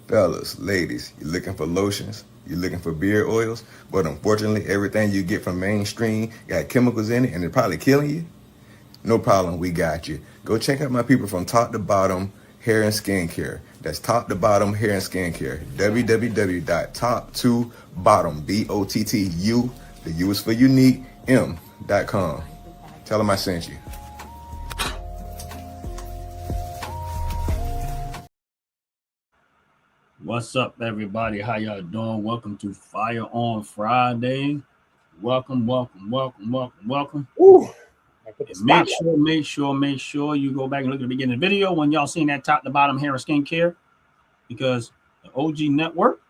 Fellas, ladies, you looking for lotions? You looking for beard oils? But unfortunately, everything you get from mainstream got chemicals in it and they're probably killing you? No problem, we got you. Go check out my people from Top to Bottom Hair and Skincare. That's Top to Bottom Hair and Skincare. www.top2bottom, BOTTU, the U is for unique, M.com. Tell them I sent you. What's up, everybody? How y'all doing? Welcome to Firearms Fridays. Welcome. Ooh, Make sure you go back and look at the beginning of the video when y'all seen that top to bottom hair and skincare, because the OG Network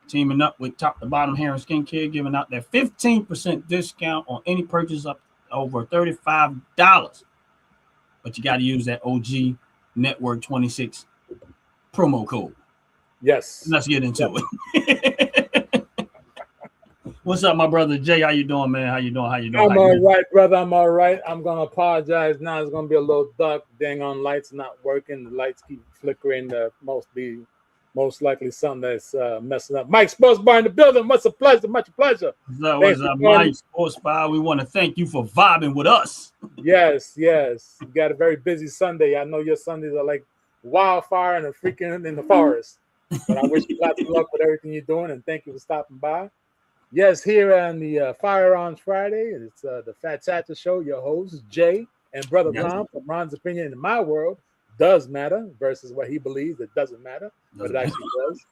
teaming up with top to bottom hair and skincare, giving out that 15% discount on any purchase up over $35. But you got to use that OG Network 26 promo code. Yes. Let's get into it. What's up, my brother Jay? How you doing, man? How you doing? I'm all right, brother. I'm all right. I'm gonna apologize now. It's gonna be a little dark. Dang on, lights not working. The lights keep flickering. Most likely something that's messing up. Mike Sports Bar in the building. Much a pleasure. What's up, Mike Sports Bar? We want to thank you for vibing with us. Yes. You got a very busy Sunday. I know your Sundays are like wildfire and a freaking in the forest. But I wish you lots of luck with everything you're doing, and thank you for stopping by. Yes, here on the Firearms Friday, it's the Fat Satcher Show. Your hosts, Jay and Brother Ron, from Ron's opinion in my world does matter versus what he believes it doesn't matter, but it actually does.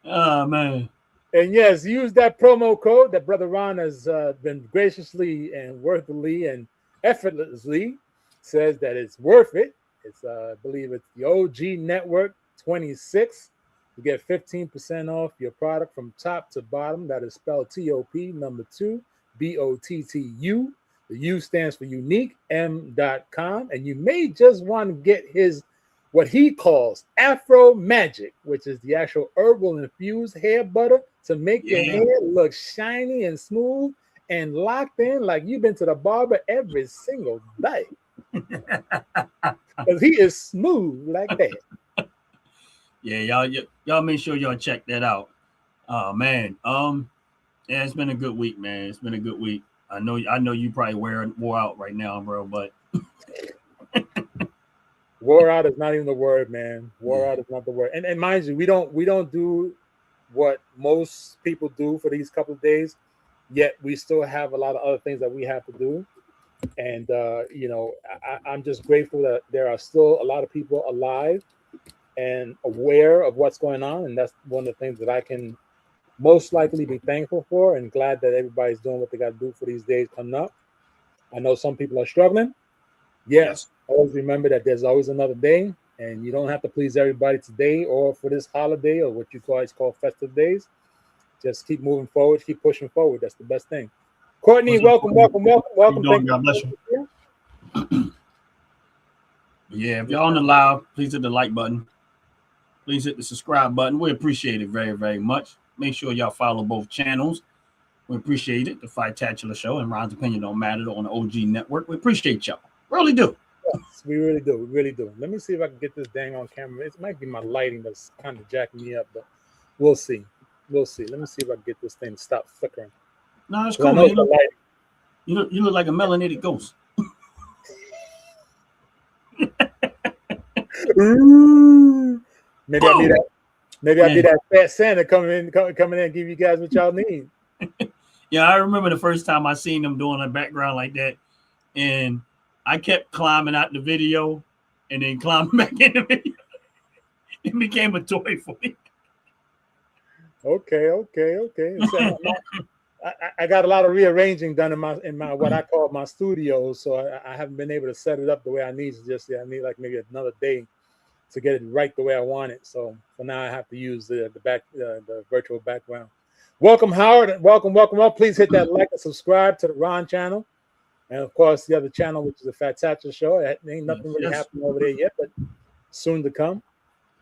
Oh, man. And yes, use that promo code that Brother Ron has been graciously and worthily and effortlessly says that it's worth it. It's, I believe it's the OG Network 26. You get 15% off your product from top to bottom. That is spelled TOP, number 2, BOTTU. The U stands for unique, M.com. And you may just want to get his, what he calls Afro Magic, which is the actual herbal infused hair butter to make your hair look shiny and smooth and locked in like you've been to the barber every single day. Because he is smooth like that. Yeah, y'all make sure y'all check that out. Oh man, yeah, it's been a good week, man. It's been a good week. I know you probably wore out right now, bro, but wore out is not even the word, man. Wore out is not the word. And mind you, we don't do what most people do for these couple of days, yet we still have a lot of other things that we have to do. And I'm just grateful that there are still a lot of people alive and aware of what's going on, and that's one of the things that I can most likely be thankful for, and glad that everybody's doing what they got to do for these days coming up. I know some people are struggling. Yes. Always remember that there's always another day, and you don't have to please everybody today or for this holiday or what you guys call festive days. Just keep moving forward, keep pushing forward. That's the best thing. Courtney, welcome. God bless you. Yeah, if y'all on the live, please hit the like button. Please hit the subscribe button. We appreciate it very, very much. Make sure y'all follow both channels. We appreciate it. The Fight-tacular Show and Ron's Opinion Don't Matter on the OG Network. We appreciate y'all. Really do. Yes, we really do. Let me see if I can get this dang on camera. It might be my lighting that's kind of jacking me up, but we'll see. Let me see if I can get this thing to stop flickering. No, it's cool, man. You look like a melanated ghost. Maybe I'll be that fat Santa coming in and give you guys what y'all need. Yeah, I remember the first time I seen them doing a background like that, and I kept climbing out the video and then climbing back in the video. It became a toy for me. Okay. So I got a lot of rearranging done in my what I call my studio, so I haven't been able to set it up the way I need to just yet. I need like maybe another day to get it right the way I want it. So for now, I have to use the virtual background. Welcome, Howard. Welcome. Please hit that like and subscribe to the Ron channel, and of course the other channel, which is the Fat Satcher Show. Ain't nothing really happening over there yet, but soon to come.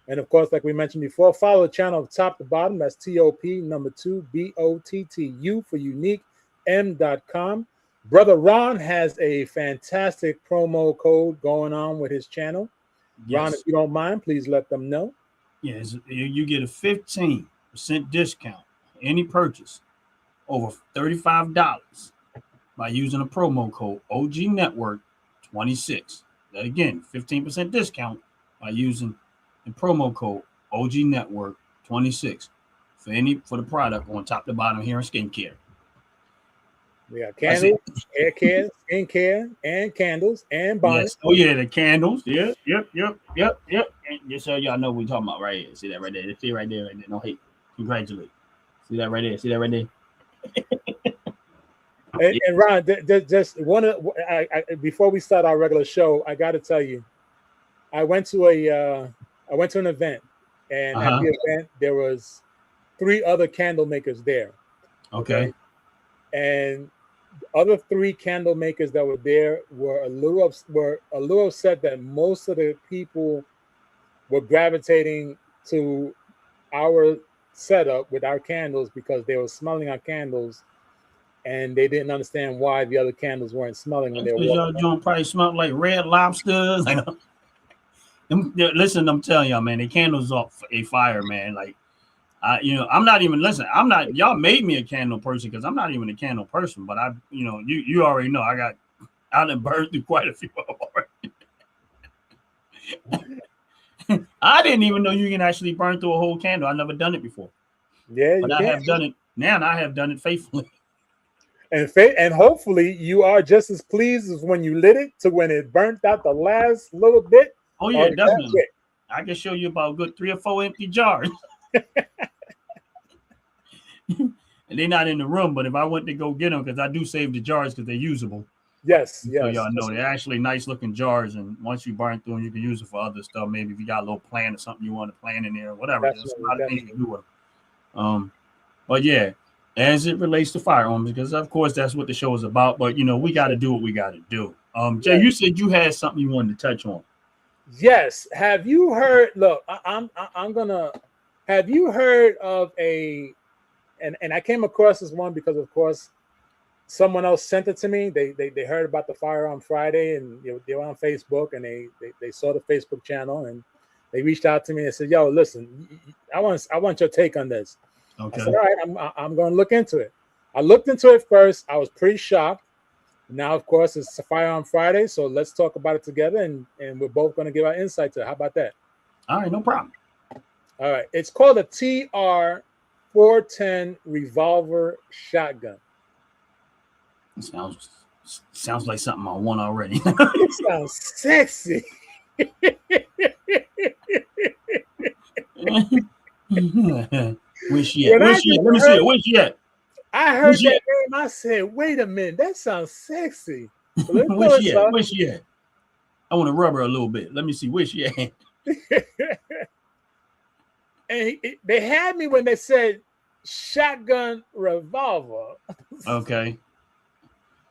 And of course, like we mentioned before, follow the channel top to bottom. That's TOP, number 2, BOTTU for unique, M.com. Brother Ron has a fantastic promo code going on with his channel. Ron, Yes. if you don't mind, please let them know. Yes, you get a 15% discount any purchase over $35 by using a promo code OG Network 26. That again, 15% discount by using the promo code OG Network 26 for the product on top to bottom here in skincare. We got That's candles, it. hair care, skin care, and candles and bonnets. Yes. Oh yeah, the candles. Yeah. Yep. And just so y'all know what we're talking about right here. See that right there. See it right there. Right there. No hate. Congratulate. See that right there. See that right there. And Ron, just one of before we start our regular show, I got to tell you, I went to an event, and at the event there was 3 other candle makers there. Okay. And other 3 candle makers that were there were a little upset that most of the people were gravitating to our setup with our candles because they were smelling our candles, and they didn't understand why the other candles weren't smelling when they were Because y'all walking. joint probably smell like red lobsters. Listen, I'm telling y'all, man, the candles off a fire, man. Like, I'm not even y'all made me a candle person because I'm not even a candle person, but you already know I done burned through quite a few already. I didn't even know you can actually burn through a whole candle. I've never done it before. Yeah, but I have done it now, and I have done it faithfully. And hopefully you are just as pleased as when you lit it to when it burnt out the last little bit. Oh yeah, definitely. I can show you about good 3 or 4 empty jars. And they're not in the room, but if I went to go get them, because I do save the jars because they're usable. Yes. So y'all know they're actually nice looking jars, and once you burn through them, you can use it for other stuff. Maybe if you got a little plant or something you want to plant in there, or whatever. There's a lot of things you can do with them. But yeah, as it relates to firearms, because of course that's what the show is about. But we got to do what we got to do. Jay, you said you had something you wanted to touch on. Yes. Have you heard? Look, I'm gonna. Have you heard of a? And I came across this one because, of course, someone else sent it to me. They heard about the Firearms Friday, and they were on Facebook, and they saw the Facebook channel, and they reached out to me and said, "Yo, listen, I want your take on this." Okay. I said, "All right, I'm going to look into it." I looked into it first. I was pretty shocked. Now, of course, it's a Firearms Friday, so let's talk about it together, and we're both going to give our insight to it. How about that? All right, no problem. All right. It's called a TR 410 revolver shotgun. It sounds like something I want already. It sounds sexy. Where's she at? Let me see it. Where's she at? I heard that name. I said, wait a minute, that sounds sexy. So Where's she at? Where's she at? I want to rub her a little bit. Let me see. Where's she at? And they had me when they said shotgun revolver. Okay.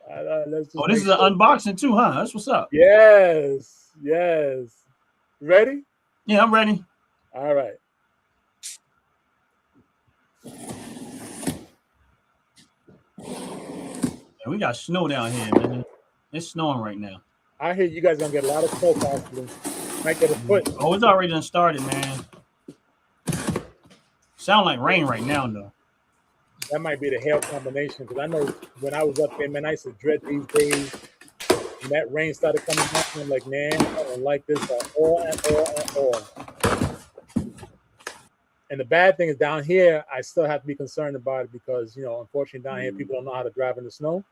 This is an unboxing too, huh? That's what's up. Yes. Ready? Yeah, I'm ready. All right. We got snow down here, man. It's snowing right now. I hear you guys gonna get a lot of snow possibly. Might get a foot. Oh, it's already done started, man. Sound like rain right now, though. That might be the hail combination, because I know when I was up there, man, I used to dread these days. When that rain started coming down, I'm like, man, I don't like this at all. And the bad thing is down here, I still have to be concerned about it because, unfortunately down here, people don't know how to drive in the snow.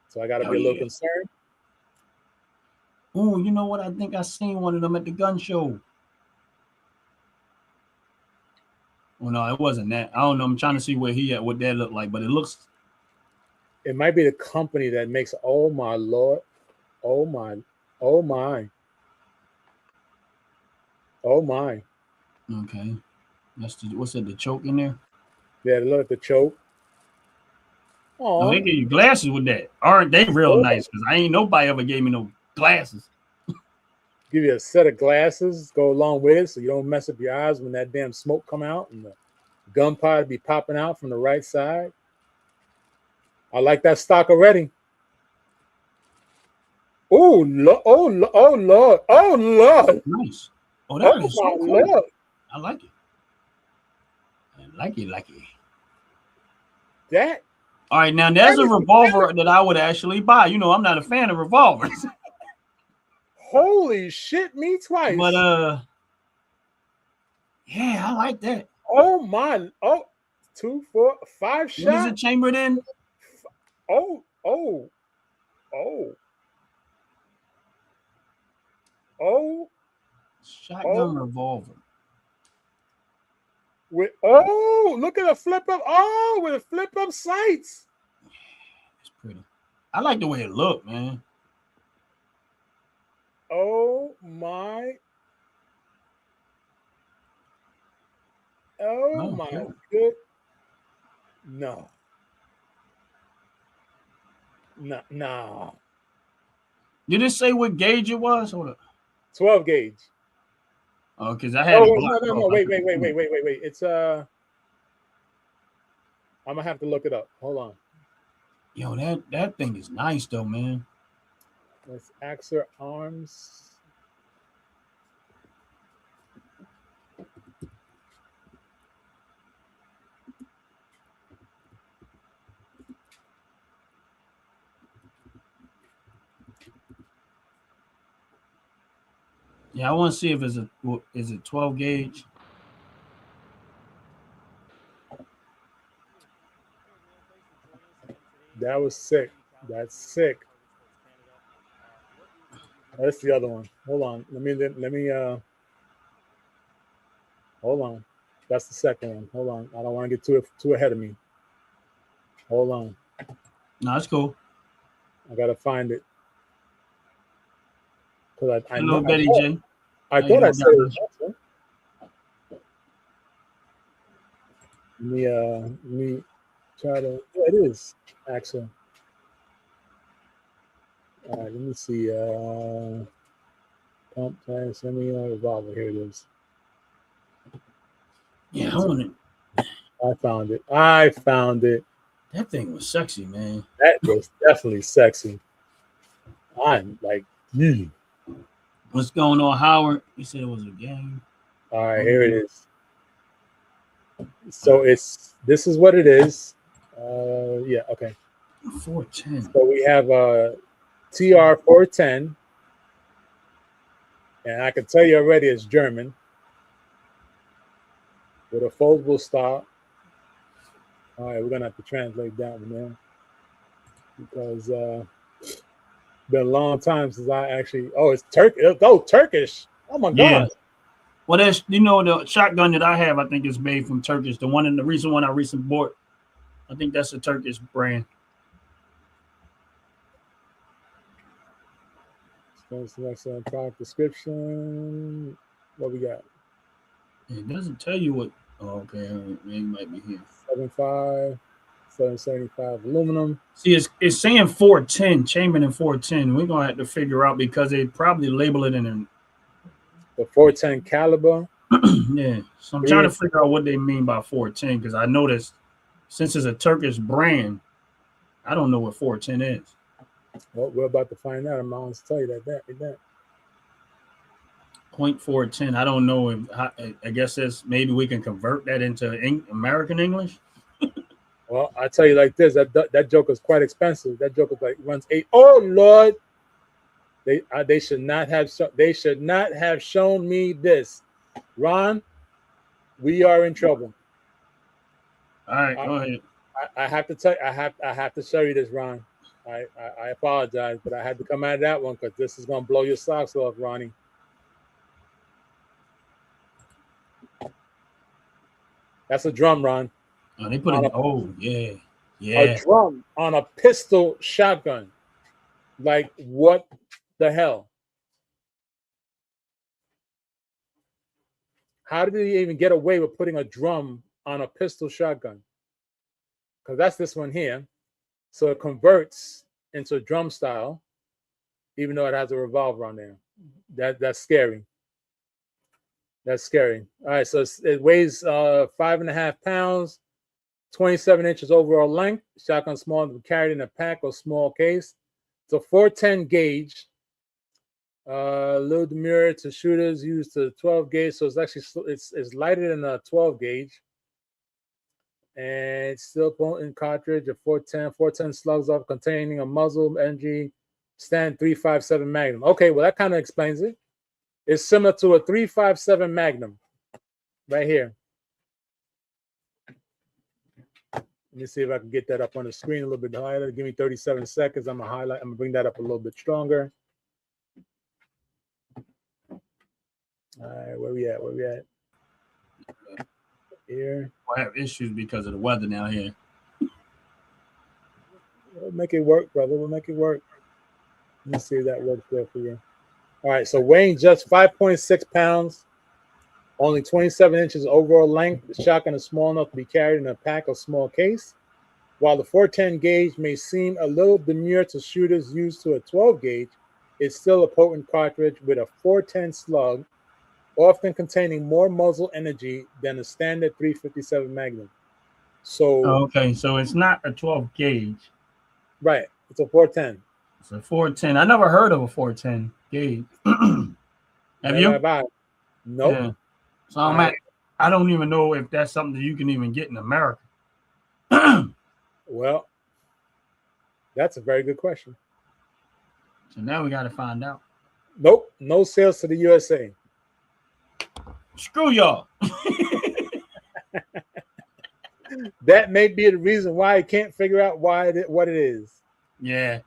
So I got to be a little concerned. Oh, you know what? I think I seen one of them at the gun show. Well, no, it wasn't that. I don't know. I'm trying to see where he at, what that looked like, but it looks. It might be the company that makes. Oh my Lord! Oh my! Oh my! Oh my! Okay, what's that? The choke in there? Yeah, look at the choke. Oh, they give you glasses with that. Aren't they real nice? Because I ain't nobody ever gave me no glasses. Give you a set of glasses, go along with it, so you don't mess up your eyes when that damn smoke come out and the gunpowder be popping out from the right side. I like that stock already. Oh Lord! Oh Lord! Oh Lord! Nice. Oh, that Oh is so my cool. Lord. I like it. Like it. That All right, now there's That a is revolver that I would actually buy. You know, I'm not a fan of revolvers, holy shit, me twice. but yeah, I like that. Oh my, 2, 4, 5 What is shots. it chambered in? Oh. Shotgun revolver. With look at the flip up. With a flip up sights. It's pretty. I like the way it looked, man. Oh my. Oh my good. No. No. Did it say what gauge it was? Hold up. 12 gauge. Oh, because I had it. No. Wait. It's I'm gonna have to look it up. Hold on. Yo, that thing is nice though, man. That's Axer Arms. Yeah, I want to see if is it 12 gauge. That was sick. That's sick. That's the other one. Hold on. Let me hold on. That's the second one. Hold on. I don't want to get too ahead of me. Hold on. No, that's cool. I gotta find it. Because I Hello, know Betty J. I thought I said it was awesome. Let me try to. Yeah, it is Axel. All right, let me see. Pump tank semi revolver. Here it is. Yeah, I want it. I found it. That thing was sexy, man. That was definitely sexy. I'm like, What's going on, Howard? You said it was a game. All right, here it is. So this is what it is. Yeah, okay. 410. So we have a TR 410, and I can tell you already it's German with a foldable stock. All right, we're gonna have to translate that one there because it's been a long time since I actually. Oh, it's Turkish. Oh, Turkish. Oh my God. Well, that's the shotgun that I have. I think is made from Turkish. The recent one I recently bought. I think that's a Turkish brand. Selection, product description. What we got? It doesn't tell you what. Oh, okay, it might be here. 7.5, 775 aluminum. See, it's saying 410, chambered in 410. We're gonna have to figure out because they probably label it in the 410 caliber. Yeah, so I'm trying to figure out what they mean by 410 because I noticed since it's a Turkish brand, I don't know what 410 is. Well, we're about to find out. I'm not going to tell you that. .410. I don't know. I guess maybe we can convert that into American English. Well, I tell you like this: that joke is quite expensive. That joke is runs 8. Oh Lord, they should not have shown me this, Ron. We are in trouble. All right, go ahead. I have to tell you, I have to show you this, Ron. I apologize, but I had to come out of that one because this is gonna blow your socks off, Ronnie. That's a drum, Ron. Oh, they put it. Oh, yeah. A drum on a pistol shotgun. Like, what the hell? How did he even get away with putting a drum on a pistol shotgun? Because that's this one here. So it converts into drum style, even though it has a revolver on there. That's scary. That's scary. All right, so it weighs 5.5 pounds, 27 inches overall length. Shotgun small to be carried in a pack or small case. It's a 410 gauge. Little demure to shooters used to 12 gauge, so it's actually it's lighter than a 12 gauge, and it's still potent cartridge, a 410 slugs off, containing a muzzle energy stand 357 Magnum. Okay, well that kind of explains it. It's similar to a 357 Magnum, right here. Let me see if I can get that up on the screen a little bit higher. Give me 37 seconds. I'm gonna bring that up a little bit stronger. All right, where we at? Here. I have issues because of the weather down here. We'll make it work, brother. We'll make it work. Let me see if that works there for you. All right, so weighing just 5.6 pounds, only 27 inches overall length. The shotgun is small enough to be carried in a pack or small case. While the 410 gauge may seem a little demure to shooters used to a 12 gauge, it's still a potent cartridge with a 410 slug, often containing more muzzle energy than a standard 357 Magnum. So, okay, so it's not a 12 gauge. Right, it's a 410. It's a 410. I never heard of a 410 gauge. Have you? Nope. Yeah. So I don't even know if that's something that you can even get in America. Well, that's a very good question. So now we got to find out. Nope, no sales to the USA. Screw y'all. That may be the reason why I can't figure out what it is. Yeah.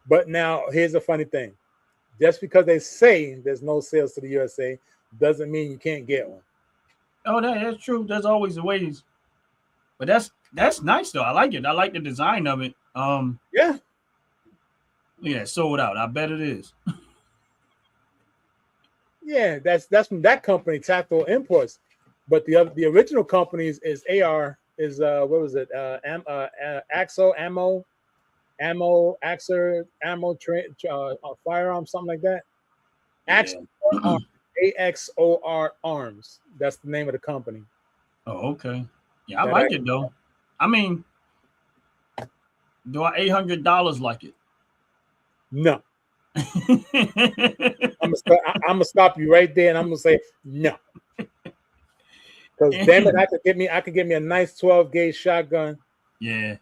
But now here's the funny thing. Just because they say there's no sales to the USA doesn't mean you can't get one. Oh, that's true. There's always ways. But that's nice though. I like it. I like the design of it. Yeah. Yeah, sold out. I bet it is. Yeah, that's from that company, Tactical Imports. But the original companies is AR what was it? Axo Ammo, Axer Ammo, Firearms, something like that. Yeah. AXOR Arms. That's the name of the company. Oh, okay. Yeah, I like it though. I mean, do I $800 like it? No. I'm gonna stop you right there, and I'm gonna say no. Because damn it, I could get me a nice 12 gauge shotgun. Yeah,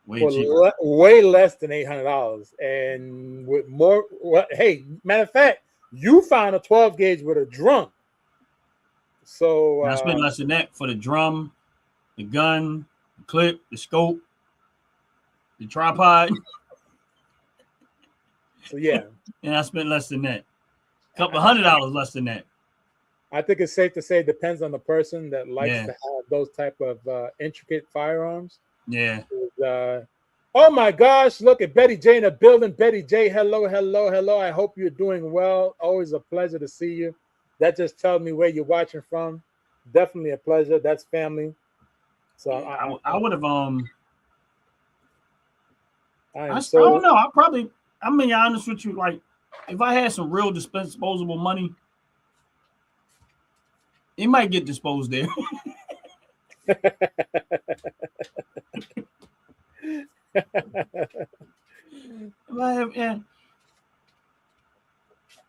way less than $800, and with more. Well, hey, matter of fact, you found a 12 gauge with a drum. So I spent less than that for the drum, the gun, the clip, the scope, the tripod. So yeah, and I spent less than that. A couple $100 less than that. I think it's safe to say it depends on the person that likes to have those type of intricate firearms. Yeah. Oh my gosh, look at Betty J in the building. Betty J, hello. I hope you're doing well. Always a pleasure to see you. That just tells me where you're watching from. Definitely a pleasure. That's family. So I would have I don't know. I'm being honest with you. Like, if I had some real disposable money, it might get disposed there. Yeah.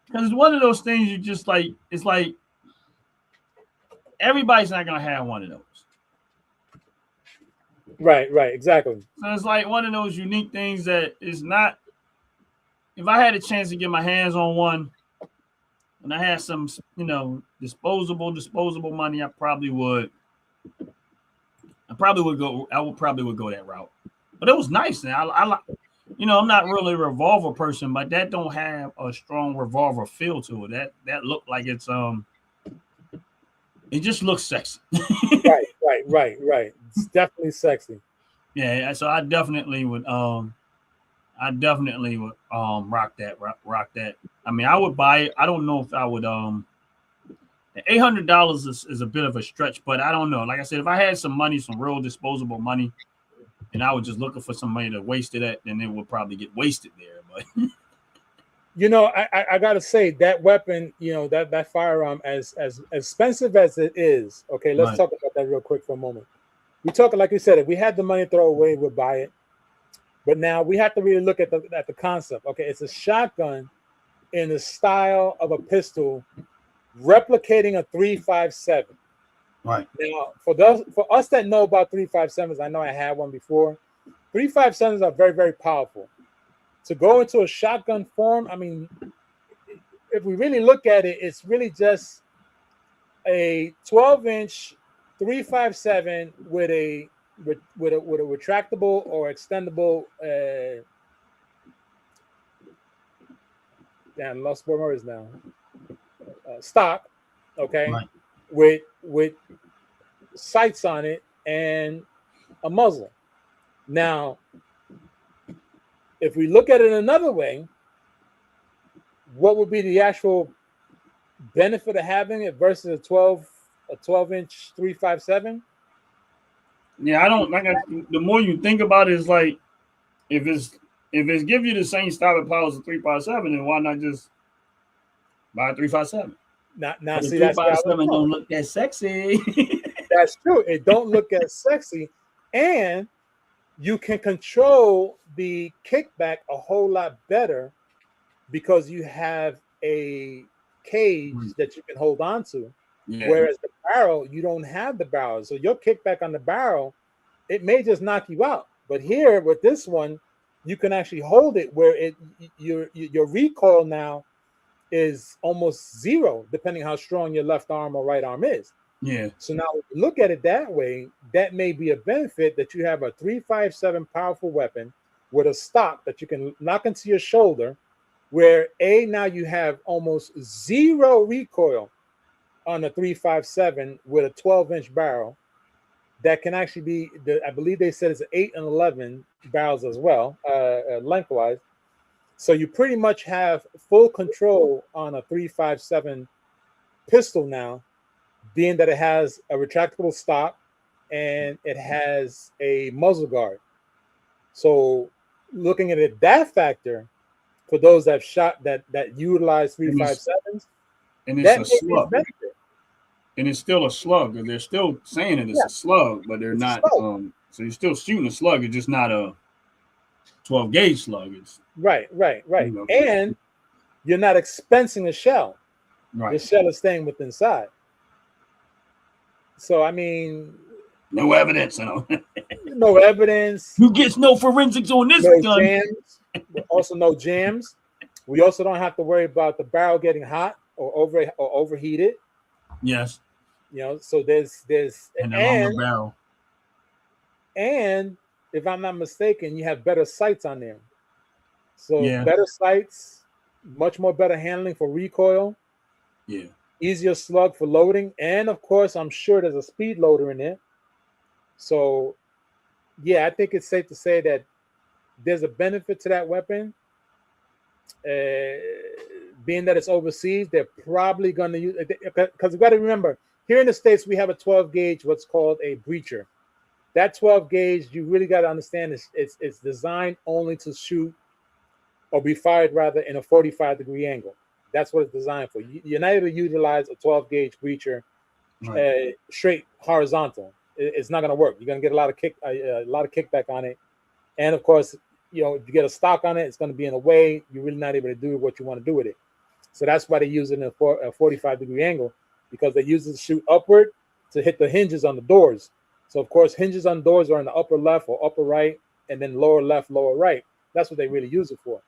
Because it's one of those things you just like, it's like everybody's not going to have one of those. Right, exactly. So it's like one of those unique things that is not, if I had a chance to get my hands on one and I had some, disposable money, I probably would go that route. But it was nice. And I I'm not really a revolver person, but that don't have a strong revolver feel to it. That looked like it's it just looks sexy. Right. It's definitely sexy. Yeah, so I definitely would rock that. I mean, I would buy it. I don't know if I would $800 is a bit of a stretch, but I don't know. Like I said, if I had some real disposable money, and I was just looking for somebody to waste it at, then it would probably get wasted there. But I gotta say that weapon, that firearm, as expensive as it is. Okay, let's talk about that real quick for a moment. We talk, like you said, if we had the money to throw away, we'd buy it. But now we have to really look at the concept. Okay, it's a shotgun in the style of a pistol, replicating a 3.57. Right. Now, for us that know about 3.57s, I know I had one before. 3.57s are very, very powerful. To go into a shotgun form, I mean, if we really look at it, it's really just a 12-inch 3.57 with a retractable or extendable. Damn, lost where words now. Stock, okay, Right. with sights on it and a muzzle. Now, if we look at it another way, what would be the actual benefit of having it versus a 12-inch 3.57? Yeah, I don't like. The more you think about it, it's like if it's give you the same style of power as a 3.57, then why not just buy a 3.57? Now But the see, that's where I was 3.57 going. don't look that sexy. That's true. It don't look as sexy, and you can control the kickback a whole lot better because you have a cage that you can hold on to. Yeah. Whereas the barrel, you don't have the barrel. So your kickback on the barrel, it may just knock you out. But here with this one, you can actually hold it where your recoil now is almost zero, depending how strong your left arm or right arm is. Yeah. So now look at it that way. That may be a benefit that you have a 3.57 powerful weapon with a stock that you can knock into your shoulder, where now you have almost zero recoil on a 3.57 with a 12-inch barrel that can actually be, I believe they said it's 8 and 11 barrels as well, lengthwise. So you pretty much have full control on a 3.57 pistol now, being that it has a retractable stock and it has a muzzle guard. So looking at it, that factor for those that shot that utilize 3.57s, and it's that a may be a slug. benefit. And it's still a slug. They're still saying that it's a slug, but they're not. So you're still shooting a slug. It's just not a 12 gauge slug. It's right. You know. And you're not expensing a shell. Right. The shell is staying within inside. So I mean, no evidence. No evidence. Who gets no forensics on this gun? Jams. Also, no jams. We also don't have to worry about the barrel getting hot or overheated. Yes. You know, so there's and a longer barrel. And if I'm not mistaken, you have better sights on there. So better sights, much more better handling for recoil. Yeah. Easier slug for loading. And of course, I'm sure there's a speed loader in there. So yeah, I think it's safe to say that there's a benefit to that weapon. Being that it's overseas, they're probably going to use it because we got to remember here in the States, we have a 12 gauge, what's called a breacher. That 12 gauge, you really got to understand it's designed only to shoot or be fired rather in a 45-degree angle. That's what it's designed for. You're not able to utilize a 12 gauge breacher straight horizontal. It's not going to work. You're going to get a lot of kickback on it, and of course, you know, if you get a stock on it, it's going to be in a way you're really not able to do what you want to do with it. So that's why they use it in a 45-degree angle, because they use it to shoot upward to hit the hinges on the doors. So of course, hinges on doors are in the upper left or upper right, and then lower left, lower right. That's what they really use it for.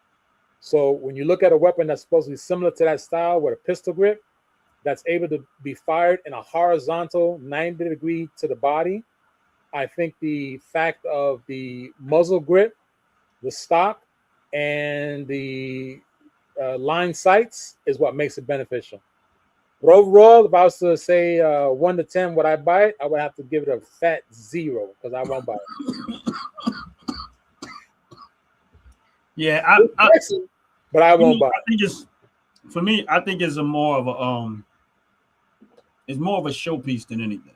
So when you look at a weapon that's supposed to be similar to that style with a pistol grip, that's able to be fired in a horizontal 90-degree to the body, I think the fact of the muzzle grip, the stock, and the line sights is what makes it beneficial. But overall, if I was to say 1 to 10, would I buy it? I would have to give it a fat 0 because I won't buy it. Yeah, but I won't buy it. I think it's, for me, I think it's more of a showpiece than anything.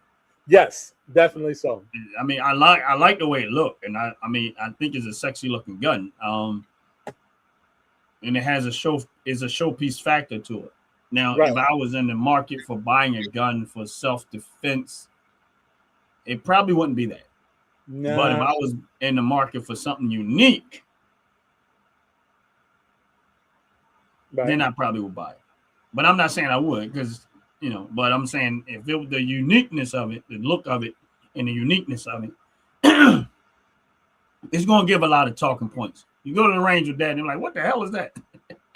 Yes, definitely so. I mean, I like the way it looked, and I think it's a sexy looking gun. And it has a showpiece factor to it. Now, if I was in the market for buying a gun for self-defense, it probably wouldn't be that. Nah. But if I was in the market for something unique, then I probably would buy it. But I'm not saying I would, because but I'm saying if it was the uniqueness of it, the look of it, and the uniqueness of it, it's gonna give a lot of talking points. You go to the range with that, and they're like, "What the hell is that?"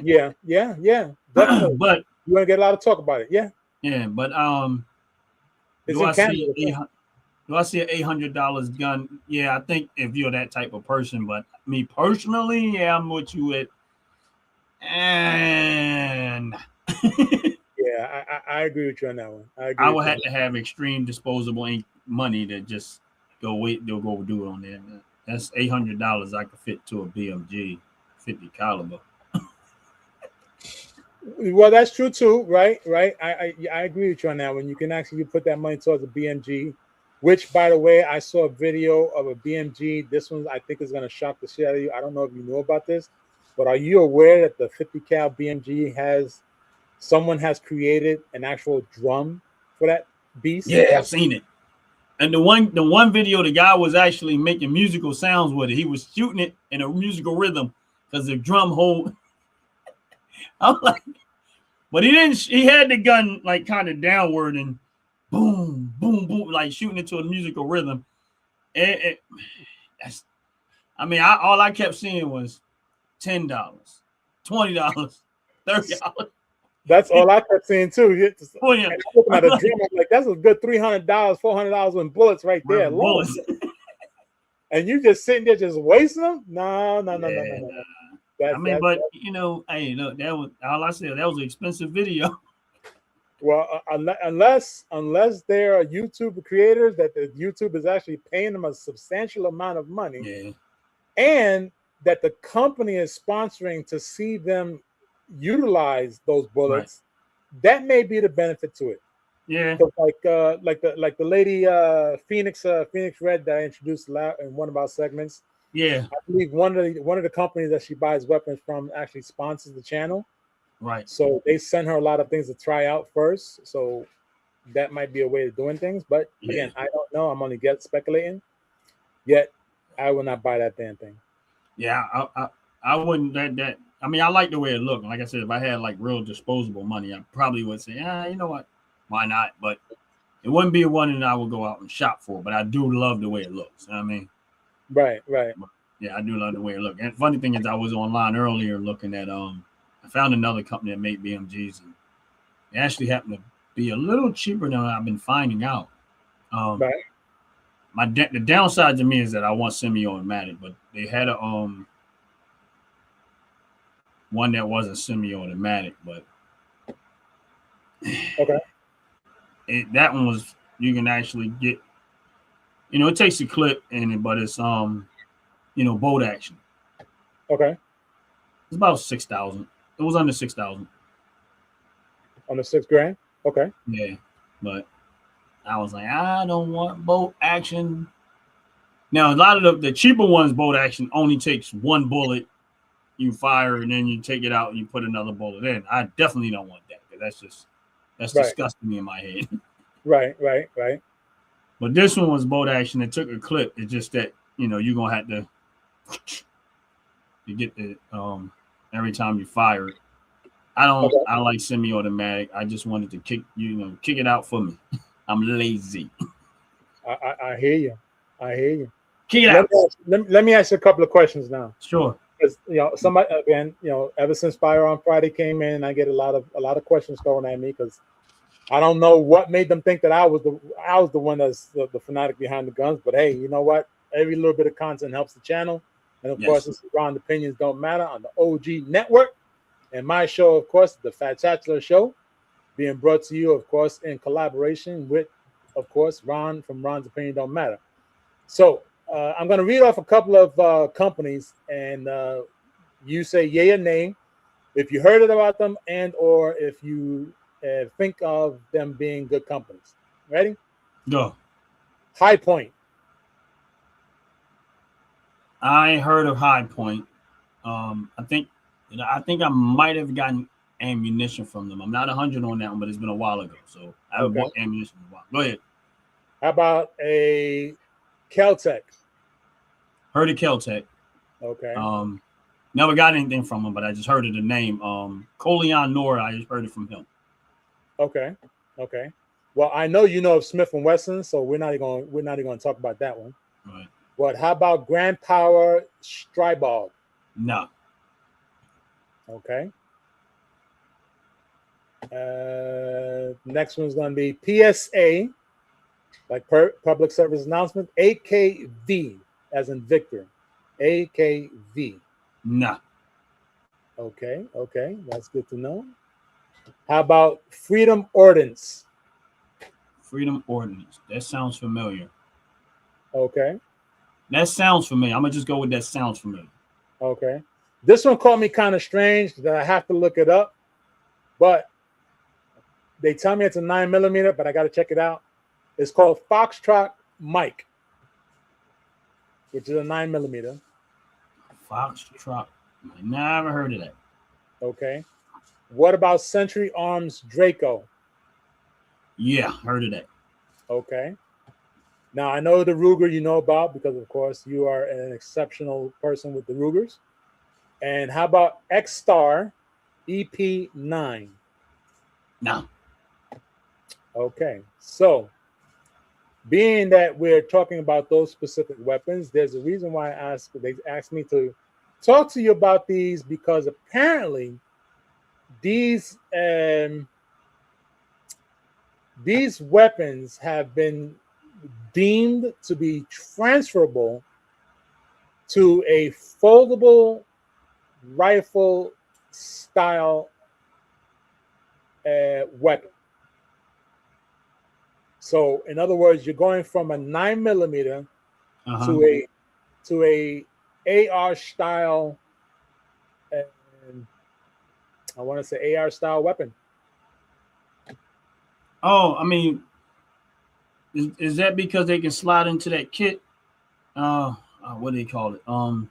Yeah. Definitely. But you want to get a lot of talk about it. Yeah. But It's do in I Canada. see an $800 gun? Yeah, I think if you're that type of person, but me personally, yeah, I'm with you at and Yeah, I agree with you on that one. I would have to have extreme disposable money to just go do it on there. That's $800 I could fit to a BMG 50 caliber. Well, that's true too, right? I agree with you on that one. You can actually put that money towards a BMG, which, by the way, I saw a video of a BMG. This one I think is going to shock the shit out of you. I don't know if you know about this, but are you aware that the 50 cal BMG someone has created an actual drum for that beast? Yeah, I've seen it. And the one video, the guy was actually making musical sounds with it. He was shooting it in a musical rhythm because the drum hole. I'm like, but he didn't. He had the gun like kind of downward and boom, boom, boom, like shooting it to a musical rhythm. All I kept seeing was $10, $20, $30. That's all I kept seeing too. Oh, yeah. I'm looking at a drum, I'm like, that's a good $300, $400 in bullets right there. Bullets. And you just sitting there just wasting them? No. But hey, look, that was all I said. That was an expensive video. Well, unless there are YouTube creators that the YouTube is actually paying them a substantial amount of money, and that the company is sponsoring to see them utilize those bullets, that may be the benefit to it. Yeah. Like the lady Phoenix Red that I introduced in one of our segments. Yeah. I believe one of the companies that she buys weapons from actually sponsors the channel. Right. So they send her a lot of things to try out first. So that might be a way of doing things. But again, I don't know. I'm only speculating. Yet I will not buy that damn thing. Yeah, I wouldn't. I like the way it looked. Like I said, if I had like real disposable money, I probably would say, you know what, why not? But it wouldn't be one that I would go out and shop for. But I do love the way it looks. You know what I mean? Right. But, yeah, I do love the way it looked. And funny thing is, I was online earlier looking at I found another company that made BMGs, and they actually happened to be a little cheaper than I've been finding out. Right. The downside to me is that I want semi-automatic, but they had a one that wasn't semi-automatic, but okay, that one was, you can actually get, it takes a clip in it, but it's bolt action. Okay, it's about 6,000. It was under 6,000. On the $6,000. Okay. Yeah, but I was like, I don't want bolt action. Now, a lot of the cheaper ones, bolt action only takes one bullet. You fire and then you take it out and you put another bullet in. I definitely don't want that, because that's disgusting me in my head. Right. But this one was bolt action. It took a clip. It's just that you're gonna have to get the every time you fire it. I like semi-automatic. I just wanted to kick it out for me. I'm lazy. I hear you. Kick it out. Let me ask you a couple of questions now. Sure. Because somebody again, ever since Firearms Friday came in, I get a lot of questions thrown at me, because I don't know what made them think that I was the one that's the fanatic behind the guns. But hey, you know what? Every little bit of content helps the channel, and of course, it's Ron Opinions Don't Matter on the OG Network, and my show, of course, the Fat Chancellor Show, being brought to you, of course, in collaboration with, of course, Ron from Ron's Opinion Don't Matter. So I'm going to read off a couple of companies, and you say yay or nay if you heard about them, and or if you think of them being good companies. Ready? Go. High Point. I heard of High Point. I think I might have gotten ammunition from them. I'm not 100 on that one, but it's been a while ago, so I haven't bought ammunition in a while. Go ahead. How about a Kel-Tec? Heard of Kel-Tec. Okay. Never got anything from him, but I just heard of the name. Colion Nor, I just heard it from him. Okay. Okay. Well, I know you know of Smith and Wesson, so we're not even going to talk about that one. Right. But how about Grand Power Stribog? No. Okay. Next one's going to be PSA, like public service announcement. AKV, as in Victor. AKV. No. Okay. Okay. That's good to know. How about Freedom Ordinance? Freedom Ordinance. That sounds familiar. Okay. That sounds familiar. I'm gonna just go with that sounds familiar. Okay. This one caught me kind of strange that I have to look it up, but they tell me it's a 9mm, but I got to check it out. It's called Foxtrot Mike, which is a 9mm. Foxtrot. Never heard of that. Okay. What about Century Arms Draco? Yeah, heard of that. Okay. Now, I know the Ruger you know about because, of course, you are an exceptional person with the Rugers. And how about X-Star EP9? No. Okay. So, being that we're talking about those specific weapons, there's a reason why they asked me to talk to you about these, because apparently these weapons have been deemed to be transferable to a foldable rifle style weapon. So, in other words, you're going from a 9mm to a AR style, I want to say AR style weapon. Oh, I mean, is that because they can slide into that kit? What do they call it? Go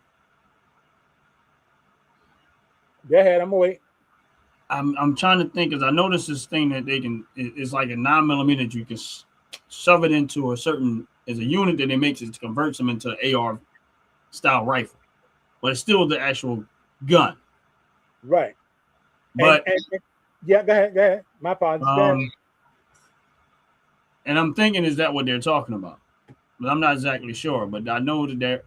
ahead, I'm gonna wait. I'm trying to think, because I noticed this thing that they can. It's like a 9mm. You can shove it into a certain as a unit that it makes it converts them into an AR style rifle, but it's still the actual gun. Right. But yeah, go ahead. My apologies. Go ahead. And I'm thinking, is that what they're talking about? But I'm not exactly sure. But I know that they're.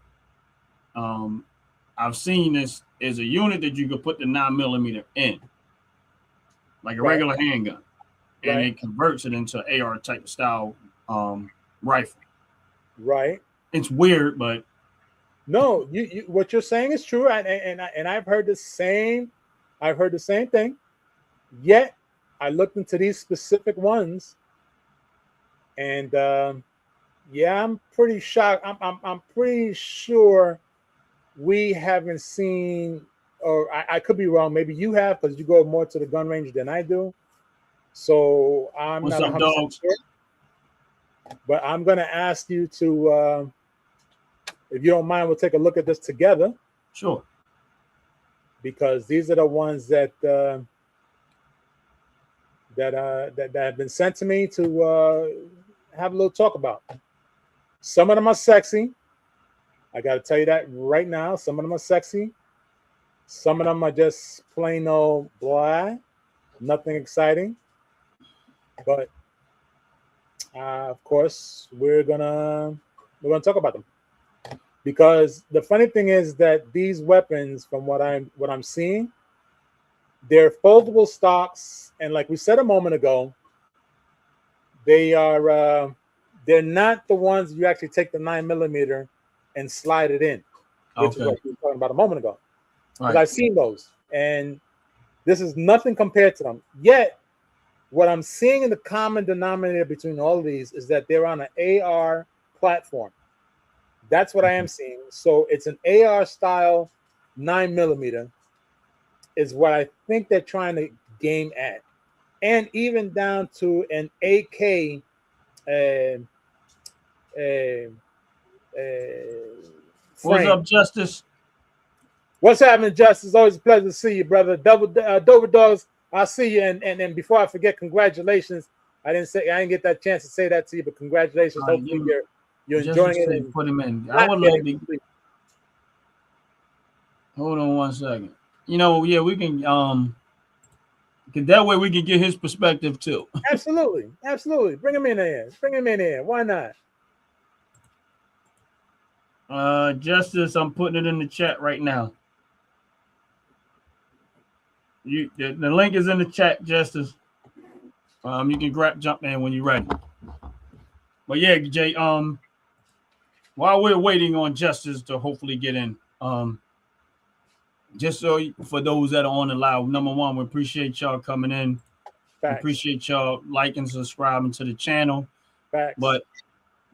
I've seen this as a unit that you could put the 9mm in, like a regular handgun, and it converts it into AR type style rifle. Right. It's weird, but no, you what you're saying is true, and I've heard the same. I've heard the same thing. Yet, I looked into these specific ones, and yeah, I'm pretty shocked. I'm pretty sure we haven't seen, or I could be wrong. Maybe you have, because you go more to the gun range than I do. So I'm What's not up, 100% dogs? sure. But I'm going to ask you to, if you don't mind, we'll take a look at this together. Sure. Because these are the ones that have been sent to me to have a little talk about. Some of them are sexy. I got to tell you that right now. Some of them are sexy. Some of them are just plain old blah, nothing exciting. But of course, we're gonna talk about them, because the funny thing is that these weapons, from what I'm seeing, they're foldable stocks, and like we said a moment ago, they're not the ones you actually take the 9mm and slide it in, which is what we were talking about a moment ago. Because I've seen those, and this is nothing compared to them. Yet, what I'm seeing in the common denominator between all of these is that they're on an AR platform. That's what I am seeing. So it's an AR style 9mm is what I think they're trying to game at, and even down to an AK. What's up, Justice? What's happening, Justice? Always a pleasure to see you, brother. Dover Dogs, I'll see you. And before I forget, congratulations. I didn't get that chance to say that to you, but congratulations. Hopefully you're enjoying it. Put him in. I would love to. Hold on one second. Yeah, we can cause that way we can get his perspective too. Absolutely, absolutely. Bring him in there. Bring him in there. Why not? Justice, I'm putting it in the chat right now. The link is in the chat, Justice. You can jump in when you're ready. But yeah, Jay, while we're waiting on Justice to hopefully get in, just so for those that are on the live, number one, we appreciate y'all coming in. We Facts. appreciate y'all liking, subscribing to the channel. Facts. But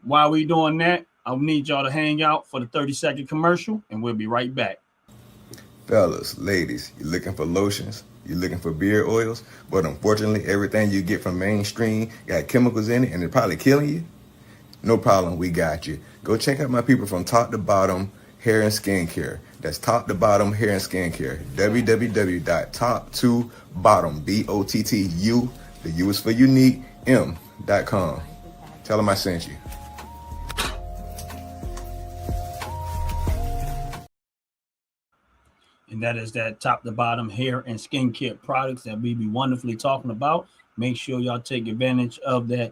while we doing that, I need y'all to hang out for the 30-second commercial, and we'll be right back. Fellas, ladies, you're looking for lotions, you're looking for beard oils, but unfortunately everything you get from mainstream got chemicals in it and it's probably killing you? No problem, we got you. Go check out my people from Top to Bottom Hair and Skincare. That's Top to Bottom Hair and Skincare. www.top2bottom, BOTTU, the U is for unique, M.com. Tell them I sent you. And that is that top to bottom hair and skincare products that we be wonderfully talking about. Make sure y'all take advantage of that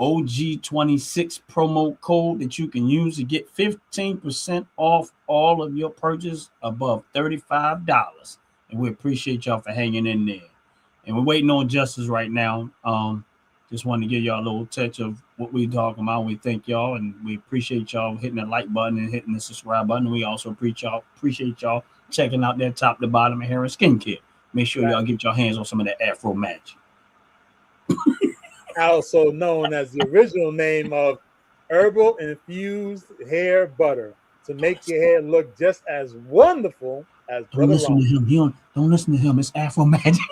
OG26 promo code that you can use to get 15% off all of your purchase above $35. And we appreciate y'all for hanging in there. And we're waiting on Justice right now. Just wanted to give y'all a little touch of what we're talking about. We thank y'all, and we appreciate y'all hitting the like button and hitting the subscribe button. We also appreciate y'all checking out that top to bottom hair and skincare. Make sure y'all get your hands on some of that Afro magic. Also known as the original name of herbal infused hair butter to make your hair look just as wonderful as Don't listen to him. Don't listen to him. It's Afro magic.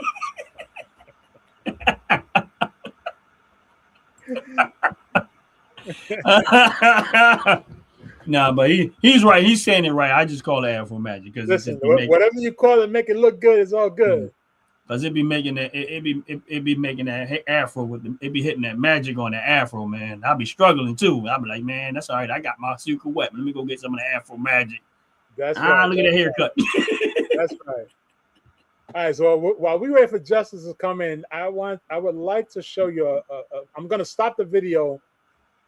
Nah, but he's right. He's saying it right. I just call it Afro magic because listen, whatever you call it, make it look good. It's all good. Because it be making that Afro with it be hitting that magic on the Afro, man. I'll be struggling too. I'll be like, man, that's all right. I got my secret weapon. Let me go get some of the Afro magic. That's right. Look at the haircut. That's right. All right. So while we wait for Justice to come in, I would like to show you. I'm going to stop the video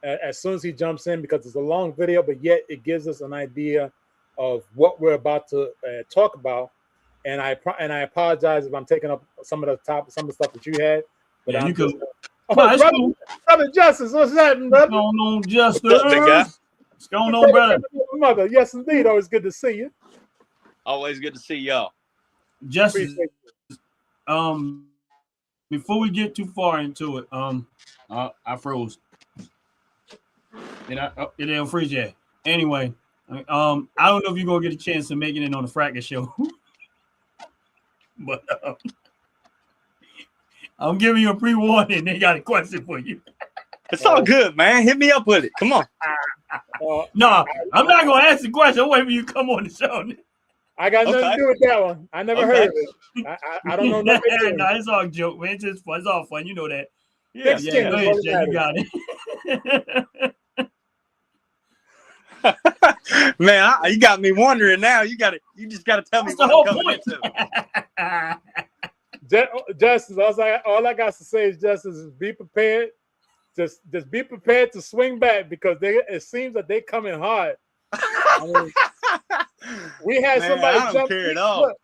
as soon as he jumps in because it's a long video, but yet it gives us an idea of what we're about to talk about. And I apologize if I'm taking up some of the stuff that you had. But yeah, I'm just, brother Justice, what's happening, brother? What's going on, Justice? What's going on, brother? Mother, yes, indeed. Always good to see you. Always good to see y'all. Justice. Before we get too far into it, I froze. It didn't freeze yet. Anyway, I don't know if you're gonna get a chance to make it on the Fracas show. But I'm giving you a pre-warning. They got a question for you. It's all good, man. Hit me up with it. Come on. No, I'm not going to ask the question. I'm waiting for you to come on the show. I got nothing to do with that one. I never heard of it. I don't know nothing. No, it's all a joke, man. It's just fun. It's all fun. You know that. Yeah, go ahead, Jay. You got it. Man, you got me wondering now. You just got to tell me what I'm coming into. Justice, all I got to say is Justice is be prepared. Just be prepared to swing back because it seems that they coming hard. I mean, we had somebody I don't jump care in. at all. Look,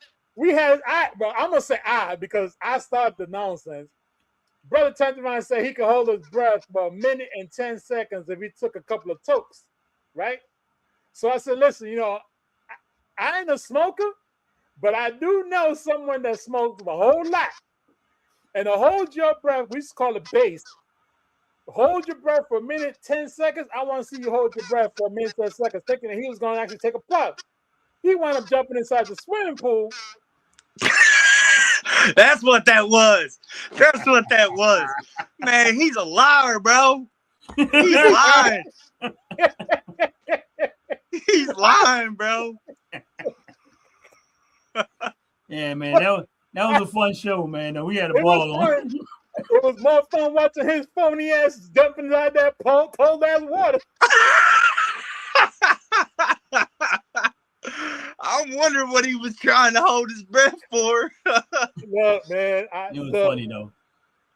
I'm gonna say because I started the nonsense. Brother turned around and said he could hold his breath for 1 minute and 10 seconds if he took a couple of tokes, right? So I said, listen, I ain't a smoker, but I do know someone that smokes a whole lot. And to hold your breath, we just call it base. Hold your breath for 1 minute, 10 seconds. I want to see you hold your breath for 1 minute, 10 seconds, thinking that he was going to actually take a puff. He wound up jumping inside the swimming pool. That's what that was. That's what that was. Man, he's a liar, bro. He's lying. He's lying, bro. Yeah, man. That was a fun show, man. We had a ball on. It was more fun watching his phony ass jumping inside that cold ass water. I'm wondering what he was trying to hold his breath for. Look, man, It was funny though.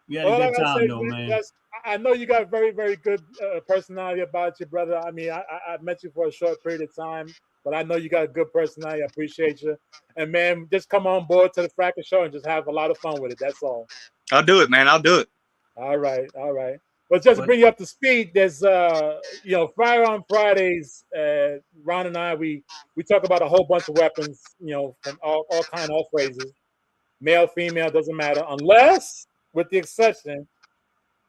We had a good time though, man. I know you got very, very good personality about you, brother. I mean, I met you for a short period of time, but I know you got a good personality. I appreciate you. And man, just come on board to the Fracking Show and just have a lot of fun with it. That's all. I'll do it, man. I'll do it. All right, all right. But just to bring you up to speed, there's Firearm Fridays. Ron and I, we talk about a whole bunch of weapons, from all kind of phrases, male, female, doesn't matter, unless, with the exception,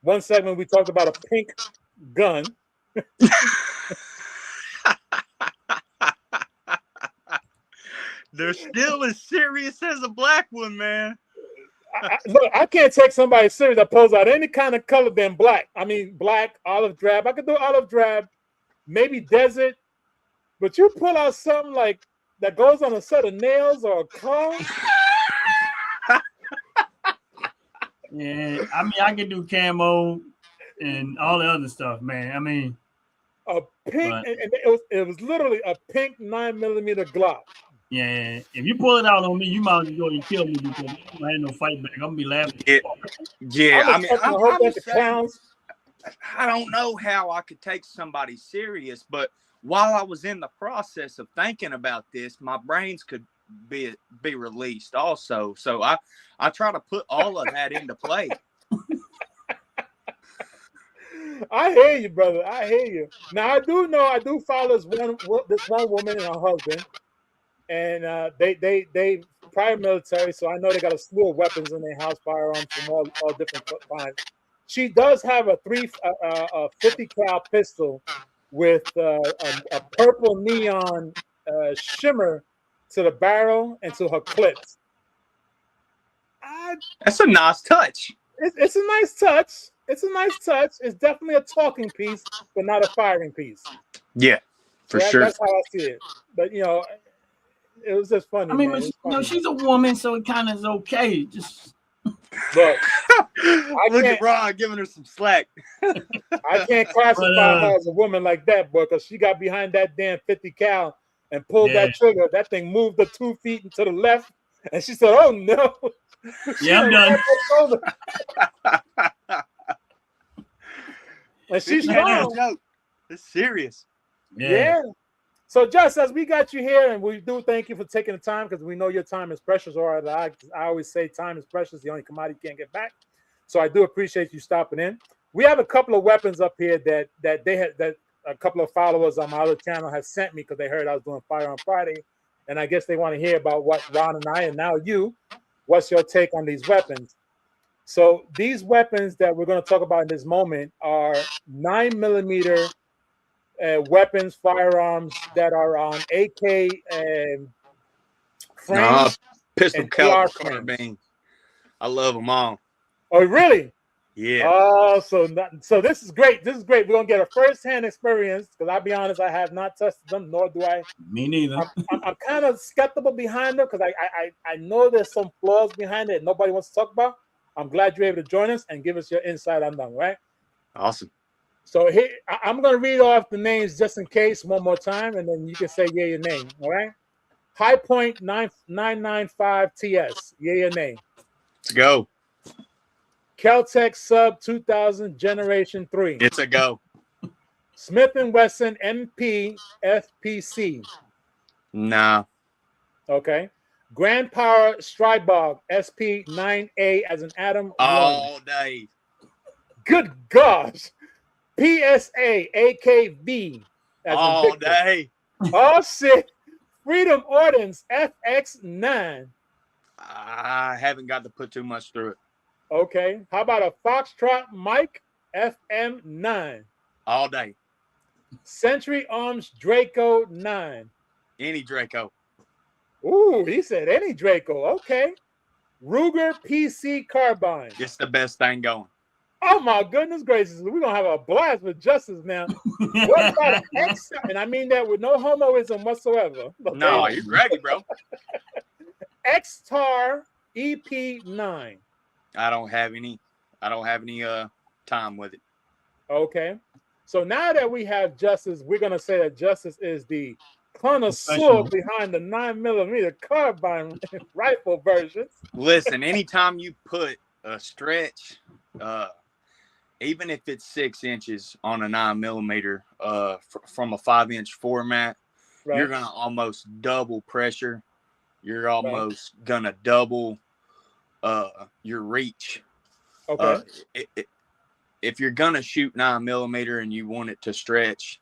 one segment we talked about a pink gun. They're still as serious as a black one, man. Look, I can't take somebody serious that pulls out any kind of color than black. I mean, black, olive drab. I could do olive drab, maybe desert, but you pull out something like that goes on a set of nails or a car. Yeah, I mean, I can do camo and all the other stuff, man. I mean, a pink, and it was literally a pink 9mm Glock. Yeah, if you pull it out on me, you might as well go and kill me because I had no fight back. I'm gonna be laughing. Yeah. I mean, clowns. I don't know how I could take somebody serious, but while I was in the process of thinking about this, my brains could be released also. So I try to put all of that into play. I hear you, brother. I hear you. Now I do follow this one woman and her husband. And they prior military, so I know they got a slew of weapons in their house, firearms from all different kinds. She does have a 50 cal pistol with a purple neon shimmer to the barrel and to her clips. That's a nice touch. It's a nice touch. It's a nice touch. It's definitely a talking piece, but not a firing piece. Yeah, for sure. That's how I see it. But it was just funny. I mean, man. but she's a woman, so it kind of is okay. Just look, look at Ron giving her some slack. I can't classify her as a woman like that, boy, because she got behind that damn 50 cal and pulled that trigger. That thing moved her 2 feet to the left, and she said, "Oh no!" Yeah, I'm done. And she's strong. It's serious. Yeah. So, just as we got you here, and we do thank you for taking the time because we know your time is precious. Or I always say time is precious, the only commodity you can't get back. So, I do appreciate you stopping in. We have a couple of weapons up here that a couple of followers on my other channel have sent me because they heard I was doing Firearms Friday, and I guess they want to hear about what Ron and I, and now you, what's your take on these weapons? So, these weapons that we're going to talk about in this moment are 9mm. Weapons, firearms that are on AK frames, pistol caliber carbine. I love them all. Oh, really? Yeah. Oh, so this is great. This is great. We're gonna get a first-hand experience because I'll be honest, I have not tested them, nor do I. Me neither. I'm kind of skeptical behind them because I know there's some flaws behind it nobody wants to talk about. I'm glad you're able to join us and give us your insight on them. Right? Awesome. So here, I'm going to read off the names just in case one more time, and then you can say yeah, your name, all right? High Point 995 TS, yeah, your name. Let's go. Kel-Tec Sub 2000 Generation 3. It's a go. Smith & Wesson MP FPC. Nah. Okay. Grand Power Strybog SP 9A as an Atom. All day. Good gosh. PSA AKV as all day. Oh shit. Freedom Ordnance FX9. I haven't got to put too much through it. Okay. How about a Foxtrot Mike FM9? All day. Century Arms Draco 9. Any Draco. Ooh, he said any Draco. Okay. Ruger PC Carbine. It's the best thing going. Oh my goodness gracious. We're gonna have a blast with Justice now. What about an X? And I mean that with no homoism whatsoever. Okay? No, you're ready, bro. X-Tar EP9. I don't have any time with it. Okay. So now that we have Justice, we're gonna say that Justice is the connoisseur behind the 9mm carbine rifle versions. Listen, anytime you put a stretch, even if it's 6 inches on a 9mm, from a 5-inch format, Right. you're gonna almost double pressure. You're almost gonna double your reach. Okay. If you're gonna shoot 9mm and you want it to stretch,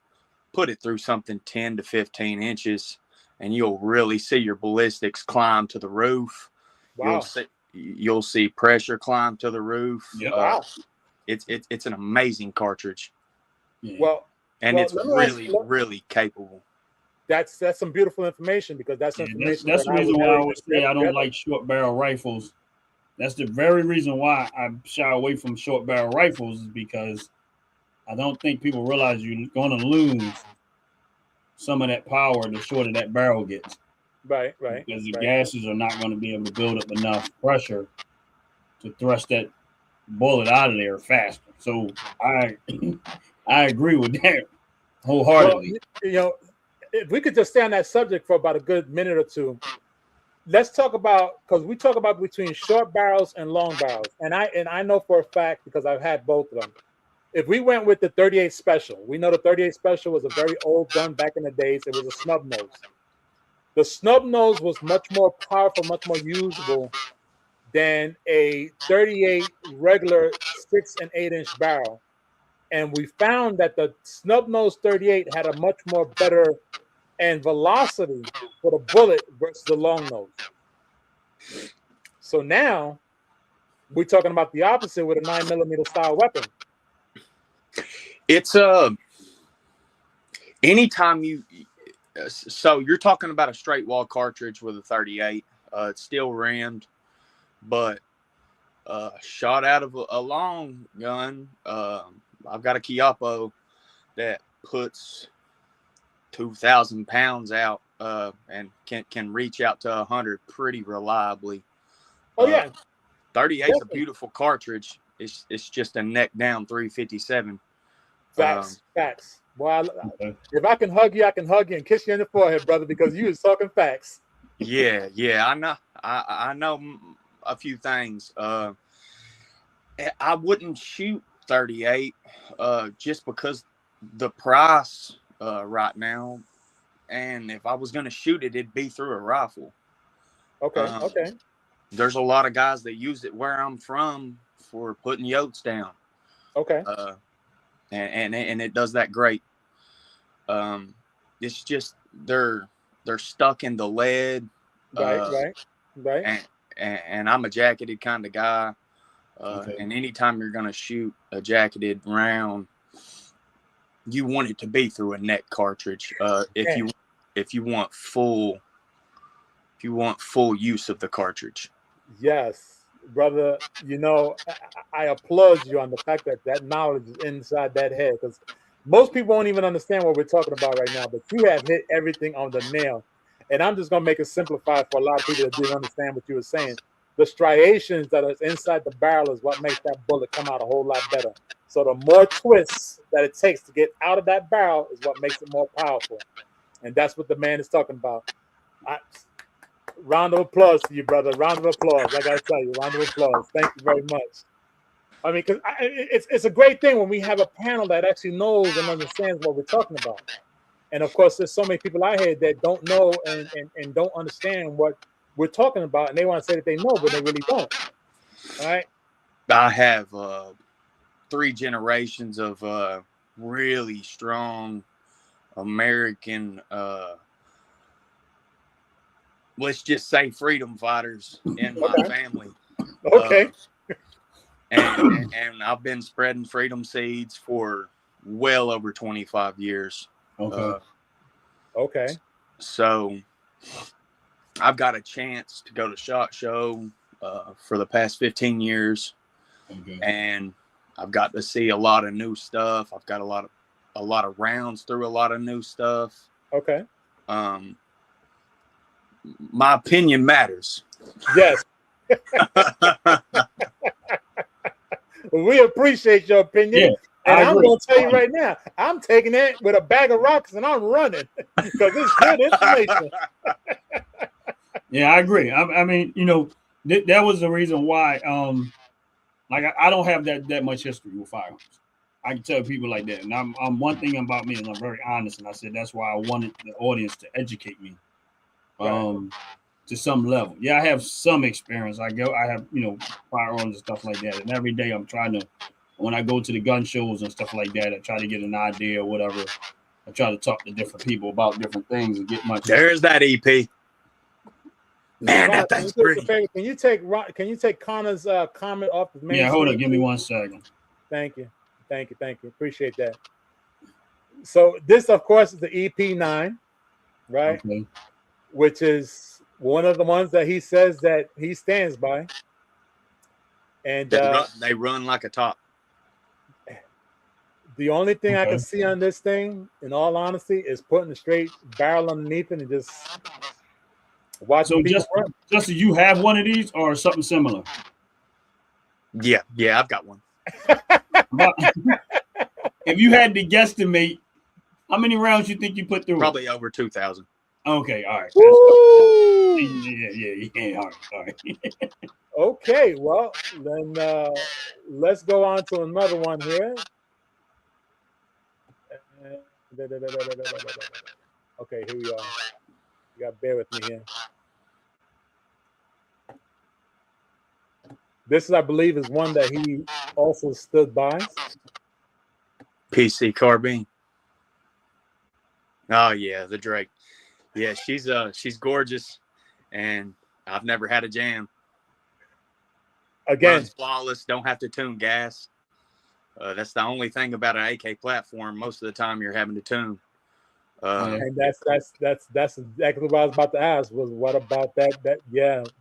put it through something 10 to 15 inches, and you'll really see your ballistics climb to the roof. Wow. You'll see pressure climb to the roof. Yep. Wow. It's an amazing cartridge. Yeah. It's really capable. That's some beautiful information, because that's information. That's the reason why I always say I don't like short barrel rifles. That's the very reason why I shy away from short barrel rifles, is because I don't think people realize you're going to lose some of that power the shorter that barrel gets. Right. Because the gases are not going to be able to build up enough pressure to thrust that bullet out of there faster. So I agree with that wholeheartedly. Well, if we could just stay on that subject for about a good minute or two, let's talk about, because we talk about between short barrels and long barrels, and I know for a fact, because I've had both of them. If we went with the 38 Special, we know the 38 Special was a very old gun back in the days. It was a snub nose. The snub nose was much more powerful, much more usable than a 38 regular 6 and 8-inch barrel. And we found that the snub nose 38 had a much more better and velocity for the bullet versus the long nose. So now we're talking about the opposite with a 9mm style weapon. It's anytime so you're talking about a straight wall cartridge with a 38. It's still rammed, but shot out of a long gun. I've got a Kiapo that puts 2,000 pounds out and can reach out to 100 pretty reliably. Oh yeah, 38 is a beautiful cartridge. It's just a neck down 357. Facts. Well, if I can hug you, I can hug you and kiss you in the forehead, brother, because you was talking facts. Yeah, I know. I know a few things. I wouldn't shoot 38 just because the price right now, and if I was going to shoot it, it'd be through a rifle. Okay. There's a lot of guys that use it where I'm from for putting yotes down. Okay. And it does that great. It's just they're stuck in the lead. Right. And I'm a jacketed kind of guy. And anytime you're gonna shoot a jacketed round, you want it to be through a neck cartridge. If you want full use of the cartridge. Yes, brother. I applaud you on the fact that knowledge is inside that head, because most people won't even understand what we're talking about right now. But you have hit everything on the nail, and I'm just gonna make it simplified for a lot of people that didn't understand what you were saying. The striations that are inside the barrel is what makes that bullet come out a whole lot better. So the more twists that it takes to get out of that barrel is what makes it more powerful, and that's what the man is talking about. Round of applause to you, brother. Round of applause. I gotta tell you, round of applause. Thank you very much. I mean, because it's a great thing when we have a panel that actually knows and understands what we're talking about. And of course, there's so many people out here that don't know and don't understand what we're talking about, and they want to say that they know, but they really don't. All right. I have 3 generations of really strong American, let's just say, freedom fighters in my family. Okay. And I've been spreading freedom seeds for well over 25 years. Okay. So I've got a chance to go to SHOT Show for the past 15 years. And I've got to see a lot of new stuff. I've got a lot of rounds through a lot of new stuff. Okay. My opinion matters. Yes. We appreciate your opinion. And I I'm agree. going to tell you right now, I'm taking it with a bag of rocks and I'm running because it's good information. Yeah, I agree. I mean, you know, that was the reason why. Like I don't have that much history with firearms. I can tell people like that, and I'm one thing about me is I'm very honest, and I said that's why I wanted the audience to educate me, to some level. Yeah, I have some experience. I have firearms and stuff like that, and every day I'm trying to, when I go to the gun shows and stuff like that, I try to get an idea or whatever. I try to talk to different people about different things and get my. There's that EP. Man, Connor, that thing's pretty. Can you take Connor's comment off the main? Yeah, hold screen, on. Give me please? 1 second. Thank you. Appreciate that. So this, of course, is the EP9, right? Okay. Which is one of the ones that he says that he stands by. And They run like a top. the only thing I Okay. can see on this thing, in all honesty, is putting a straight barrel underneath it and just watching So people run. just so you have one of these or something similar? Yeah, I've got one. If you had to guesstimate, how many rounds you think you put through? Probably over 2,000. Okay, all right. Woo! Yeah. All right. Okay, well then let's go on to another one here. Okay, here we are. You got to bear with me here. This, I believe, is one that he also stood by. PC carbine. Oh yeah, the Drake. Yeah, she's gorgeous, and I've never had a jam. Again, Runs flawless. Don't have to tune gas. That's the only thing about an AK platform. Most of the time, you're having to tune. and that's exactly what I was about to ask. Was what about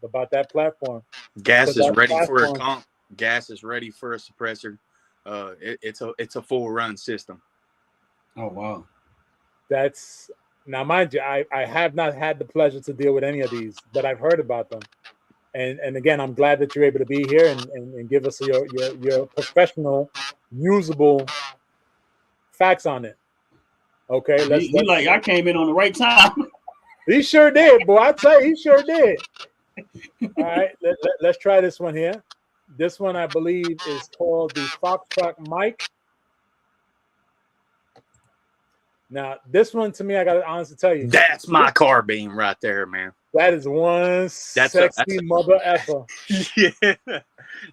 about that platform? Gas So is that ready for a platform- comp. Gas is ready for a suppressor. It's a full run system. Oh wow. That's now, mind you, I have not had the pleasure to deal with any of these, but I've heard about them. And again, I'm glad that you're able to be here and give us your professional, usable facts on it. Okay, let's like I came in on the right time. He sure did, boy. I tell you, he sure did. All right, let's try this one here. This one, I believe, is called the Foxtrot Mike. Now, this one, to me, I got to honestly tell you. That's my carbine right there, man. That is one sexy mother effer. Yeah,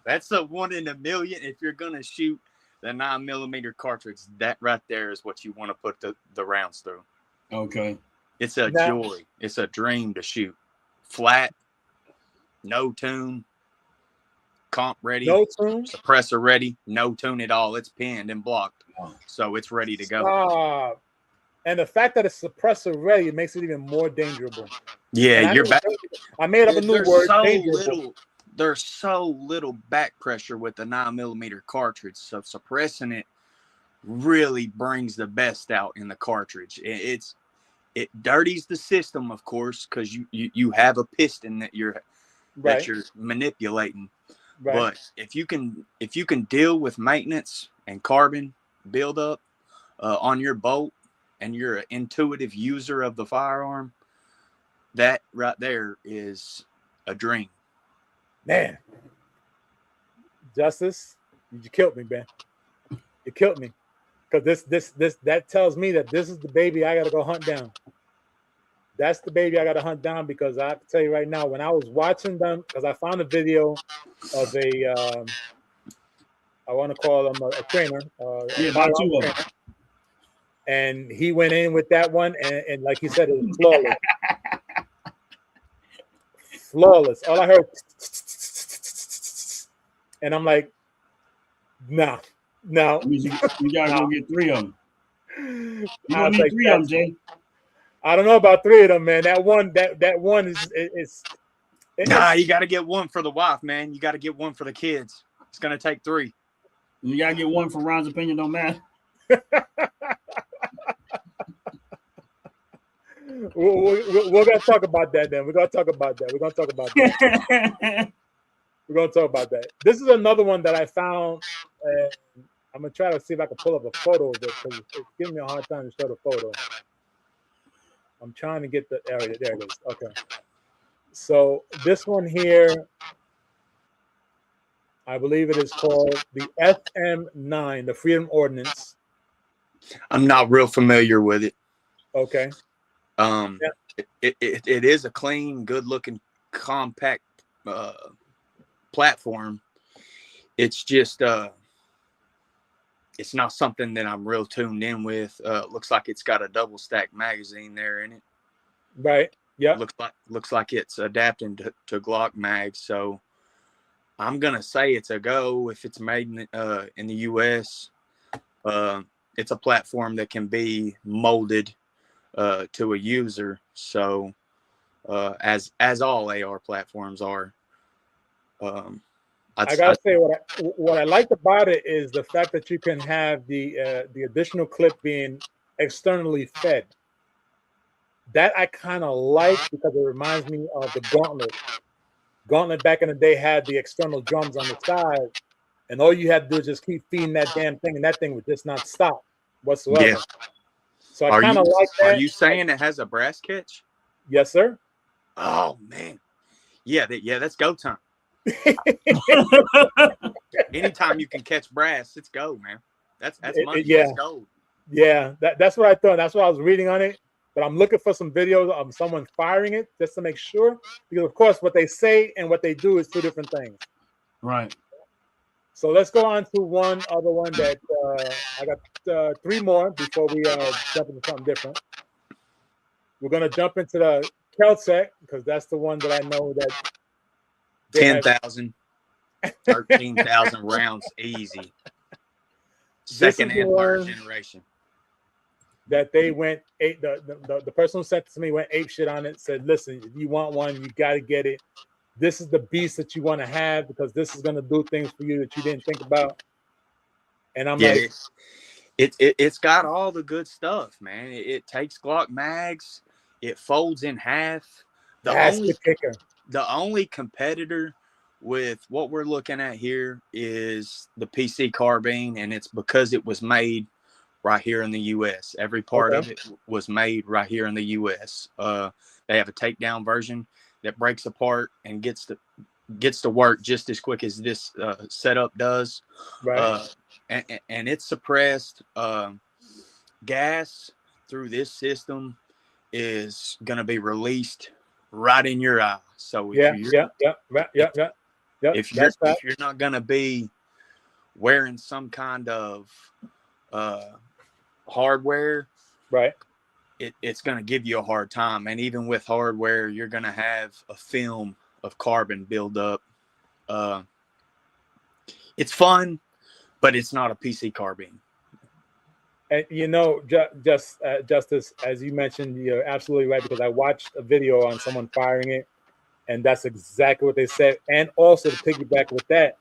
that's a 1 in a million. If you're gonna shoot the 9mm cartridge, that right there is what you want to put the rounds through. Okay. It's a joy. It's a dream to shoot. Flat, no tune, comp ready, no tune, suppressor ready, no tune at all. It's pinned and blocked, so it's ready to go. Stop. And the fact that it's suppressor ready makes it even more dangerous. Yeah, you're back. I made up a new word. There's so little back pressure with the 9mm cartridge, so suppressing it really brings the best out in the cartridge. It dirties the system, of course, because you have a piston that you're manipulating. Right. But if you can deal with maintenance and carbon buildup on your bolt, and you're an intuitive user of the firearm, that right there is a dream. Man, Justice, you killed me, man. You killed me, because that tells me that this is the baby I got to go hunt down. That's the baby I got to hunt down, because I have to tell you right now, when I was watching them, because I found a video of a, I want to call him a trainer. About 2 of them. And he went in with that one, and like he said, it was flawless. Flawless. All I heard, and I'm like, no. You gotta go get 3 of them. You don't need 3 of them, Jay. I don't know about 3 of them, man. That one is nah, you got to get 1 for the wife, man. You got to get 1 for the kids. It's gonna take 3. You gotta get 1 for Ron's opinion. Don't matter. We're gonna talk about that then. We're gonna talk about that. This is another one that I found. I'm gonna try to see if I can pull up a photo of it because it's giving me a hard time to show the photo. I'm trying to get the area. There it is. Okay. So this one here, I believe it is called the FM9, the Freedom Ordinance. I'm not real familiar with it. Okay. Yeah. It is a clean, good-looking, compact platform. It's just it's not something that I'm real tuned in with. Looks like it's got a double stack magazine there in it. Right. Yeah. Looks like it's adapting to Glock mags. So I'm gonna say it's a go if it's made in the U.S. It's a platform that can be molded to a user. So as all AR platforms are. I gotta say what I liked about it is the fact that you can have the additional clip being externally fed. That I kind of like because it reminds me of the Gauntlet. Gauntlet back in the day had the external drums on the side, and all you had to do is just keep feeding that damn thing, and that thing would just not stop whatsoever. Yeah. So I kind of like that. Are you saying it has a brass catch? Yes, sir. Oh man, yeah, that's go time. Anytime you can catch brass, it's go, man. That's money. Yeah. That's gold. Yeah, that's what I thought. That's what I was reading on it. But I'm looking for some videos of someone firing it just to make sure, because of course what they say and what they do is two different things. Right. So let's go on to one other one that I got 3 more before we jump into something different. We're gonna jump into the Keltec because that's the one that I know that 10,000, 13,000 rounds easy. Second and third generation. That they went the person who sent it to me went ape shit on it. Said, listen, if you want one, you got to get it. This is the beast that you want to have because this is going to do things for you that you didn't think about. And I'm like, it's got all the good stuff, man. It takes Glock mags. It folds in half. The only competitor with what we're looking at here is the PC carbine, and it's because it was made right here in the U.S. Every part of it was made right here in the U.S. They have a takedown version that breaks apart and gets to work just as quick as this setup does. Right. And it's suppressed. Gas through this system is going to be released right in your eye. So if you're not going to be wearing some kind of hardware, right, it's going to give you a hard time. And even with hardware, you're going to have a film of carbon build up. It's fun, but it's not a PC carbine. And you know, Justice, as you mentioned, you're absolutely right, because I watched a video on someone firing it, and that's exactly what they said. And also to piggyback with that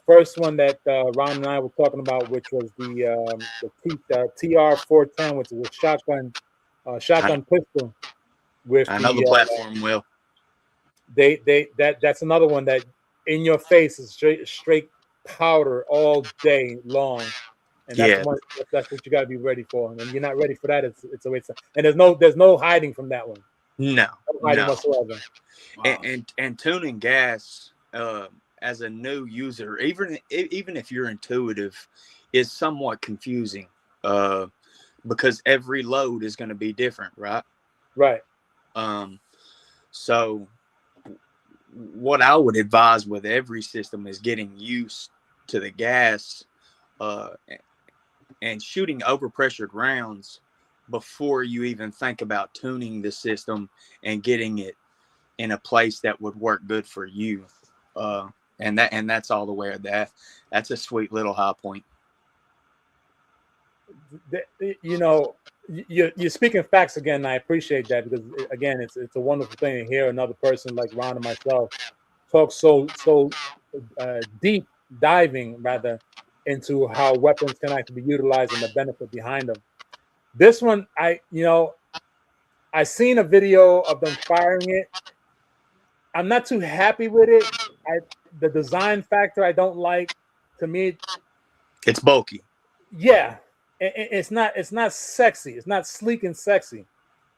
first one that Ron and I were talking about, which was the TR-410, which is a shotgun pistol. I know the platform well. That's another one that in your face is straight powder all day long. And that's what you got to be ready for. And when you're not ready for that, it's a waste. And there's no hiding from that one. No hiding whatsoever. Wow. And tuning gas as a new user, even if you're intuitive, is somewhat confusing because every load is going to be different, right? Right. So what I would advise with every system is getting used to the gas and shooting overpressured rounds before you even think about tuning the system and getting it in a place that would work good for you. And that's all the way of that. That's a sweet little high point. You know, you're speaking facts again, and I appreciate that, because again, it's a wonderful thing to hear another person like Ron and myself talk so deep diving rather into how weapons can actually be utilized and the benefit behind them. This one, I seen a video of them firing it. I'm not too happy with it. The design factor I don't like. To me, It's bulky. Yeah, it's not sexy. It's not sleek and sexy.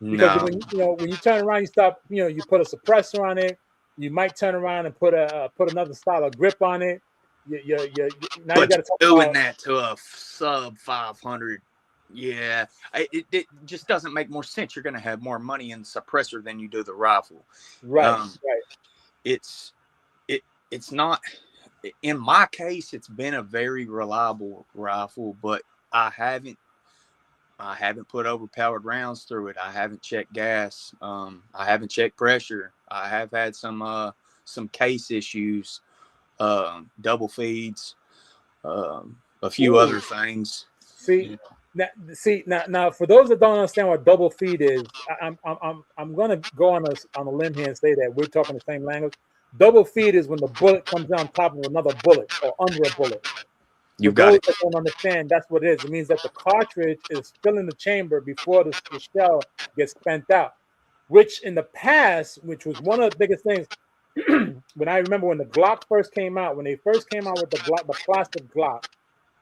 Because No, when you turn around, you stop. You put a suppressor on it. You might turn around and put another style of grip on it. Now you but got to talk doing about that to a sub 500, yeah, it just doesn't make more sense. You're going to have more money in the suppressor than you do the rifle. right. It's it's not. In my case, it's been a very reliable rifle, but I haven't put overpowered rounds through it. I haven't checked gas. I haven't checked pressure. I have had some case issues, double feeds, a few other things. See, now, for those that don't understand what double feed is, I'm gonna go on a limb here and say that we're talking the same language. Double feed is when the bullet comes on top of another bullet or under a bullet. For You've got those it. that don't understand, that's what it is. It means that the cartridge is filling the chamber before the shell gets spent out. Which in the past, which was one of the biggest things, when I remember when the Glock first came out, when they first came out with the plastic Glock,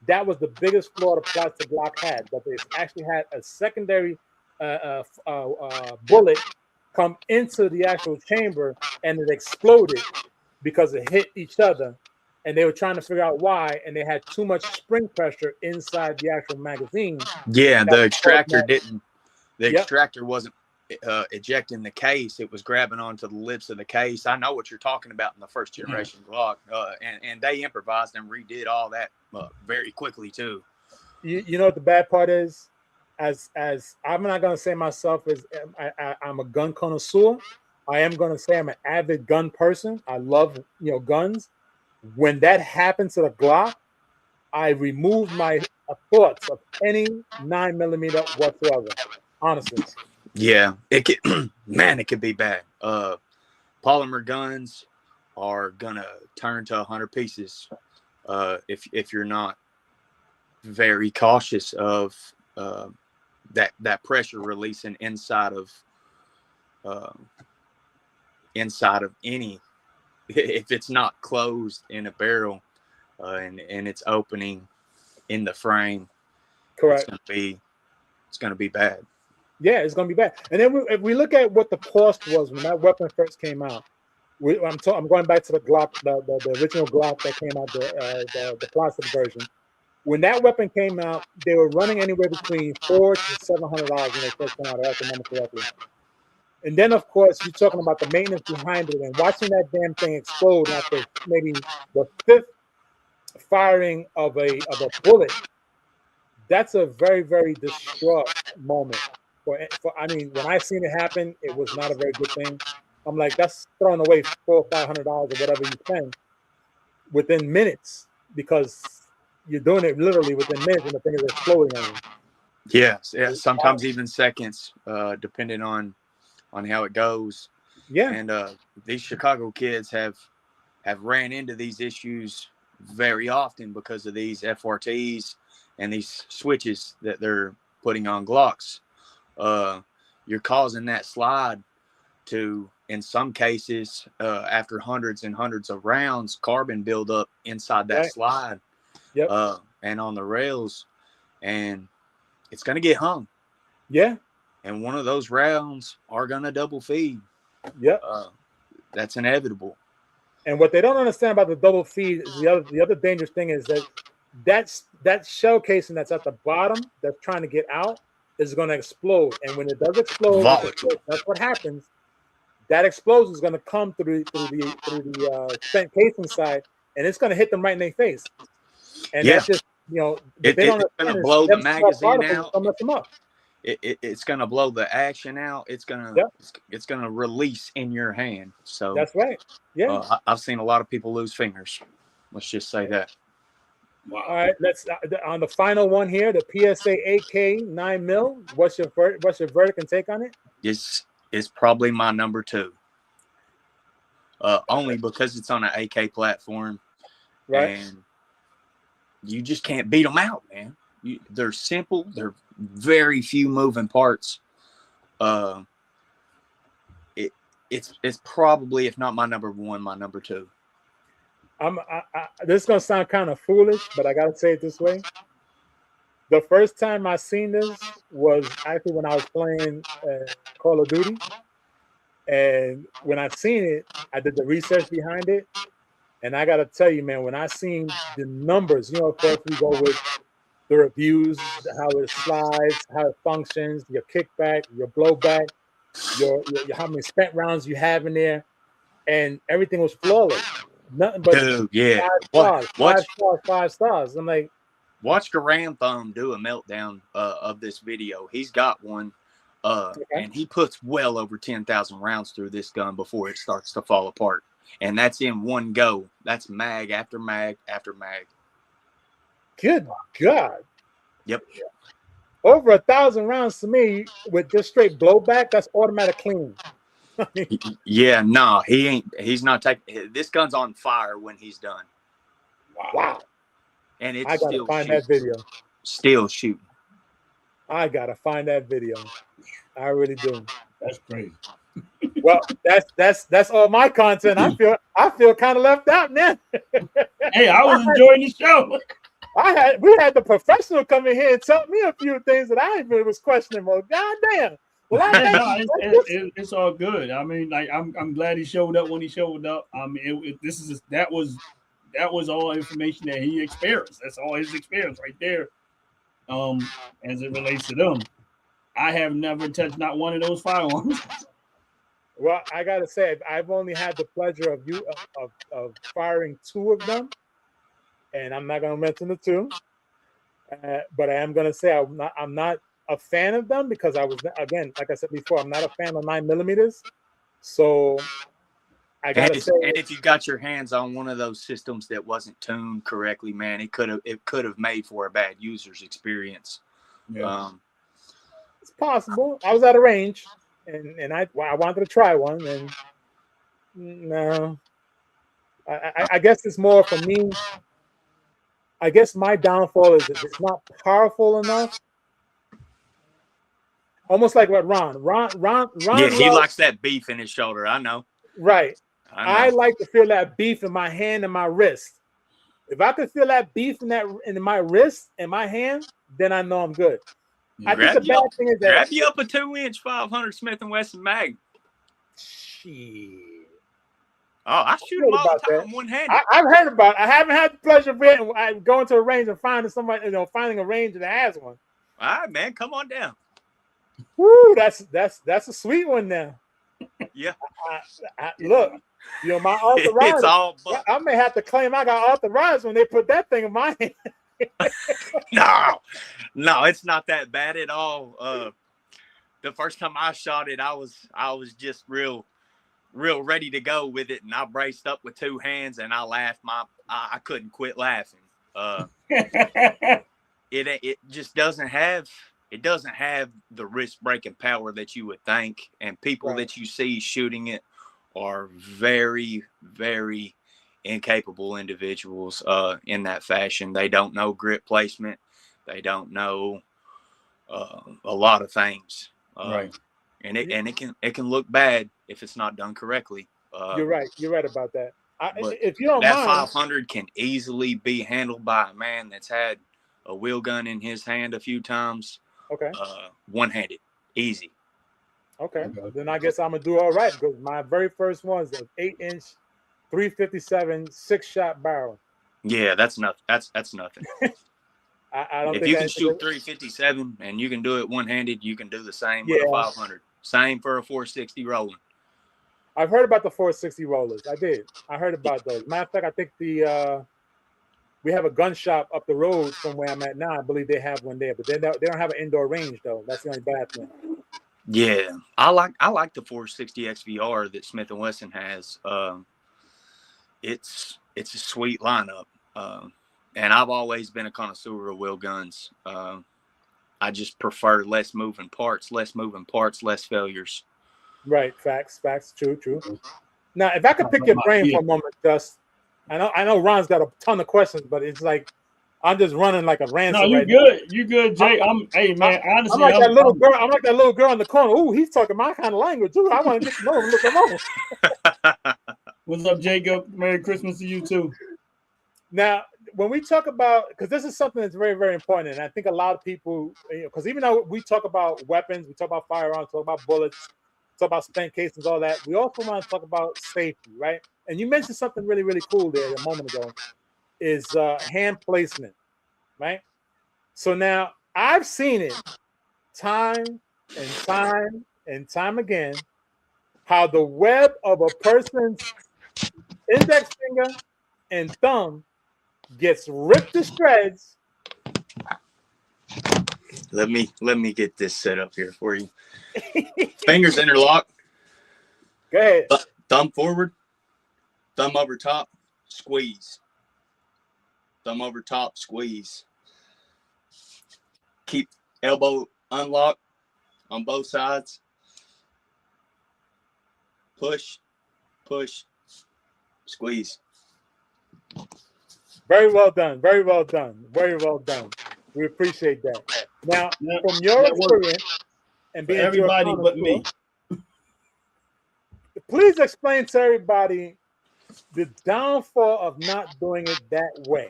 that was the biggest flaw the plastic Glock had. That they actually had a secondary bullet come into the actual chamber and it exploded because it hit each other, and they were trying to figure out why, and they had too much spring pressure inside the actual magazine. Yeah, the extractor didn't. The Yep. extractor wasn't ejecting the case; it was grabbing onto the lips of the case. I know what you're talking about in the first generation Glock, and they improvised and redid all that very quickly too. You know what the bad part is? As I'm not gonna say myself as I'm a gun connoisseur. I am gonna say I'm an avid gun person. I love guns. When that happened to the Glock, I removed my thoughts of any 9mm whatsoever. Honestly. Yeah, it could, man, it could be bad. Polymer guns are gonna turn to 100 pieces if you're not very cautious of that pressure releasing inside of any, if it's not closed in a barrel and it's opening in the frame. Correct. It's gonna be bad. Yeah, it's gonna be bad. And then if we look at what the cost was when that weapon first came out, I'm going back to the Glock, the original Glock that came out, the plastic version. When that weapon came out, they were running anywhere between $400 to $700 when they first came out, if I remember correctly. And then, of course, you're talking about the maintenance behind it and watching that damn thing explode after maybe the fifth firing of a bullet. That's a very, very distraught moment. I mean, when I seen it happen, it was not a very good thing. I'm like, that's throwing away $400 or $500 or whatever you spend within minutes, because you're doing it literally within minutes and the thing is exploding on you. Yeah, sometimes even seconds, depending on how it goes. Yeah. And these Chicago kids have ran into these issues very often because of these FRTs and these switches that they're putting on Glocks. You're causing that slide to, in some cases, after hundreds and hundreds of rounds, carbon build up inside that slide. Yep. And on the rails, and it's going to get hung. Yeah. And one of those rounds are going to double feed. Yep. That's inevitable. And what they don't understand about the double feed is the other dangerous thing is that shell casing that's at the bottom that's trying to get out is going to explode. And when it does explode, that's what happens. That explosion is going to come through the spent casing side, and it's going to hit them right in their face. And that's just, it's going to blow the magazine out. Mess them up. It's going to blow the action out. It's going to release in your hand. So that's right. Yeah. I've seen a lot of people lose fingers. Let's just say that. Wow. All right. Let's on the final one here, the PSA 8K 9mm. What's your verdict and take on it? It's probably my number 2. Only because it's on an AK platform, right? And you just can't beat them out, man. They're simple. They're very few moving parts. It's probably, if not my number 1, my number 2. This is gonna sound kind of foolish, but I gotta say it this way. The first time I seen this was actually when I was playing Call of Duty, and when I seen it, I did the research behind it, and I gotta tell you, man, when I seen the numbers, of course we go with the reviews, how it slides, how it functions, your kickback, your blowback, your how many spent rounds you have in there, and everything was flawless. Nothing but Dude, yeah. 5 stars, Watch 5 stars, 5 stars. I'm like, watch Garan Thumb do a meltdown of this video. He's got one, and he puts well over 10,000 rounds through this gun before it starts to fall apart. And that's in one go. That's mag after mag after mag. good God. Yep. Over 1,000 rounds to me with just straight blowback, that's automatic clean. Yeah, no, he ain't. He's not taking. This gun's on fire when he's done. Wow. And it's I gotta still find shooting. that video. Still shooting. I gotta find that video. I really do. That's crazy. Well, that's all my content. I feel kind of left out now. Hey, I was enjoying the show. We had the professional come in here and tell me a few things that I even was questioning. Well, goddamn. Well, it's all good. I mean, like I'm glad he showed up when he showed up. I mean, that was all information that he experienced. That's all his experience right there. As it relates to them, I have never touched not one of those firearms. Well, I gotta say, I've only had the pleasure of firing 2 of them, and I'm not gonna mention the 2, but I am gonna say I'm not a fan of them because I was, again, like I said before, I'm not a fan of 9mm. So I gotta say, and if you got your hands on one of those systems that wasn't tuned correctly, man, it could have made for a bad user's experience. Yeah. It's possible. I was at a range, and I wanted to try one, and no, I guess it's more for me. I guess my downfall is that it's not powerful enough. Almost like what Ron. Yeah, he likes that beef in his shoulder. I know. Right. I like to feel that beef in my hand and my wrist. If I could feel that beef in my wrist and my hand, then I know I'm good. I think the bad thing is that grab you up a 2-inch 500 Smith & Wesson mag. Shit. Oh, I shoot them all the time one-handed. I've heard about it. I haven't had the pleasure of going to a range and finding somebody, finding a range that has one. All right, man, come on down. Woo, that's a sweet one now. Yeah. Look, my authorized. It's all I may have to claim I got authorized when they put that thing in my hand. No, it's not that bad at all. The first time I shot it, I was just real ready to go with it, and I braced up with 2 hands, and I laughed. I couldn't quit laughing. It just doesn't have the wrist-breaking power that you would think, and people that you see shooting it are very, very incapable individuals in that fashion. They don't know grip placement. They don't know a lot of things. Right. And it can look bad if it's not done correctly. You're right. You're right about that. If you don't that mind, 500 can easily be handled by a man that's had a wheel gun in his hand a few times. Okay. One-handed, easy. Okay. Then I guess I'm gonna do all right because my very first one is an 8-inch, 357 6-shot barrel. Yeah, that's nothing. That's nothing. I don't. If you can shoot 357 and you can do it one-handed, you can do the same with a 500. Same for a 460 rolling. I've heard about the 460 rollers. I did. I heard about those. Matter of fact, I think we have a gun shop up the road from where I'm at now. I believe they have one there, but they don't have an indoor range though. That's the only bad thing. Yeah, I like the 460 XVR that Smith & Wesson has. It's a sweet lineup, and I've always been a connoisseur of wheel guns. I just prefer less moving parts, less failures. Right, facts, true. Now, if I could pick your brain for a moment, Just, I know Ron's got a ton of questions, but it's like I'm just running like a ransom. No, you good, Jay. Hey man, honestly, I'm like that little girl. I'm like that little girl in the corner. Ooh, he's talking my kind of language. Ooh, I want to get to know him. Look him over. What's up, Jacob? Merry Christmas to you too. Now, when we talk about, because this is something that's very, very important, and I think a lot of people, because even though we talk about weapons, we talk about firearms, talk about bullets, talk about spent casings, all that, we also want to talk about safety, right? And you mentioned something really, really cool there a moment ago, is hand placement, right? So now I've seen it time and time and time again, how the web of a person's index finger and thumb gets ripped to shreds. Let me get this set up here for you. Fingers interlocked. Go ahead. Thumb forward. Thumb over top. Squeeze. Thumb over top. Squeeze. Keep elbow unlocked on both sides. Push. Push. Squeeze. Very well done. Very well done. Very well done. We appreciate that. Now, from your experience and For being everybody but me. Please explain to everybody the downfall of not doing it that way.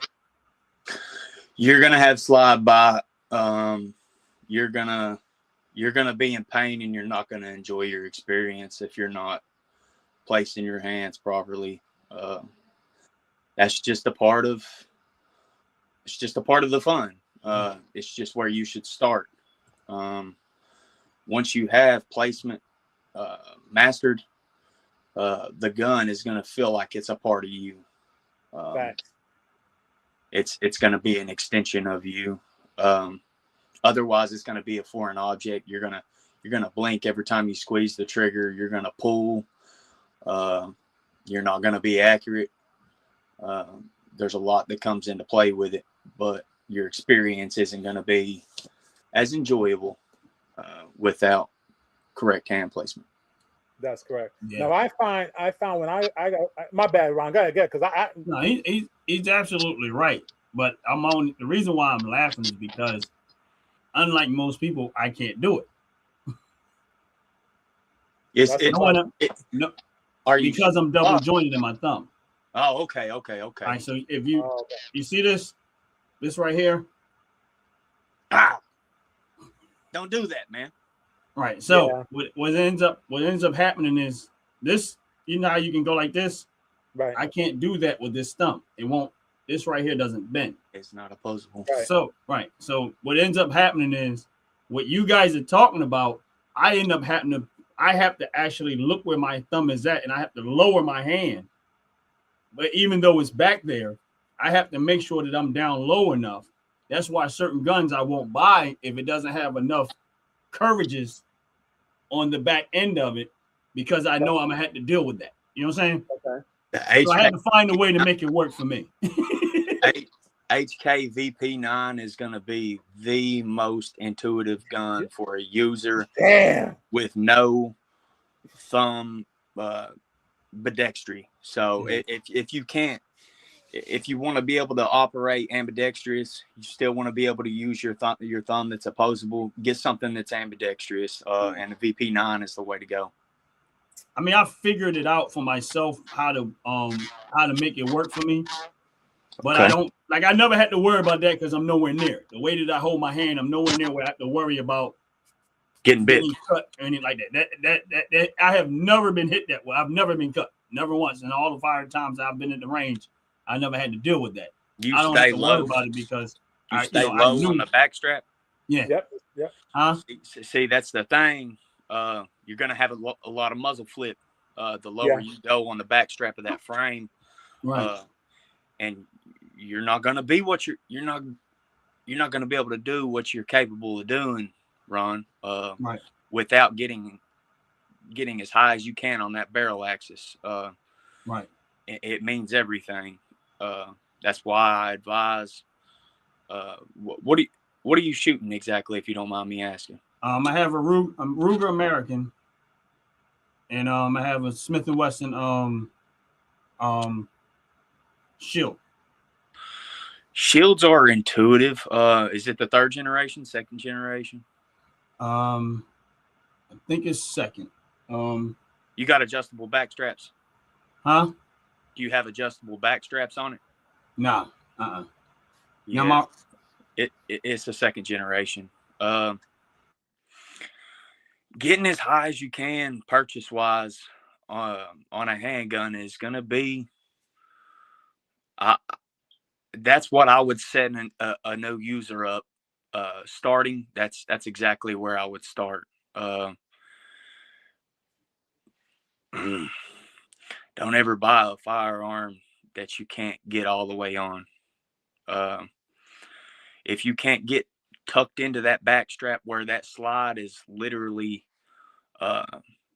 You're gonna have slide by. You're gonna be in pain, and you're not gonna enjoy your experience if you're not placing your hands properly. That's just a part of. It's just a part of the fun. It's just where you should start. Once you have placement mastered, the gun is going to feel like it's a part of you. It's going to be an extension of you. Otherwise, it's going to be a foreign object. You're gonna blink every time you squeeze the trigger. You're going to pull. You're not going to be accurate. There's a lot that comes into play with it, but your experience isn't going to be as enjoyable without correct hand placement. That's correct. Yeah. Now I found when I got my bad, Ron. Go ahead, because no, he's absolutely right. But the reason why I'm laughing is because unlike most people, I can't do it. Because I'm double jointed in my thumb. Oh, okay. All right, so if you see this right here, don't do that, man. Right. So what ends up happening is this. You know how you can go like this. Right. I can't do that with this thumb. It won't. This right here doesn't bend. It's not opposable. Right. So what ends up happening is what you guys are talking about. I have to actually look where my thumb is at, and I have to lower my hand. But even though it's back there, I have to make sure that I'm down low enough. That's why certain guns I won't buy if it doesn't have enough curvages on the back end of it, because I know I'm gonna have to deal with that. You know what I'm saying? Okay. So I had to find a way to make it work for me. HK VP9 is going to be the most intuitive gun for a user with no thumb ambidextry. So if you want to be able to operate ambidextrous, you still want to be able to use your thumb that's opposable. Get something that's ambidextrous, and the VP9 is the way to go. I mean, I figured it out for myself how to make it work for me, but I never had to worry about that because I'm nowhere near it. The way that I hold my hand, I'm nowhere near where I have to worry about getting bit, cut, or anything like that. That I have never been hit that way. I've never been cut, never once. And all the 5 times I've been in the range, I never had to deal with that. I don't have to worry about it because you stay low on the backstrap. Yeah. Yep. Huh? See, that's the thing. You're gonna have a lot of muzzle flip. The lower you go on the backstrap of that frame, right? And you're not gonna be what you're not gonna be able to do what you're capable of doing, Ron. Right. Without getting as high as you can on that barrel axis. Right. It means everything. That's why I advise. What are you shooting exactly, if you don't mind me asking? I have a Ruger American, and I have a Smith & Wesson Shield. Shields are intuitive. Is it the 3rd generation, 2nd generation? I think it's 2nd. You got adjustable back straps? Huh? Do you have adjustable back straps on it? Nah. Uh-uh. Yeah, Now, it's a second generation. Getting as high as you can purchase wise on a handgun is gonna be. That's what I would set a no user up. Starting, that's exactly where I would start. Don't ever buy a firearm that you can't get all the way on. If you can't get tucked into that back strap where that slide is literally,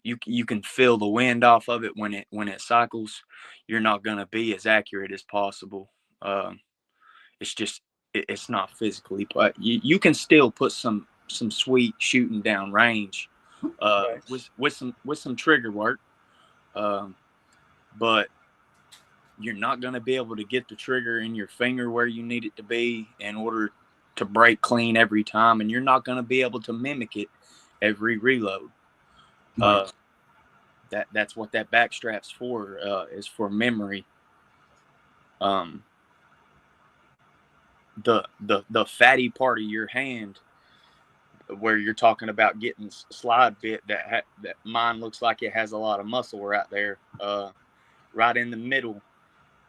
you can feel the wind off of it when it cycles. You're not going to be as accurate as possible. It's just it's not physically, but you can still put some sweet shooting down range Right. with some trigger work. But you're not going to be able to get the trigger in your finger where you need it to be in order to break clean every time, and you're not going to be able to mimic it every reload. right. That's what that back strap's for, is for memory. The fatty part of your hand where you're talking about getting slide bit, that mine looks like it has a lot of muscle right there, right in the middle.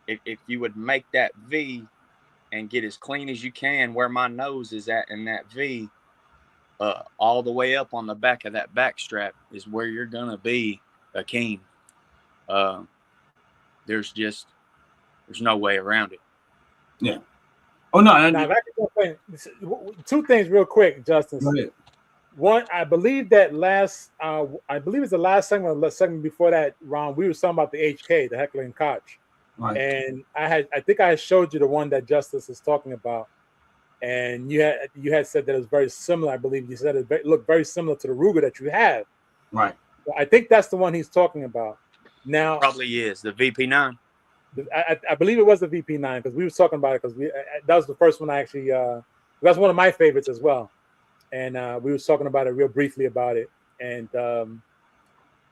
If you would make that V and get as clean as you can where my nose is at in that V, all the way up on the back of that back strap is where you're gonna be a king. There's no way around it. Yeah. Oh no. Now, if I could just say two things real quick, Justin. Go ahead. One, I believe that I believe it's the last segment, or the segment before that, Ron, we were talking about the HK, the Heckler and Koch. Right. And I think I showed you the one that Justice is talking about, and you had said that it was very similar. I believe you said it looked very similar to the Ruger that you have. Right. So I think that's the one he's talking about. Now, Probably is the VP9. I believe it was the VP9 because we were talking about it because that was the first one I actually. That's one of my favorites as well, and we were talking about it real briefly about it, and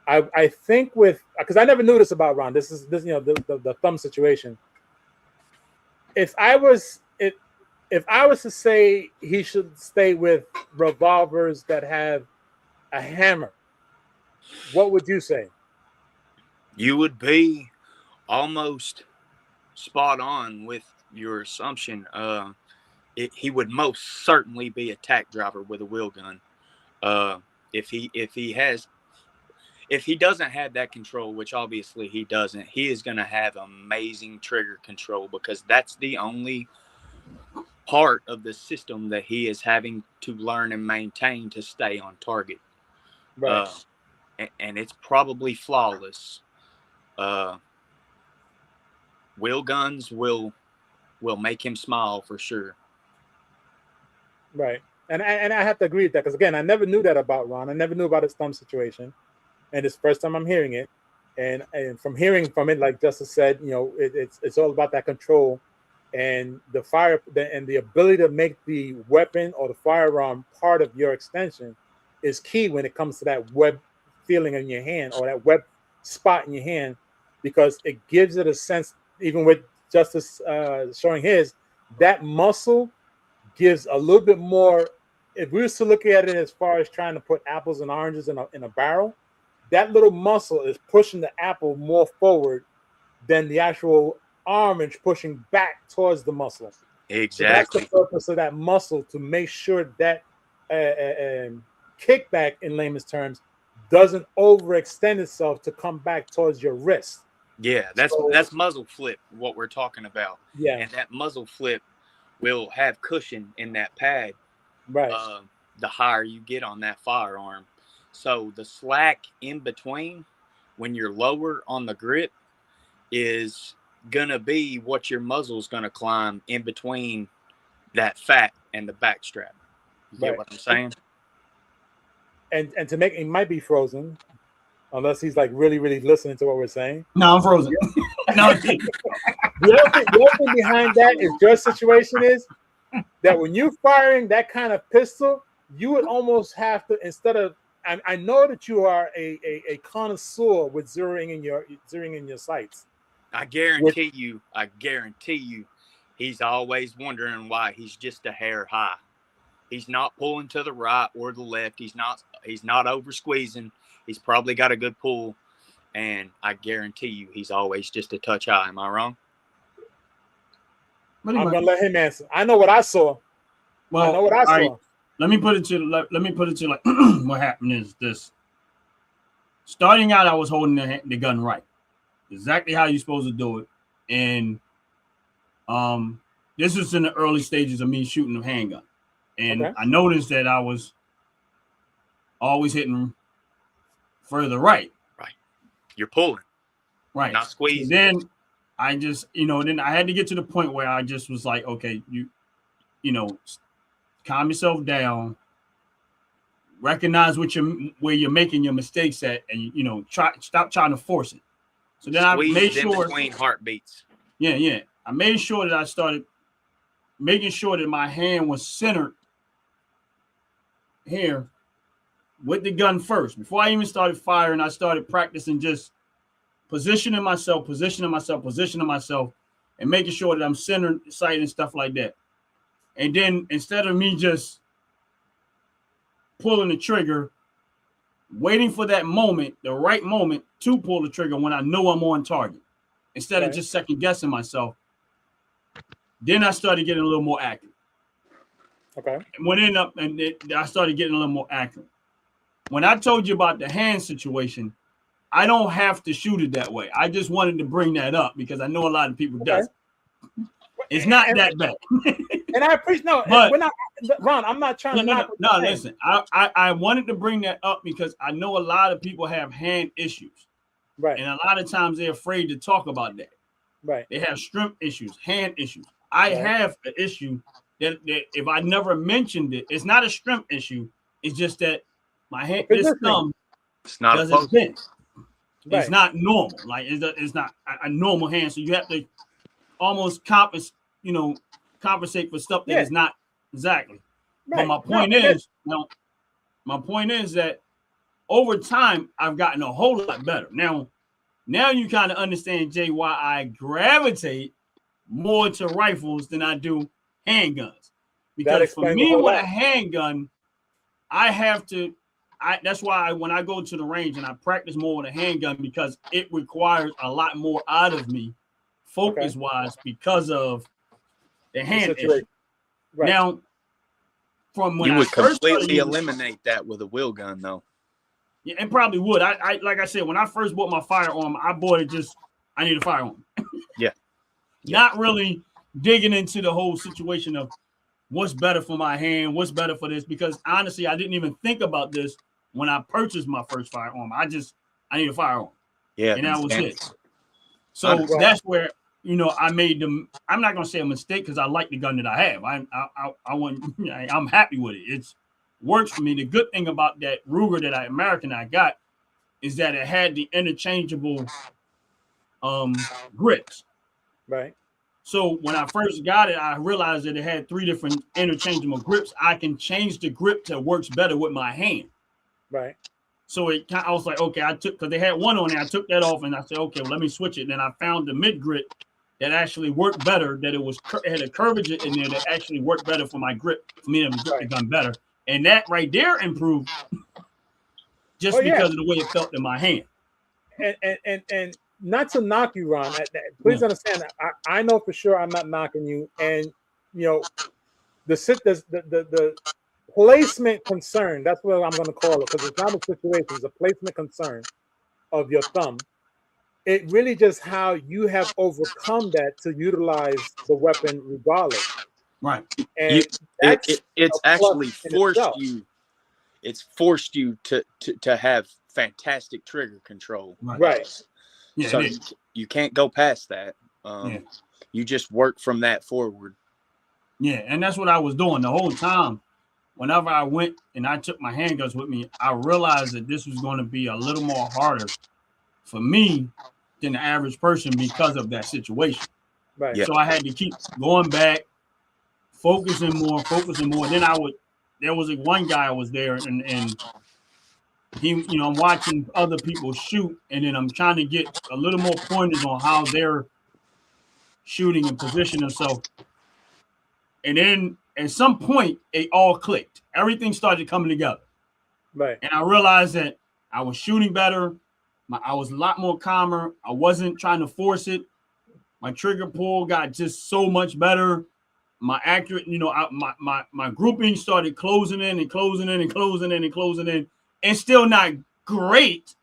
I think because I never knew this about Ron. This the thumb situation. If I was to say he should stay with revolvers that have a hammer, what would you say? You would be almost spot on with your assumption. He would most certainly be a tack driver with a wheel gun. If he doesn't have that control, which obviously he doesn't, he is going to have amazing trigger control because that's the only part of the system that he is having to learn and maintain to stay on target. Right. And it's probably flawless. Wheel guns will make him smile for sure. Right. And I have to agree with that because, again, I never knew that about Ron. I never knew about his thumb situation. And it's the first time I'm hearing it. And from hearing from it, like Justice said, it's all about that control and the ability to make the weapon or the firearm part of your extension is key when it comes to that web feeling in your hand or that web spot in your hand, because it gives it a sense, even with Justice showing his, that muscle gives a little bit more. If we were to look at it as far as trying to put apples and oranges in a barrel, that little muscle is pushing the apple more forward than the actual orange pushing back towards the muscle. Exactly. So that's the purpose of that muscle, to make sure that kickback, in layman's terms, doesn't overextend itself to come back towards your wrist. Yeah, that's muzzle flip, what we're talking about. Yeah. And that muzzle flip will have cushion in that pad. Right. The higher you get on that firearm. So the slack in between when you're lower on the grip is going to be what your muzzle's going to climb in between that fat and the back strap. You get what I'm saying? And to make it might be frozen, unless he's like really, really listening to what we're saying. No, I'm frozen. No, the other thing behind that is your situation is that when you're firing that kind of pistol, you would almost have to, instead of, I know that you are a connoisseur with zeroing in your sights. I guarantee you, he's always wondering why he's just a hair high. He's not pulling to the right or the left. He's not over squeezing. He's probably got a good pull, and I guarantee you he's always just a touch high. Am I wrong? I'm gonna let him answer. I know what I saw. Well, I know what I saw. Right. Let me put it to like what happened is this. Starting out, I was holding the gun right, exactly how you're supposed to do it, and this was in the early stages of me shooting a handgun, and I noticed that I was always hitting further right. Right, you're pulling, right, not squeezing. So then I just, then I had to get to the point where I just was like, okay, calm yourself down, recognize where you're making your mistakes at, and stop trying to force it. So then I made sure between heartbeats. Yeah. I made sure that I started making sure that my hand was centered here with the gun first. Before I even started firing, I started practicing just positioning myself, and making sure that I'm centered sight and stuff like that. And then instead of me just pulling the trigger, waiting for that moment, the right moment to pull the trigger when I know I'm on target, instead of just second guessing myself, then I started getting a little more accurate. Okay. I started getting a little more accurate. When I told you about the hand situation, I don't have to shoot it that way. I just wanted to bring that up because I know a lot of people does. It's not that bad. And I appreciate but we're not, Ron. I'm not trying to knock. No, listen. I wanted to bring that up because I know a lot of people have hand issues, right? And a lot of times they're afraid to talk about that, right? They have strength issues, hand issues. I have an issue that if I never mentioned it, it's not a strength issue. It's just that my hand, this thumb, it's not doesn't bend. Right. It's not normal. Like it's not a normal hand. So you have to almost compensate for stuff that is not exactly. Right. But my point is that over time I've gotten a whole lot better. Now you kind of understand, Jay, why I gravitate more to rifles than I do handguns. Because for me, with a handgun, that's why when I go to the range and I practice more with a handgun, because it requires a lot more out of me, focus-wise, because of the hand issue. Right. Now, from when you would completely eliminate that with a wheel gun, though. Yeah, it probably would. I like I said, when I first bought my firearm, I bought it I need a firearm. Yeah. Not really digging into the whole situation of what's better for my hand, what's better for this, because honestly, I didn't even think about this when I purchased my first firearm. I need a firearm. Yeah. And that was it. So that's where, I made them. I'm not going to say a mistake because I like the gun that I have. I'm happy with it. It's works for me. The good thing about that Ruger that American I got is that it had the interchangeable grips. Right. So when I first got it, I realized that it had 3 different interchangeable grips. I can change the grip that works better with my hand. Right. So I was like, okay, because they had one on there. I took that off and I said, okay, well, let me switch it. And then I found the mid grip that actually worked better, that it had a curvature in there that actually worked better for my grip, for me to grip the gun better. And that right there improved just because of the way it felt in my hand. And not to knock you, Ron. Please understand. I know for sure I'm not knocking you. And the placement concern. That's what I'm going to call it, because it's not a situation. It's a placement concern of your thumb. It really just how you have overcome that to utilize the weapon regardless. Right. And it's actually forced you. It's forced you to have fantastic trigger control. Right. Yeah, so you can't go past that. You just work from that forward. Yeah, and that's what I was doing the whole time. Whenever I went and I took my handguns with me, I realized that this was going to be a little more harder for me than the average person because of that situation. Right. So I had to keep going back, focusing more. Then there was one guy I was there and he, I'm watching other people shoot, and then I'm trying to get a little more pointers on how they're shooting and positioning themselves. And then at some point, it all clicked. Everything started coming together. Right. And I realized that I was shooting better. I was a lot more calmer. I wasn't trying to force it. My trigger pull got just so much better. My accurate, my grouping started closing in and closing in and closing in and closing in, and still not great,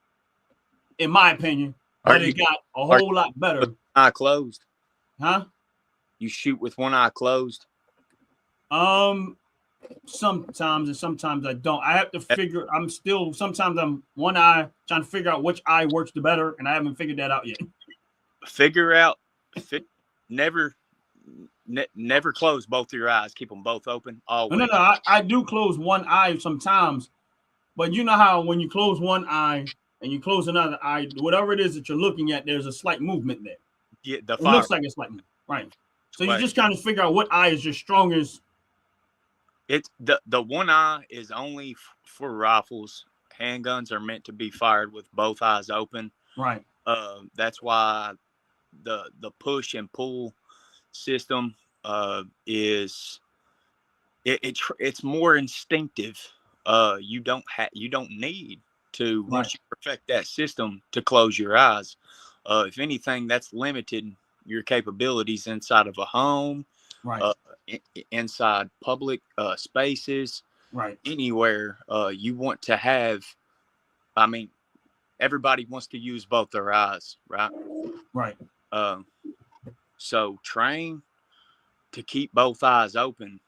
in my opinion. But it got a whole lot better. Eye closed. Huh? You shoot with one eye closed? Sometimes, and sometimes I don't. I have to figure. Sometimes I'm one eye trying to figure out which eye works the better, and I haven't figured that out yet. Figure out. Never close both of your eyes. Keep them both open. Always. No. I do close one eye sometimes, but you know how when you close one eye and you close another eye, whatever it is that you're looking at, there's a slight movement there. Yeah, it looks like a slight movement, right? So you just kind of figure out what eye is your strongest. It's the one eye is only for rifles. Handguns are meant to be fired with both eyes open. Right. That's why the push and pull system is it's more instinctive. You don't need to once you perfect that system to close your eyes. If anything, that's limited your capabilities inside of a home. Right. Inside public spaces, right? Anywhere you want to have. I mean, everybody wants to use both their eyes, right? Right. So train to keep both eyes open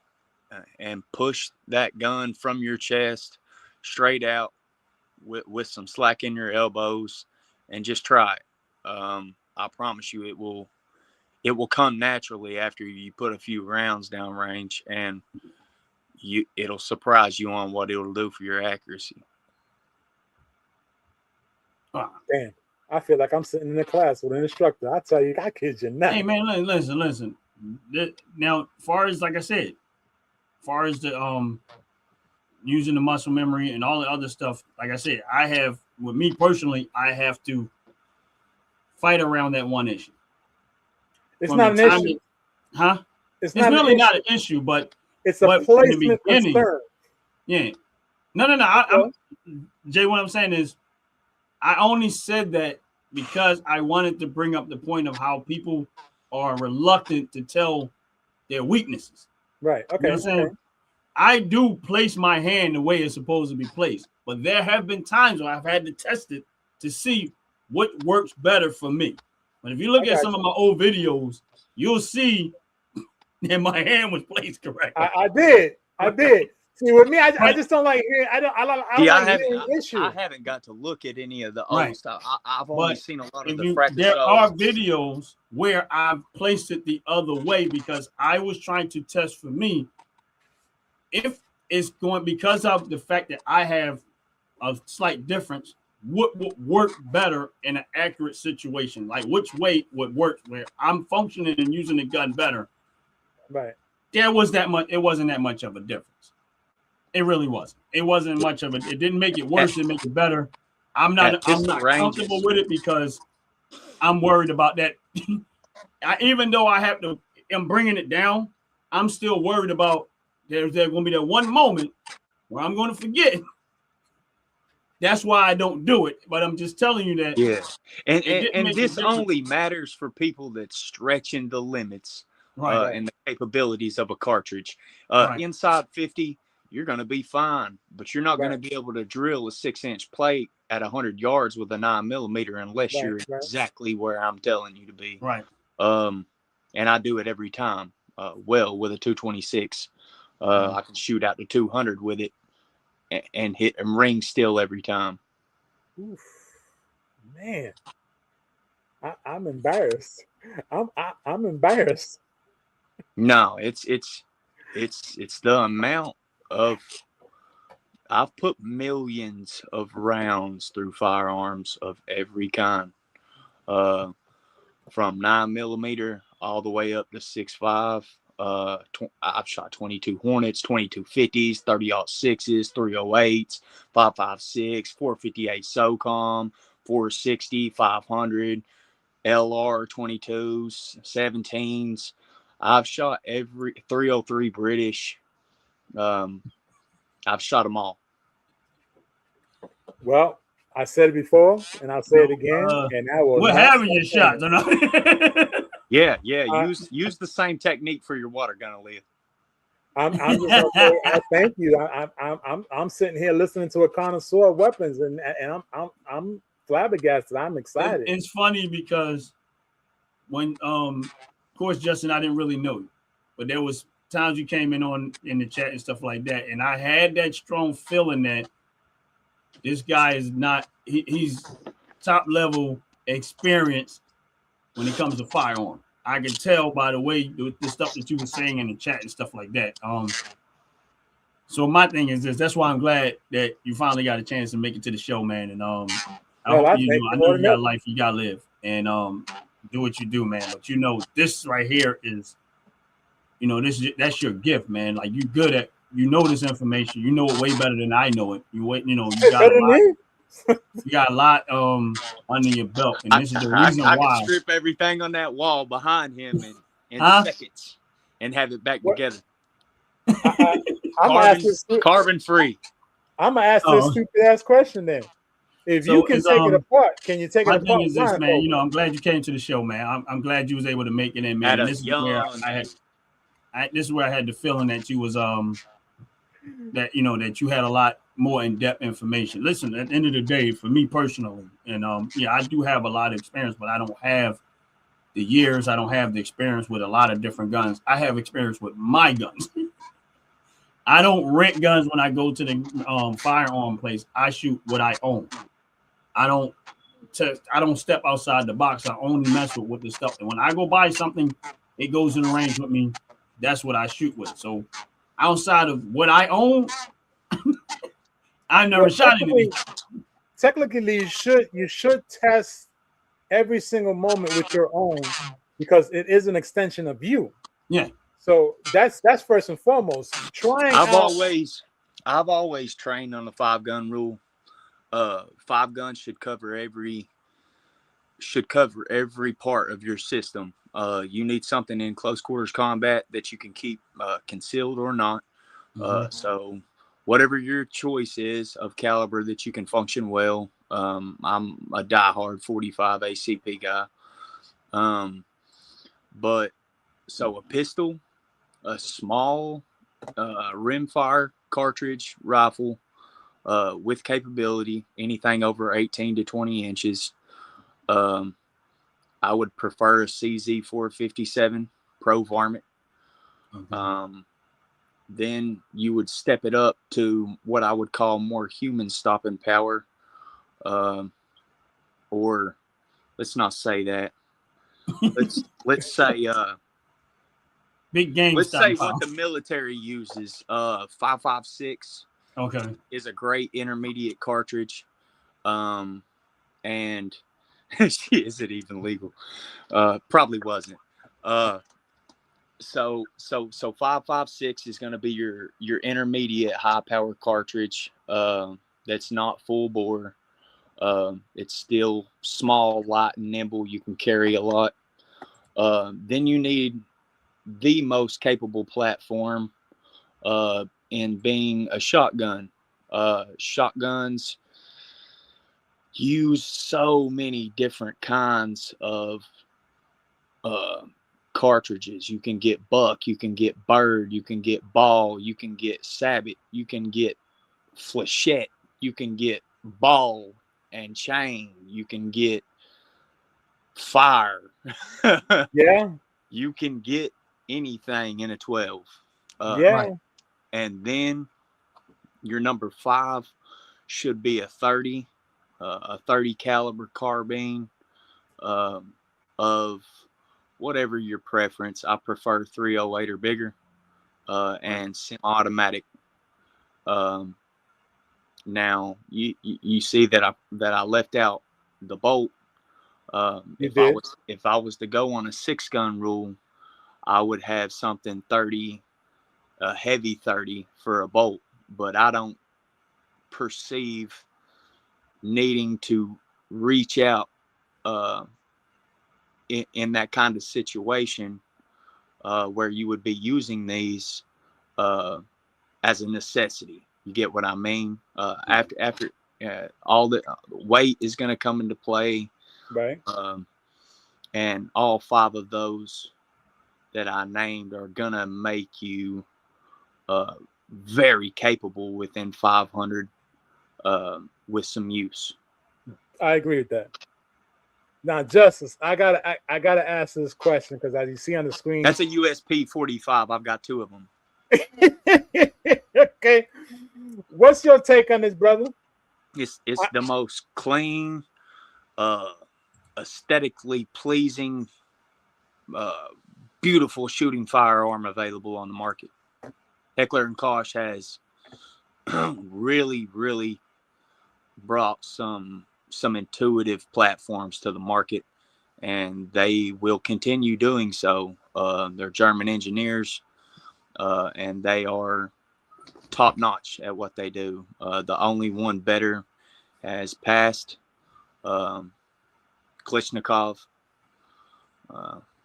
and push that gun from your chest straight out with some slack in your elbows, and just try it. I promise you, it will come naturally after you put a few rounds down range, and it'll surprise you on what it'll do for your accuracy. Damn, I feel like I'm sitting in a class with an instructor. I tell you, I kid you not. Hey man, listen. Now, far as like I said, far as the using the muscle memory and all the other stuff, like I said, I have with me personally, I have to fight around that one issue. It's not an issue. It's really not an issue, but it's a placement concern. Yeah. No. Jay, what I'm saying is, I only said that because I wanted to bring up the point of how people are reluctant to tell their weaknesses. Right. Okay. You know what I'm saying? Okay. I do place my hand the way it's supposed to be placed, but there have been times where I've had to test it to see what works better for me. But if you look at some of my old videos, you'll see that my hand was placed correct. I did. See, with me, I just don't like hearing. I haven't got to look at any of the old stuff. I've only seen a lot of the practice. There are videos where I've placed it the other way because I was trying to test for me if it's going, because of the fact that I have a slight difference, what would work better in an accurate situation? Like which way would work where I'm functioning and using the gun better? Right. It wasn't that much of a difference. It really wasn't. It wasn't much of it. It didn't make it worse. It made it better. I'm not comfortable with it because I'm worried about that. Even though I'm bringing it down, I'm still worried about there's going to be that one moment where I'm going to forget. That's why I don't do it. But I'm just telling you that. Yeah. And this only matters for people that's stretching the limits and the capabilities of a cartridge. Inside 50, you're going to be fine, but you're not going to be able to drill a 6-inch plate at 100 yards with a 9mm unless you're exactly where I'm telling you to be. Right. And I do it every time. With a 226, I can shoot out to 200 with it and hit and ring still every time. Oof. Man, I'm embarrassed. I'm embarrassed. No, it's the amount of. I've put millions of rounds through firearms of every kind, from 9mm all the way up to 6.5. I've shot 22 Hornets, 22 50s, 30-06s, 308s, 5.56, 458 SOCOM, 460, 500, LR 22s, 17s. I've shot every 303 British. I've shot them all. Well, I said it before, and I'll say it again, and I will we're not having stop your saying shots. it. Yeah. Use the same technique for your water gun, Aaliyah. I'm just gonna say I thank you. I'm sitting here listening to a connoisseur of weapons, and I'm flabbergasted. I'm excited. It's funny because when of course, Justin, I didn't really know you, but there was times you came in the chat and stuff like that, and I had that strong feeling that this guy is not he's top level experience when it comes to firearm. I can tell by the way the stuff that you were saying in the chat and stuff like that. So my thing is this. That's why I'm glad that you finally got a chance to make it to the show, man. And I Well, hope I you thank know. I you know more you than got a that. life you got to live, and do what you do, man. But you know, this right here is, you know, that's your gift, man. Like you good at, you know, this information. You know it way better than I know it. You know, you Hey, got a better than lot. me. You got a lot under your belt, and this is the reason I could why. strip everything on that wall behind him in Huh? seconds and have it back What? together. I'm gonna ask this. Carbon free. I'm gonna ask this Oh, stupid ass question then. If you so can is take it apart, can you take it my thing apart is this, man. You blindfolded? know, I'm glad you came to the show, man. I'm glad you was able to make it in, man. At And a this is where young I had, age. this is where I had the feeling that you was that you know that you had a lot more in-depth information. Listen, at the end of the day, for me personally, and yeah, I do have a lot of experience, but I don't have the years. I don't have the experience with a lot of different guns. I have experience with my guns. I don't rent guns when I go to the firearm place. I shoot what I own. I don't I don't step outside the box. I only mess with the stuff. And when I go buy something, it goes in the range with me. That's what I shoot with. So outside of what I own, I've never Well, shot anything. technically, you should test every single moment with your own because it is an extension of you. Yeah. So that's first and foremost. Trying I've out. always trained on the 5-gun rule. 5 guns should cover every part of your system. You need something in close quarters combat that you can keep concealed or not. So whatever your choice is of caliber that you can function well. I'm a diehard 45 ACP guy. But so a pistol, a small rimfire cartridge rifle with capability, anything over 18 to 20 inches. I would prefer a CZ 457 Pro Varmint. Then you would step it up to what I would call more human stopping power. Or let's not say that. Let's say big game. let's say Power. what the military uses. 5.56 Okay. is a great intermediate cartridge. And is it even legal? Probably wasn't. So 5.56 is going to be your intermediate high power cartridge. That's not full bore. It's still small, light, and nimble. You can carry a lot. Then you need the most capable platform in being a shotgun. Shotguns use so many different kinds of cartridges. You can get buck, you can get bird, you can get ball, you can get sabot, you can get flechette, you can get ball and chain, you can get fire. Yeah. You can get anything in a 12. Yeah. Right. And then your number 5 should be a 30 caliber carbine of whatever your preference. I prefer 308 or bigger and semi-automatic. Now you see that I left out the bolt. If I was to go on a 6-gun rule, I would have something 30, a heavy 30 for a bolt, but I don't perceive needing to reach out in that kind of situation where you would be using these as a necessity. You get what I mean? After all the weight is going to come into play, Right. And all 5 of those that I named are going to make you very capable within 500 with some use. I agree with that. Now, Justice, I gotta ask this question because as you see on the screen, That's a USP 45. I've got 2 of them. Okay, what's your take on this, brother? It's the most clean, aesthetically pleasing, beautiful shooting firearm available on the market. Heckler & Koch has really, really brought some intuitive platforms to the market, and they will continue doing so. They're German engineers, and they are top notch at what they do. The only one better has passed, Klitschnikov.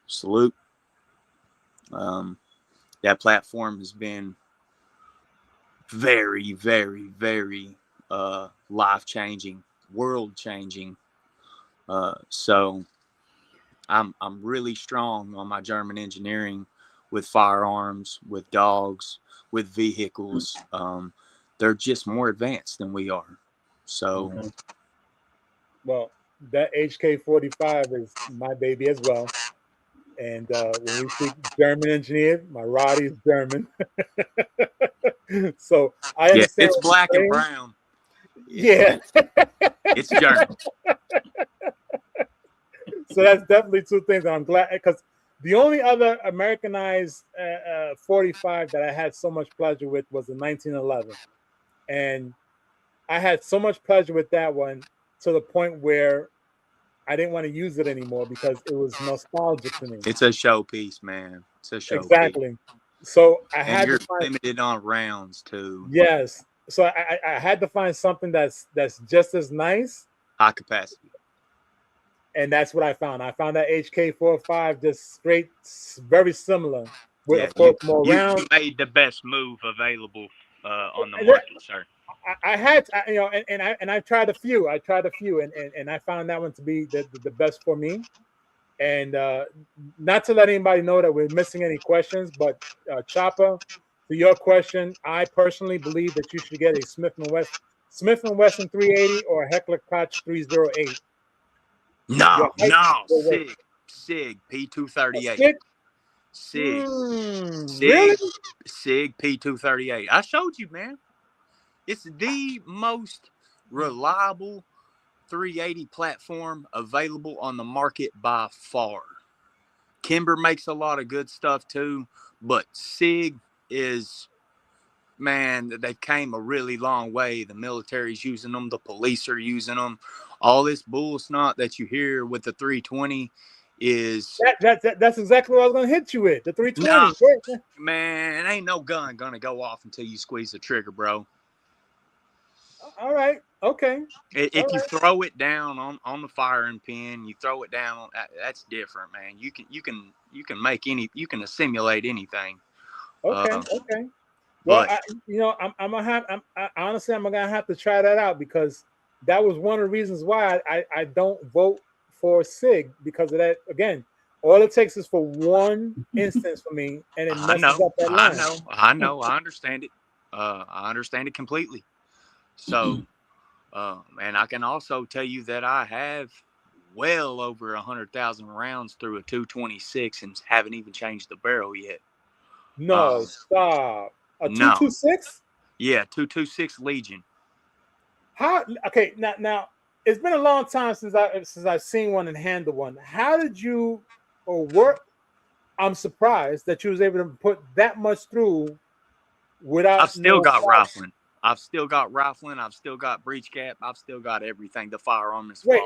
Salute. That platform has been very, very, very life-changing, world-changing. So I'm really strong on my German engineering with firearms, with dogs, with vehicles. They're just more advanced than we are. So, Okay. Well, that HK45 is my baby as well. And when we speak German engineer, my Roddy is German. So I yeah, understand. it's black and brown. Yeah. It's German. So that's definitely 2 things that I'm glad, because the only other Americanized 45 that I had so much pleasure with was the 1911. And I had so much pleasure with that one to the point where I didn't want to use it anymore because it was nostalgic to me. It's a showpiece, man. It's a showpiece. Exactly. So I And had you're to find, limited on rounds too. yes. So I had to find something that's just as nice. High capacity. And that's what I found. I found that HK45 just straight, very similar. With, of course, more rounds. You made the best move available on the market, sir. I had, and I tried a few. And I found that one to be the best for me. And not to let anybody know that we're missing any questions, but Chopper, to your question, I personally believe that you should get a Smith & Wesson 380 or a Heckler Koch 308. No, Sig P238. Really? Sig P238. I showed you, man. It's the most reliable 380 platform available on the market by far. Kimber makes a lot of good stuff too, but Sig is, man, they came a really long way. The military's using them, the police are using them. All this bull snot that you hear with the 320 is that's exactly what I was gonna hit you with. The 320. No, man, ain't no gun gonna go off until you squeeze the trigger, bro. All right. Okay. If you throw it down on the firing pin, you throw it down. That's different, man. You can make you can simulate anything. Okay. Okay. Well, I'm honestly gonna have to try that out because that was one of the reasons why I don't vote for SIG, because of that. Again, all it takes is for one instance for me, and it messes up that line. I know. I understand it. I understand it completely. So, and I can also tell you that I have well over 100,000 rounds through a 226 and haven't even changed the barrel yet. No, stop. A 226? Yeah, 226 Legion. How? Okay, now it's been a long time since I've seen one and handled one. How did you work? I'm surprised that you was able to put that much through without. I've still got rifling. I've still got rifling. I've still got breech cap. I've still got everything. The firearm is flawless.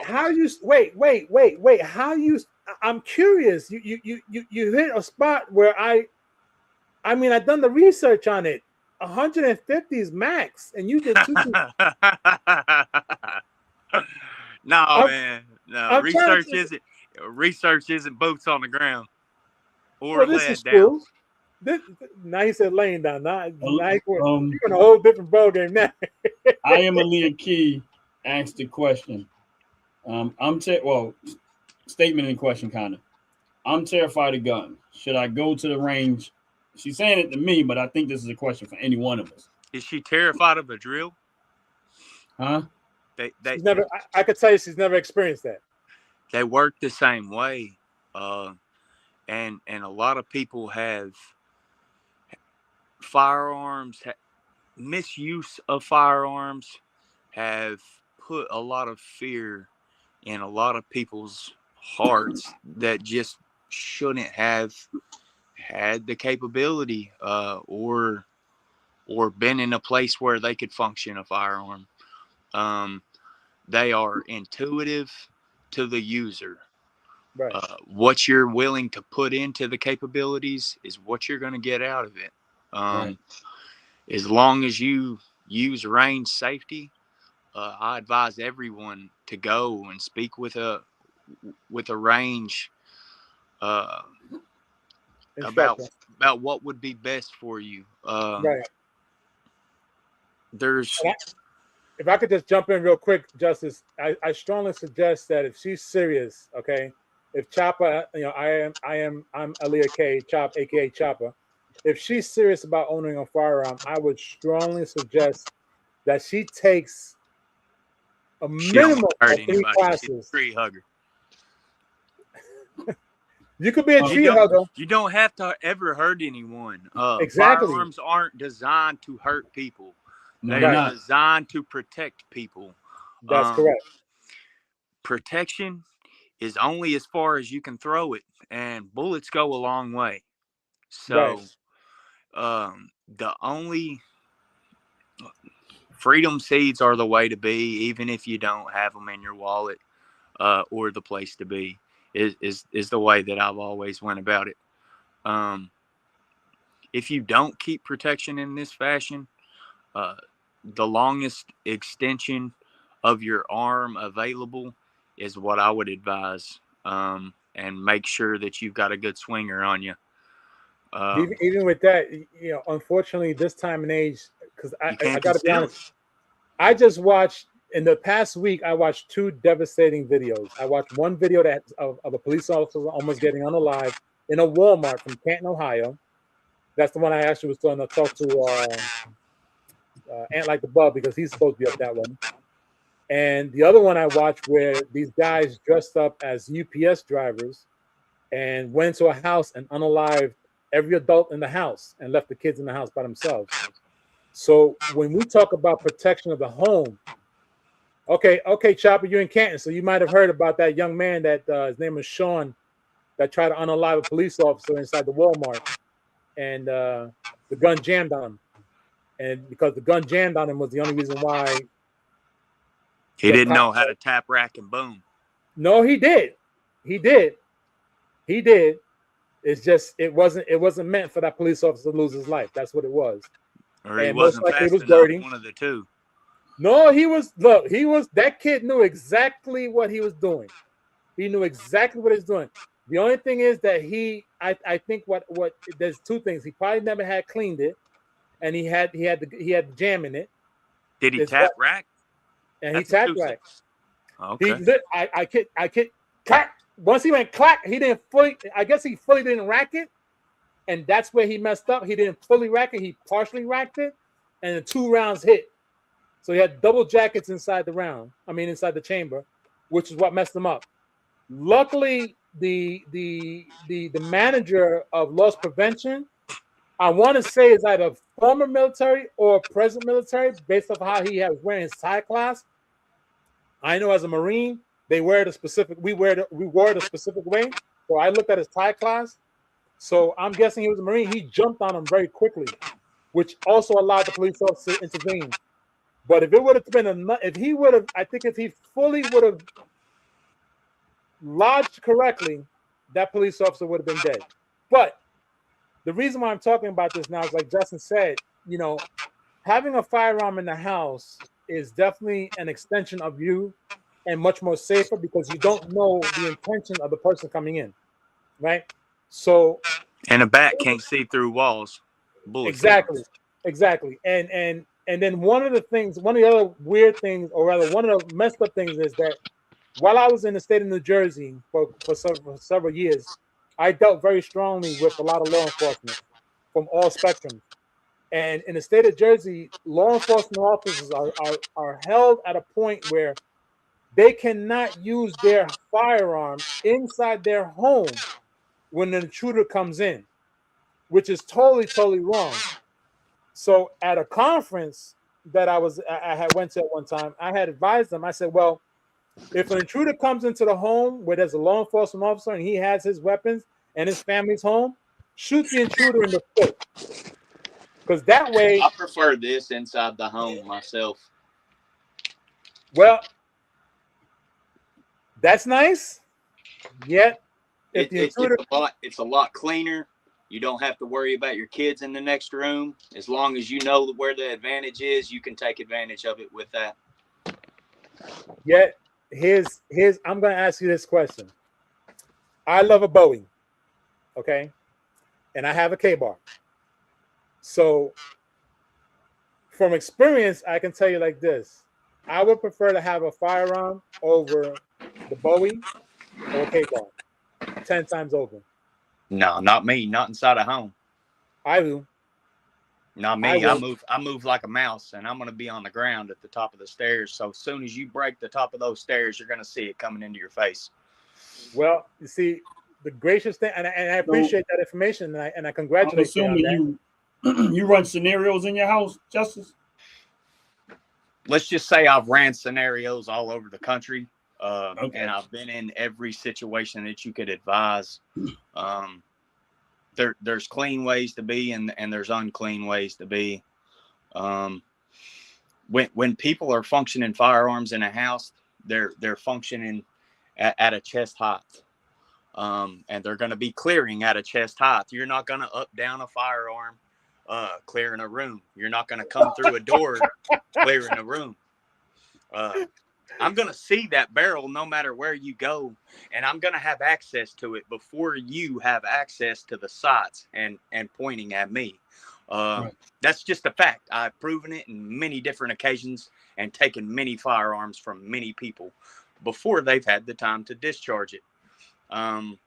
Wait. How you? I'm curious. You hit a spot where I mean, I've done the research on it. 150 is max, and you did 2. No, man. No, research isn't boots on the ground. or this laid is down. true. Now he said laying down. Now you're in a Um, whole different ball game now. I am Aaliyah Key asked the question. Statement in question, kind of. I'm terrified of guns. Should I go to the range? She's saying it to me, but I think this is a question for any one of us. Is she terrified of a drill? Huh? She's never. I could tell you she's never experienced that. They work the same way, and a lot of people have firearms. Misuse of firearms have put a lot of fear in a lot of people's hearts that just shouldn't have had the capability or been in a place where they could function a firearm. They are intuitive to the user. Right. What you're willing to put into the capabilities is what you're going to get out of it. Right. As long as you use range safety, I advise everyone to go and speak with a range about what would be best for you. Right. There's. If I could just jump in real quick, Justice, I strongly suggest that if she's serious, okay, if Chopper, I'm Aaliyah K, Chop, aka Chopper. If she's serious about owning a firearm, I would strongly suggest that she takes a minimum of 3 classes. Tree hugger. You could be a tree hugger. You don't have to ever hurt anyone. Exactly. Firearms aren't designed to hurt people. No, They are designed to protect people. That's correct. Protection is only as far as you can throw it, and bullets go a long way. So, the only freedom seeds are the way to be, even if you don't have them in your wallet or the place to be. Is the way that I've always went about it. If you don't keep protection in this fashion, the longest extension of your arm available is what I would advise, and make sure that you've got a good swinger on you. Even with that, unfortunately, this time and age, because I got to be honest, I just watched in the past week. I watched 2 devastating videos. I watched one video of a police officer almost getting unalive in a Walmart from Canton, Ohio. That's the one I actually was trying to talk to Ant Like the Bug, because he's supposed to be up that one. And the other one I watched where these guys dressed up as UPS drivers and went to a house and unalived every adult in the house and left the kids in the house by themselves. So when we talk about protection of the home, okay, Chopper, you're in Canton, so you might have heard about that young man that his name was Sean, that tried to unalive a police officer inside the Walmart, and the gun jammed on him. And because the gun jammed on him was the only reason why he didn't know how to tap, rack, and boom. No, he did. It's just it wasn't meant for that police officer to lose his life. That's what it was. Or he wasn't fast enough, dirty. One of the two. No, that kid knew exactly what he was doing. He knew exactly what he was doing. The only thing is that I think what there's 2 things. He probably never had cleaned it, and he had the jam in it. Did he tap rack? And he tapped rack. Okay. I kid clack. Once he went clack, he didn't fully. I guess he fully didn't rack it, and that's where he messed up. He didn't fully rack it. He partially racked it, and the 2 rounds hit. So he had double jackets inside the chamber, which is what messed him up. Luckily, the manager of loss prevention, I want to say, is either former military or present military, based off how he was wearing his tie class. I know as a Marine, we wore it a specific way. So I looked at his tie class. So I'm guessing he was a Marine. He jumped on him very quickly, which also allowed the police officer to intervene. But if it would have been if he fully would have lodged correctly, that police officer would have been dead. But the reason why I'm talking about this now is, like Justin said, having a firearm in the house is definitely an extension of you and much more safer, because you don't know the intention of the person coming in, right? So And a bat can't see through walls. Bullets can. exactly. And then one of the other weird things, or rather one of the messed up things, is that while I was in the state of New Jersey for several years, I dealt very strongly with a lot of law enforcement from all spectrums. And in the state of Jersey, law enforcement officers are held at a point where they cannot use their firearm inside their home when an intruder comes in, which is totally wrong. So at a conference that I had went to at one time, I had advised them. I said, well, if an intruder comes into the home where there's a law enforcement officer and he has his weapons and his family's home, shoot the intruder in the foot. Because that way, I prefer this inside the home myself. well, that's nice. Yet, if the intruder, it's a lot cleaner. You don't have to worry about your kids in the next room. As long as you know where the advantage is, you can take advantage of it with that. yet here's I'm going to ask you this question. I love a Bowie, okay, and I have a K-bar. So, from experience, I can tell you like this: I would prefer to have a firearm over the Bowie or K-bar 10 times over. No, not me. Not inside a home. I do. Not me. I move like a mouse, and I'm going to be on the ground at the top of the stairs. So as soon as you break the top of those stairs, you're going to see it coming into your face. Well, you see, the gracious thing, and I appreciate that information, and I congratulate you on that. You run scenarios in your house, Justice? Let's just say I've ran scenarios all over the country, Okay. and I've been in every situation that you could advise. There's clean ways to be, and there's unclean ways to be. When people are functioning firearms in a house, they're functioning at a chest height. And they're going to be clearing at a chest height. You're not going to up down a firearm, clearing a room. You're not going to come through a door, clearing a room. I'm going to see that barrel no matter where you go, and I'm going to have access to it before you have access to the sights and pointing at me. Right. That's just a fact. I've proven it in many different occasions and taken many firearms from many people before they've had the time to discharge it. Guns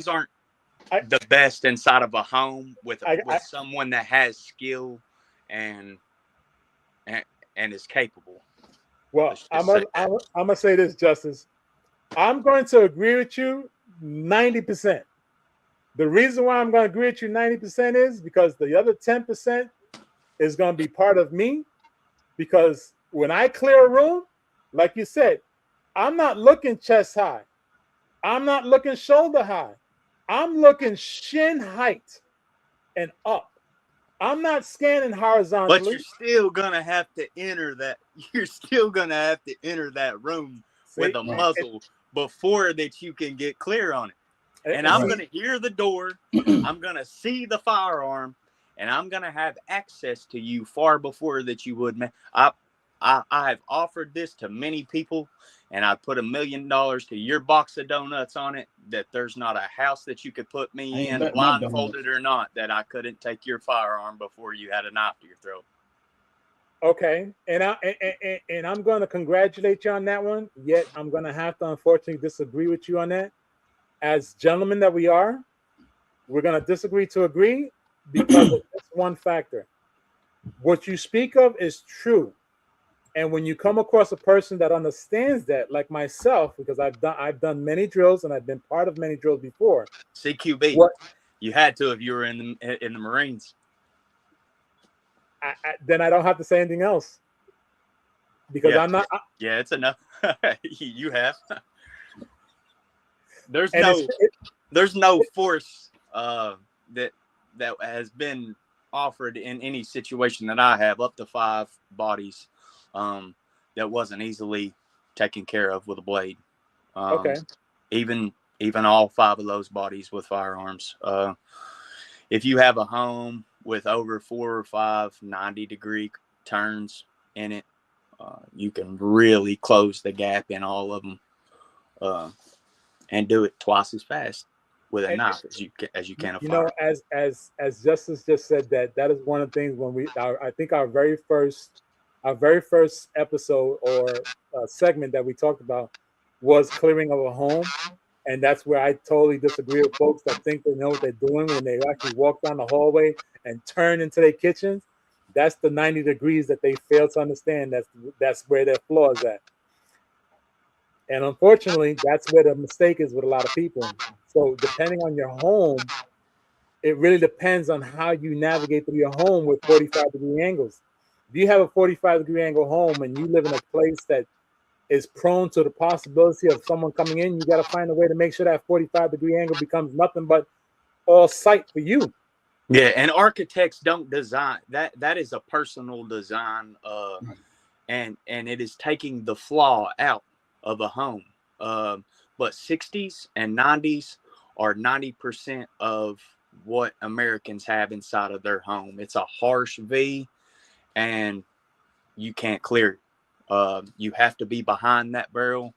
aren't the best inside of a home with someone that has skill and is capable. Well, I'm gonna say this, Justice. I'm going to agree with you 90%. The reason why I'm going to agree with you 90% is because the other 10% is going to be part of me. Because when I clear a room, like you said, I'm not looking chest high. I'm not looking shoulder high. I'm looking shin height and up. I'm not scanning horizontally. But you're still gonna have to enter that. You're still gonna have to enter that room with a muzzle before that you can get clear on it. And I'm gonna hear the door. I'm gonna see the firearm, and I'm gonna have access to you far before that you would. I have offered this to many people, and I put $1 million to your box of donuts on it, that there's not a house that you could put me in, blindfolded or not, that I couldn't take your firearm before you had a knife to your throat. Okay, and I'm going to congratulate you on that one. Yet I'm going to have to unfortunately disagree with you on that. As gentlemen that we are, we're going to disagree to agree because of this one factor. What you speak of is true. And when you come across a person that understands that, like myself, because I've done many drills and I've been part of many drills before. CQB, you had to if you were in the Marines. Then I don't have to say anything else because I'm not. Yeah, it's enough. You have. There's no force that has been offered in any situation that I have, up to 5 bodies. That wasn't easily taken care of with a blade. Okay. Even all 5 of those bodies with firearms. If you have a home with over 4 or 5 90-degree turns in it, you can really close the gap in all of them. and do it twice as fast with a And, knife as you can a you fire. know, as Justice just said, that is one of the things when I think our very first episode or segment that we talked about was clearing of a home. And that's where I totally disagree with folks that think they know what they're doing when they actually walk down the hallway and turn into their kitchens. That's the 90 degrees that they fail to understand. That's where their flaw is at. And unfortunately, that's where the mistake is with a lot of people. So depending on your home, it really depends on how you navigate through your home with 45-degree angles. If you have a 45-degree angle home and you live in a place that is prone to the possibility of someone coming in, you got to find a way to make sure that 45-degree angle becomes nothing but all sight for you. Yeah, and architects don't design that. That is a personal design, and it is taking the flaw out of a home. But 60s and 90s are 90% of what Americans have inside of their home. It's a harsh V, and you can't clear it. You have to be behind that barrel,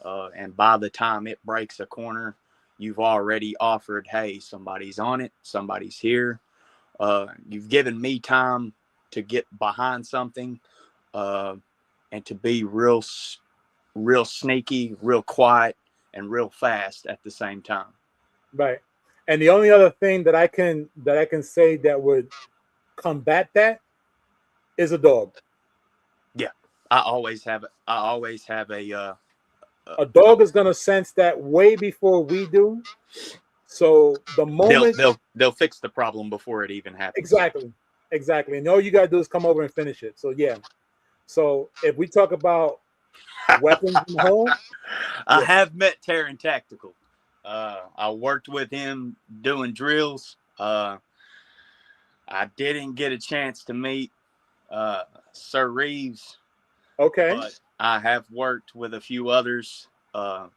and by the time it breaks a corner, you've already offered, hey, somebody's on it, somebody's here. You've given me time to get behind something, and to be real sneaky, real quiet, and real fast at the same time. Right. And the only other thing that I can say that would combat that is a dog. Yeah, I always have a dog is going to sense that way before we do. So the moment they'll fix the problem before it even happens. Exactly. And all you gotta do is come over and finish it. So yeah. So if we talk about weapons in the home, I have met Terran Tactical. I worked with him doing drills. I didn't get a chance to meet Sir Reeves. Okay. But I have worked with a few others out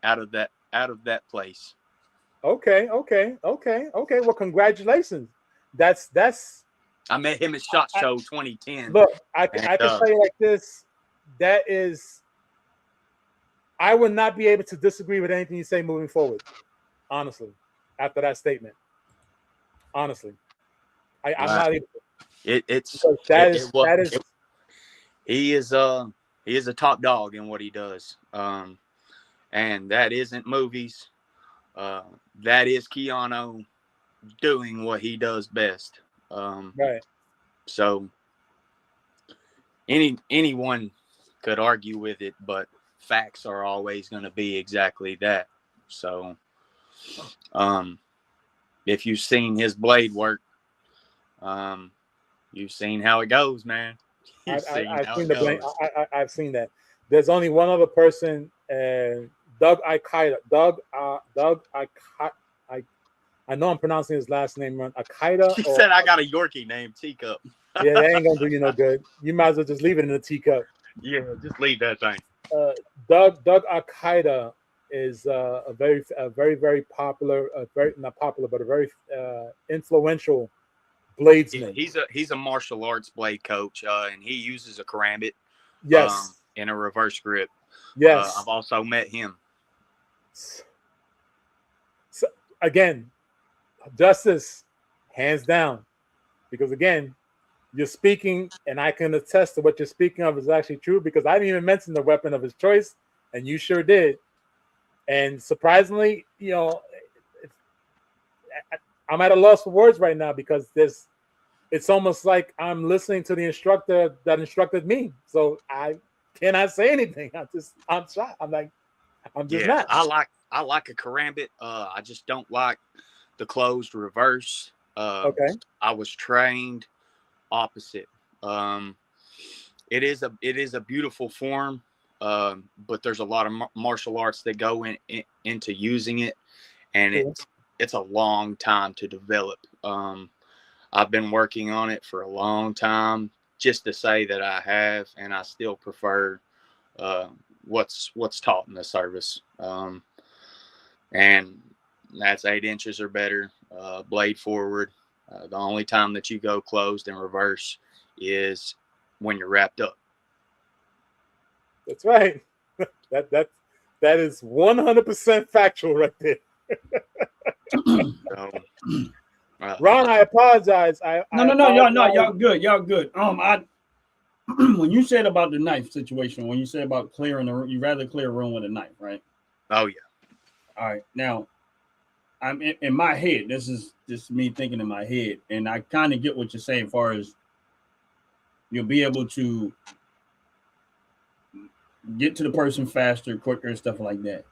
of that place. Okay. Well, congratulations. That's. I met him at SHOT Show 2010. Look, I can tell you like this. That is, I would not be able to disagree with anything you say moving forward. Honestly, after that statement, honestly, I'm not able to. He is a top dog in what he does, and that isn't movies. That is Keanu doing what he does best. Right. So anyone could argue with it, but facts are always going to be exactly that. So, if you've seen his blade work, you've seen how it goes, man. I've seen the blade. I've seen that. There's only one other person, Doug Al-Qaeda. I know I'm pronouncing his last name wrong. Al-Qaeda. She said I got a Yorkie named Teacup. Yeah, that ain't gonna do you no good. You might as well just leave it in a teacup. Yeah, just leave that thing. Doug Al-Qaeda is a very popular, not popular, but a very influential bladesman. He's a martial arts blade coach, and he uses a karambit. Yes. In a reverse grip. Yes. I've also met him. So, again, justice, hands down, because again, you're speaking, and I can attest to what you're speaking of is actually true, because I didn't even mention the weapon of his choice, and you sure did. And surprisingly, I'm at a loss for words right now, because it's almost like I'm listening to the instructor that instructed me. So I cannot say anything. I'm shocked. I'm just not. I like a karambit. I just don't like the closed reverse. Okay. I was trained opposite. It is a beautiful form, but there's a lot of martial arts that go into using it, and it's a long time to develop. I've been working on it for a long time. Just to say that I have, and I still prefer what's taught in the service, and that's 8 inches or better, blade forward. The only time that you go closed and reverse is when you're wrapped up. That's right. That's That is 100% factual right there. So, Ron, I apologize. No, y'all good. Y'all good. When you said about the knife situation, when you said about clearing the room, you rather clear a room with a knife, right? Oh yeah. All right. Now, I'm in my head. This is just me thinking in my head, and I kind of get what you're saying. As far as you'll be able to get to the person faster, quicker, and stuff like that.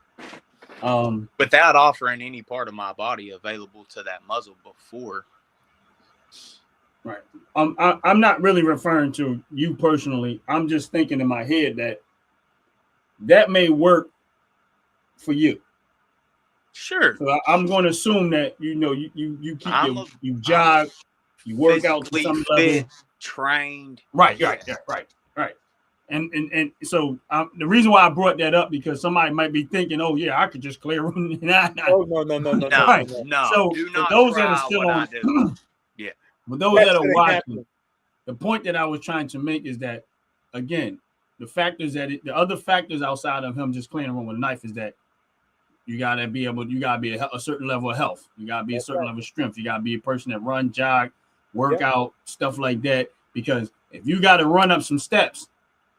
Without offering any part of my body available to that muzzle before. Right. I'm not really referring to you personally. I'm just thinking in my head that may work for you. Sure. So I'm going to assume that you keep you jog, you work out to some level, trained. Right. And so the reason why I brought that up because somebody might be thinking, oh yeah, I could just clear room. Oh no. Right. No. So do for not those try that are still what on, I do. Yeah. for those that are watching, the point that I was trying to make is that again, the factors the other factors outside of him just clearing a room with a knife is that you gotta be a certain level of health. You gotta be a certain level of strength. You gotta be a person that run, jog, work out, stuff like that. Because if you gotta run up some steps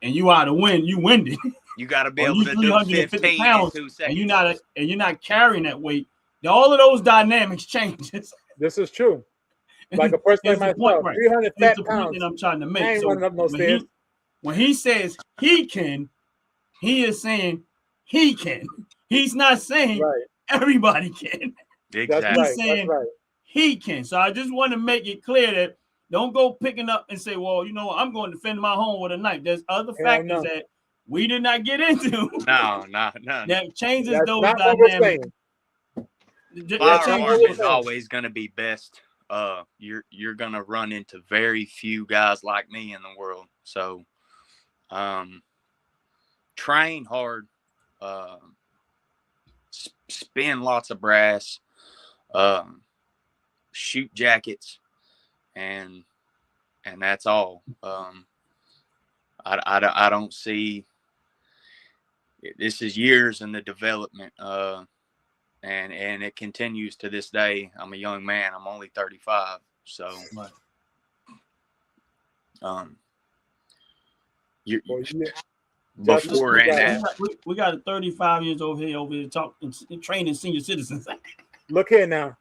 and you out of wind, you winded. You gotta be able to do 15 pounds, in 2 seconds. And you're not carrying that weight. All of those dynamics changes. This is true. Like a person like myself, 300 fat pounds. That I'm trying to make. I ain't running up no stairs. When he says he can, he is saying he can. He's not saying everybody can. Exactly. He's saying he can. So I just want to make it clear that don't go picking up and say, well, I'm going to defend my home with a knife. There's other factors that we did not get into. No. That changes That's those not dynamics. Firearms is always going to be best. You're going to run into very few guys like me in the world. So, train hard, spin lots of brass, shoot jackets, and that's all. I don't see. This is years in the development, and it continues to this day. I'm a young man. I'm only 35, so before and we got a 35 years over here talking training senior citizens. Look here now.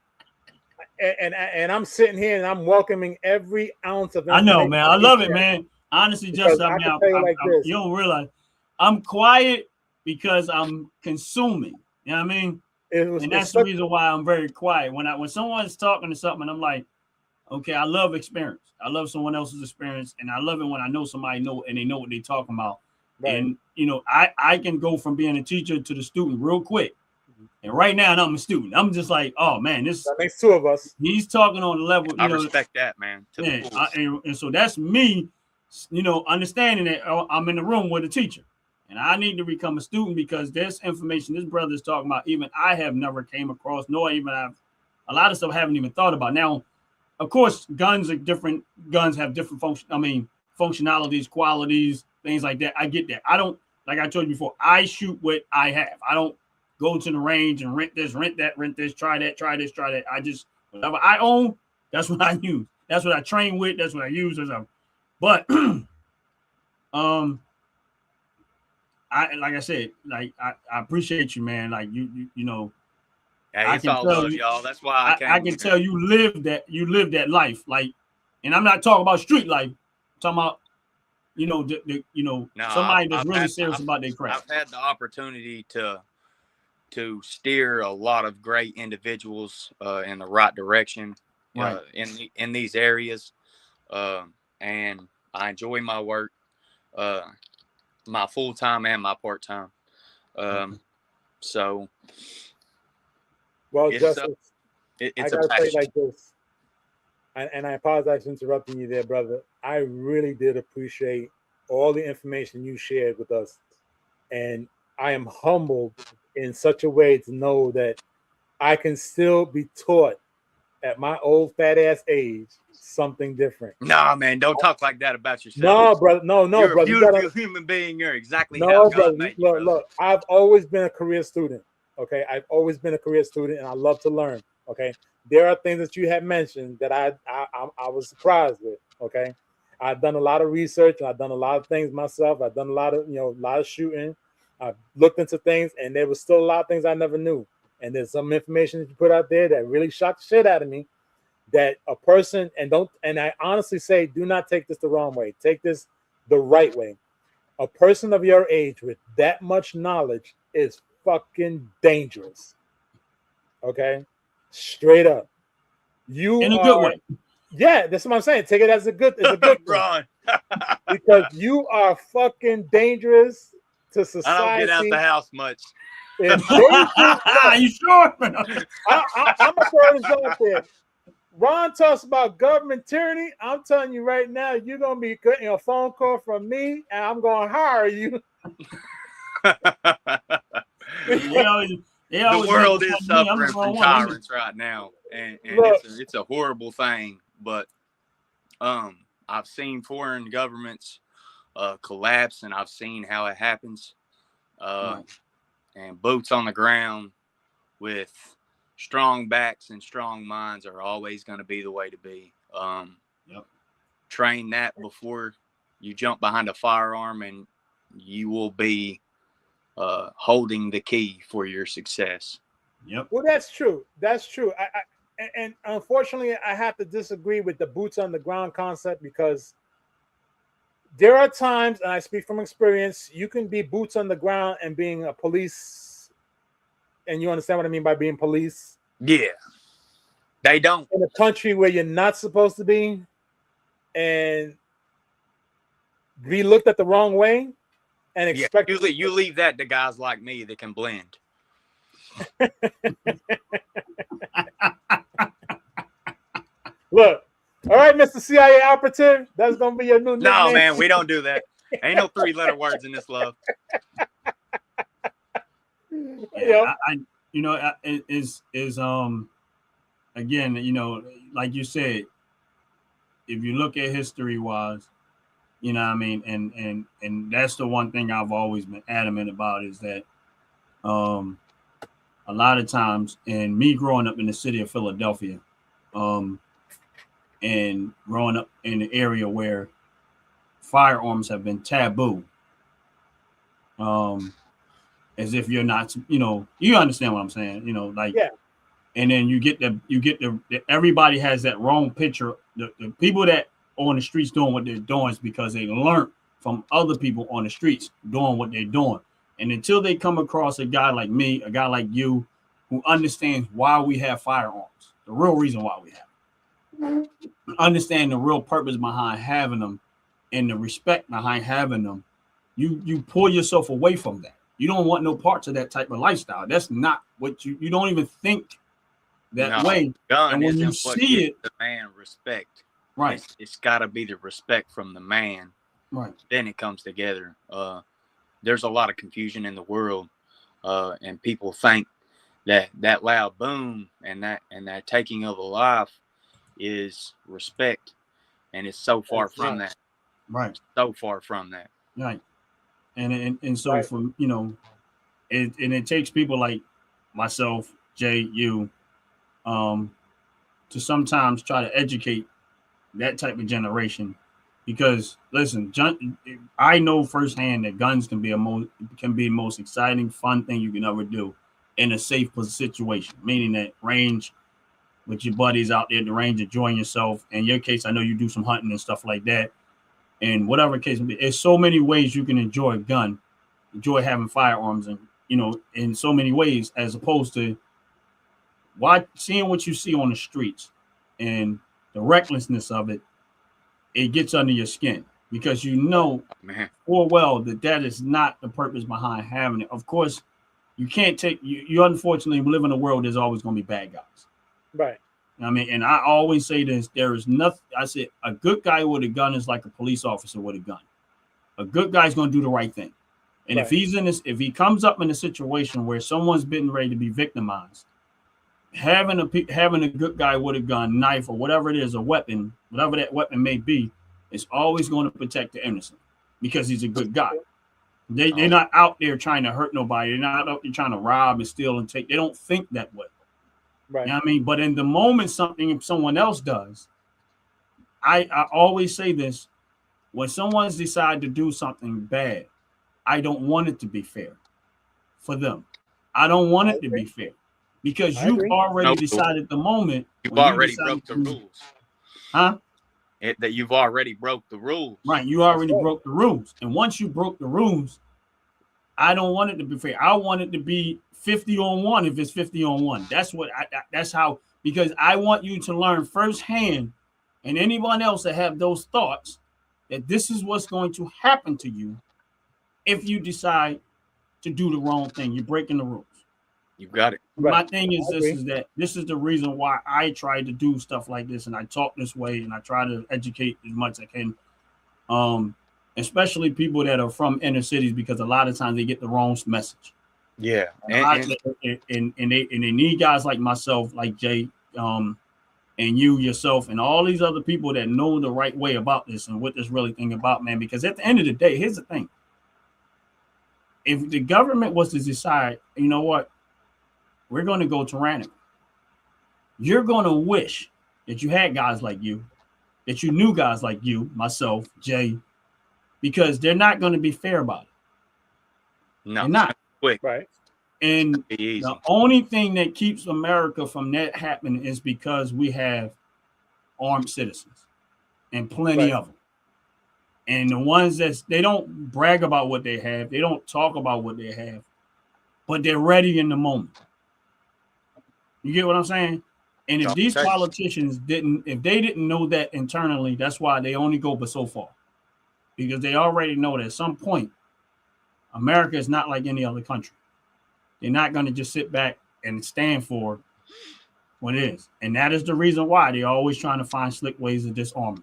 And I'm sitting here and I'm welcoming every ounce of. I know, man. I love it, man. Honestly, just you don't realize I'm quiet because I'm consuming. You know what I mean? And that's the reason why I'm very quiet. When someone's talking to something, I'm like, okay, I love experience. I love someone else's experience, and I love it when I know somebody and they know what they're talking about. Right. And I can go from being a teacher to the student real quick. And right now, I'm a student. I'm just like, oh man, that makes two of us. He's talking on the level. I respect that, man. And so that's me, understanding that I'm in the room with a teacher, and I need to become a student because there's information this brother is talking about. Even I have never came across, nor even I've a lot of stuff I haven't even thought about. Now, of course, guns are different. Guns have different functionalities, qualities, things like that. I get that. I don't, like I told you before, I shoot what I have. I don't go to the range and rent this, try that. I just, whatever I own, that's what I use. That's what I train with. That's what I use. But, like I said, like I appreciate you, man. Like you know. Hey, it's all love, y'all. That's why I can tell you lived that life. Like, and I'm not talking about street life. I'm talking about, somebody that's really serious about their craft. I've had the opportunity to steer a lot of great individuals in the right direction in these areas, and I enjoy my work, my full time and my part time. So. Well, Justice, it's I gotta say like this, and I apologize for interrupting you there, brother. I really did appreciate all the information you shared with us, and I am humbled in such a way to know that I can still be taught at my old fat ass age, something different. Nah, man, don't talk like that about yourself. No, brother. No, You're brother. a beautiful human being. You're exactly how God made you, brother. Look. I've always been a career student. Okay, I've always been a career student, and I love to learn. Okay, there are things that you have mentioned that I was surprised with. Okay, I've done a lot of research and I've done a lot of things myself. I've done a lot of shooting. I've looked into things, and there was still a lot of things I never knew. And there's some information that you put out there that really shocked the shit out of me. That a person, and I honestly say, do not take this the wrong way. Take this the right way. A person of your age with that much knowledge is fucking dangerous. Okay, straight up. You In a good way. Yeah, that's what I'm saying. Take it as a good Ron. because you are fucking dangerous to society. I don't get out the house much. If You sure? I'm gonna throw this out there. Ron talks about government tyranny. I'm telling you right now, you're gonna be getting a phone call from me, and I'm gonna hire you. The world is suffering from tyrants right now, and it's a horrible thing. But I've seen foreign governments collapse, and I've seen how it happens. And boots on the ground with strong backs and strong minds are always going to be the way to be. Train that before you jump behind a firearm, and you will be holding the key for your success. Yep. Well, that's true. That's true. And unfortunately, I have to disagree with the boots on the ground concept, because there are times, and I speak from experience, you can be boots on the ground and being a police, and you understand what I mean by being police? Yeah. They don't. In a country where you're not supposed to be, and be looked at the wrong way, and expect you leave that to guys like me that can blend. Look, all right, Mr. CIA operative, that's gonna be your new nickname. No, man, we don't do that. Ain't no 3-letter words in this love. Yeah, again, like you said, if you look at history wise, you know what I mean, and that's the one thing I've always been adamant about, is that a lot of times, and me growing up in the city of Philadelphia, and growing up in the area where firearms have been taboo, as if you're not, you understand what I'm saying, yeah. And then you get everybody has that wrong picture. The people that are on the streets doing what they're doing is because they learned from other people on the streets doing what they're doing. And until they come across a guy like me, a guy like you, who understands why we have firearms, the real reason why we have them, understand the real purpose behind having them, and the respect behind having them, you pull yourself away from that. You don't want no parts of that type of lifestyle. That's not what you don't even think that way. Gun and when you see it, the man respect. Right. It's got to be the respect from the man. Right. Then it comes together. There's a lot of confusion in the world, and people think that loud boom and that taking of a life is respect, and it's so far from that. Right. So far from that. Right. And so right. from it takes people like myself, Jay, you, to sometimes try to educate that type of generation, because listen, I know firsthand that guns can be the most exciting, fun thing you can ever do in a safe situation, meaning that range with your buddies out there at the range, enjoying yourself. In your case, I know you do some hunting and stuff like that. And whatever case, there's so many ways you can enjoy a gun, enjoy having firearms, and in so many ways, as opposed to seeing what you see on the streets and the recklessness of it. It gets under your skin, because full well that is not the purpose behind having it. Of course, you can't take you unfortunately live in a world there's always going to be bad guys. Right. I mean, and I always say this, there is nothing. I said a good guy with a gun is like a police officer with a gun. A good guy's going to do the right thing. And right. if he comes up in a situation where someone's been ready to be victimized, having a good guy with a gun, knife, or whatever it is, a weapon, whatever that weapon may be, is always going to protect the innocent because he's a good guy. They're not out there trying to hurt nobody. They're not out there trying to rob and steal and take. They don't think that way. Right. You know what I mean? But in the moment someone else does, I always say this: when someone's decided to do something bad, I don't want it to be fair for them. I don't want it to be fair because you've already decided the moment. You've already broke the rules. Huh? That you've already broke the rules. Right. You already broke the rules. And once you broke the rules, I don't want it to be fair. I want it to be 50 on 1 if it's 50 on 1. That's how, because I want you to learn firsthand, and anyone else that have those thoughts, that this is what's going to happen to you if you decide to do the wrong thing. You're breaking the rules. You got it. My thing is this is the reason why I try to do stuff like this, and I talk this way, and I try to educate as much as I can. Especially people that are from inner cities, because a lot of times they get the wrong message. Yeah. And they need guys like myself, like Jay, and you yourself, and all these other people that know the right way about this and what this really thing about, man. Because at the end of the day, here's the thing. If the government was to decide, you know what, we're going to go tyrannical, you're going to wish that you had guys like you, that you knew guys like you, myself, Jay, because they're not going to be fair about it. No, they're not. Quick. Right. And the only thing that keeps America from that happening is because we have armed citizens, and plenty of them. And the ones that they don't brag about what they have, they don't talk about what they have, but they're ready in the moment. You get what I'm saying? And if these politicians didn't know that internally, that's why they only go but so far. Because they already know that at some point, America is not like any other country. They're not going to just sit back and stand for what it is. And that is the reason why they're always trying to find slick ways of disarming.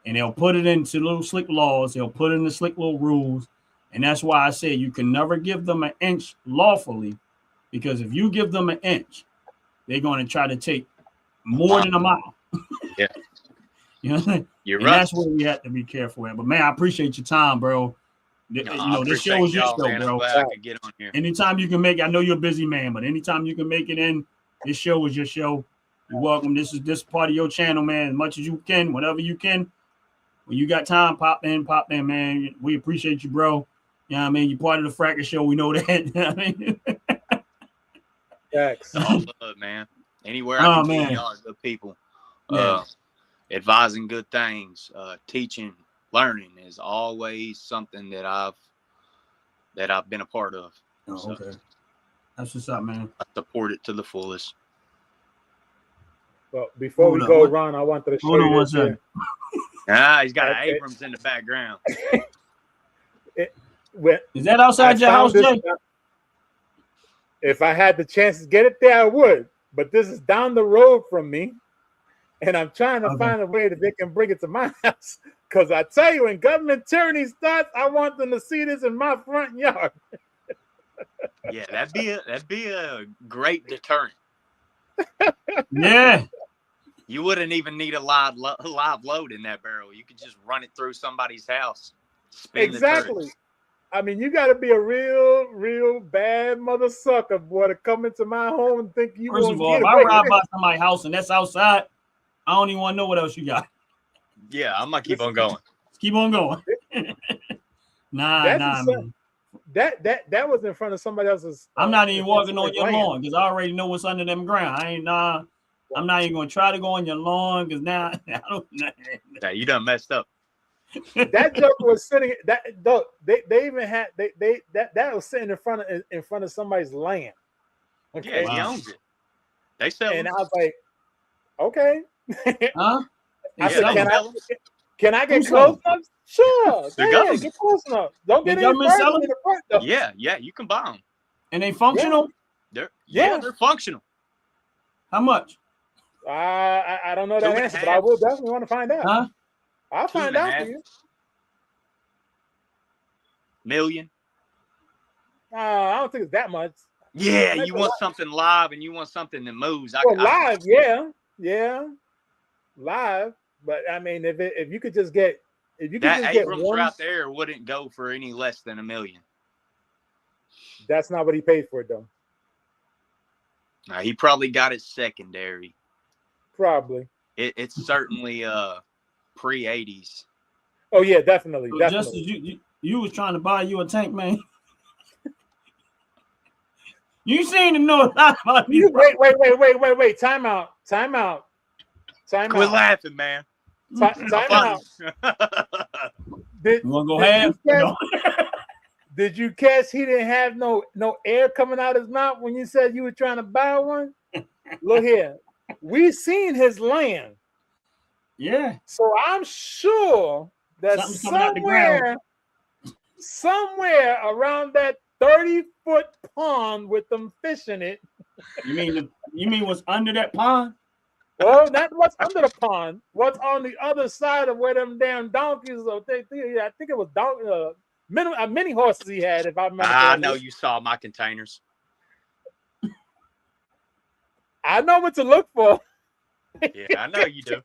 And they'll put it into little slick laws. They'll put it in the slick little rules. And that's why I say you can never give them an inch lawfully, because if you give them an inch, they're going to try to take more than a mile. Yeah. You know what I'm saying? You're and right. That's where we have to be careful at. But man, I appreciate your time, bro. This show is your show, man. bro. I'm glad I could get on here. Anytime you can make it, I know you're a busy man, but anytime you can make it in, this show is your show. You're welcome. This is part of your channel, man. As much as you can, whatever you can. When you got time, pop in, man. We appreciate you, bro. You know what I mean? You're part of the Fracas Show. We know that. You know what I mean? Thanks. All love, man. Anywhere I can be, y'all are good people. Advising good things, teaching, learning is always something that I've been a part of. Oh, okay. That's what's up, man. I support it to the fullest. Well, before we go, Ron, I wanted to show you this here. He's got Abrams in the background. Is that outside your house, Jay? If I had the chance to get it there, I would. But this is down the road from me. And I'm trying to find a way that they can bring it to my house. Because I tell you, when government tyranny starts, I want them to see this in my front yard. Yeah, that'd be a great deterrent. Yeah. You wouldn't even need a live load in that barrel. You could just run it through somebody's house. Exactly. I mean, you got to be a real bad mother sucker, boy, to come into my home and think you First of all, if I ride by somebody's house and that's outside, I don't even want to know what else you got. Yeah, I'm gonna keep on going. Keep on going. Nah, man. That was in front of somebody else's. I'm not even walking on your lawn because I already know what's under them ground. I'm not even gonna try to go on your lawn because now I don't. Nah, you done messed up. That joke was sitting. They even had that was sitting in front of somebody's land. Okay, yeah, he owns it. They sell. And I was like, okay. Huh? I said, can I get close enough? Sure. Get close enough. Don't get any further in the front, though. Yeah, you can buy them. And they functional? They're functional. How much? I don't know that answer, but I will definitely want to find out. Huh? I'll find out for you. Million. I don't think it's that much. Yeah, you want something live and you want something that moves. Well, live, yeah, live. But I mean, if you could just get that Abrams one, right there wouldn't go for any less than $1 million. That's not what he paid for it though. He probably got it secondary. Probably. It's certainly pre-80s. Oh yeah, definitely. So definitely. Justice, you was trying to buy you a tank, man. You seem to know a lot about these. Wait. Time out. Quit laughing, man. Time out. You want to go half? Did you catch he didn't have no air coming out his mouth when you said you were trying to buy one? Look here. We seen his land. Yeah. So I'm sure that somewhere around that 30-foot pond with them fish in it. You mean what's under that pond? Well, not what's under the pond. What's on the other side of where them damn donkeys are. I think it was mini horses he had, if I remember. I know you saw my containers. I know what to look for. Yeah, I know you do.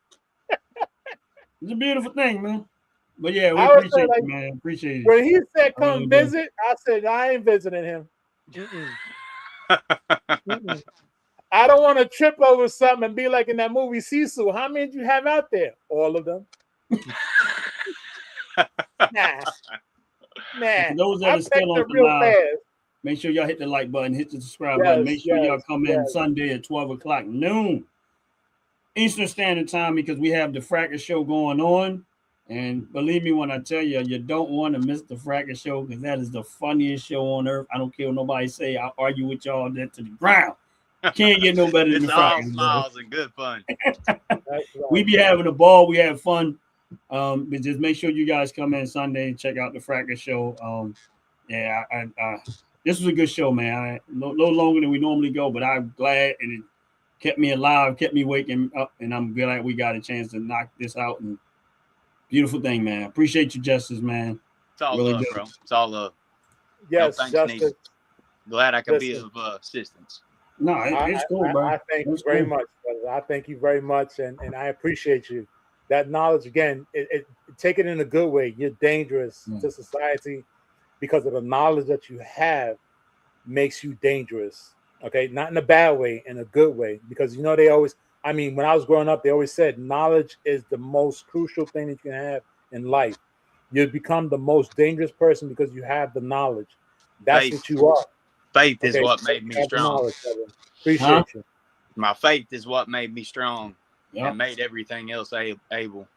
It's a beautiful thing, man. But yeah, we appreciate it, man. Appreciate it. When he said come visit, I said I ain't visiting him. I don't want to trip over something and be like in that movie Sisu. How many did you have out there? All of them. Nah. For those that are still on the live, make sure y'all hit the like button, hit the subscribe button. Make sure y'all come in Sunday at 12 o'clock noon Eastern Standard Time, because we have the Fracker Show going on. And believe me when I tell you, you don't want to miss the Fracker Show, because that is the funniest show on earth. I don't care what nobody say. I'll argue with y'all that to the ground. Can't get no better than the Fracker. It's all smiles and good fun. We be having a ball. We have fun. But just make sure you guys come in Sunday and check out the Fracker Show. This was a good show, man. A little longer than we normally go, but I'm glad, and it kept me alive, kept me waking up, and I'm glad we got a chance to knock this out. And beautiful thing, man. Appreciate you, Justice, man. It's all really love, bro. It's all love. Yes, no, Justice. Glad I could be of assistance. No, it's cool, bro. I thank you very much, brother. I thank you very much, and I appreciate you. That knowledge, again, take it in a good way. You're dangerous to society because of the knowledge that you have makes you dangerous. Okay, not in a bad way, in a good way. Because they always, when I was growing up, they always said knowledge is the most crucial thing that you can have in life. You become the most dangerous person because you have the knowledge. That's what you are. Faith is what made me strong. Appreciate you. My faith is what made me strong and made everything else able.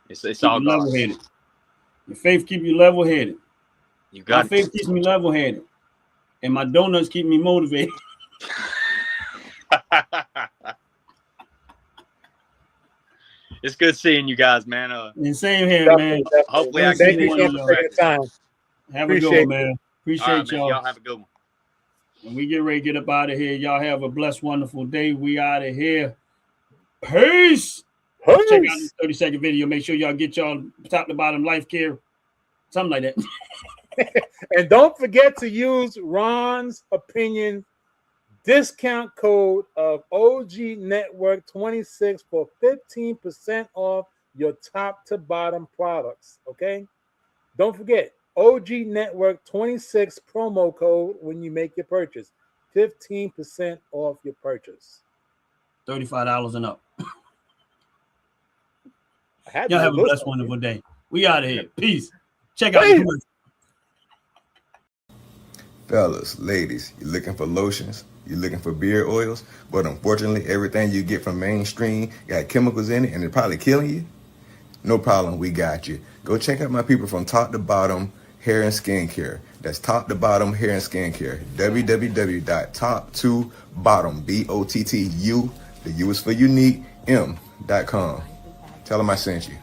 It's all level-headed. Your faith keep you level-headed. My faith keeps me level-headed, and my donuts keep me motivated. It's good seeing you guys, man. And same here, man. Hopefully, I can see you for taking time. Have a good one, man. Appreciate y'all. Y'all have a good one. And we get ready to get up out of here. Y'all have a blessed, wonderful day. We out of here. Peace. Check out this 30-second video. Make sure y'all get y'all top to bottom life care. Something like that. And don't forget to use Ron's opinion discount code of OG Network 26 for 15% off your top to bottom products. Okay. Don't forget OG Network 26 promo code when you make your purchase. 15% off your purchase. $35 and up. Y'all have a blessed, wonderful day. We out of here. Peace. Check out the commercial. Fellas, ladies, you looking for lotions? You looking for beard oils? But unfortunately, everything you get from mainstream got chemicals in it and it's probably killing you? No problem, we got you. Go check out my people from Top to Bottom Hair and Skincare. That's Top to Bottom Hair and Skincare. www.top2bottom, BOTTU, the U is for unique, M.com. Tell them I sent you.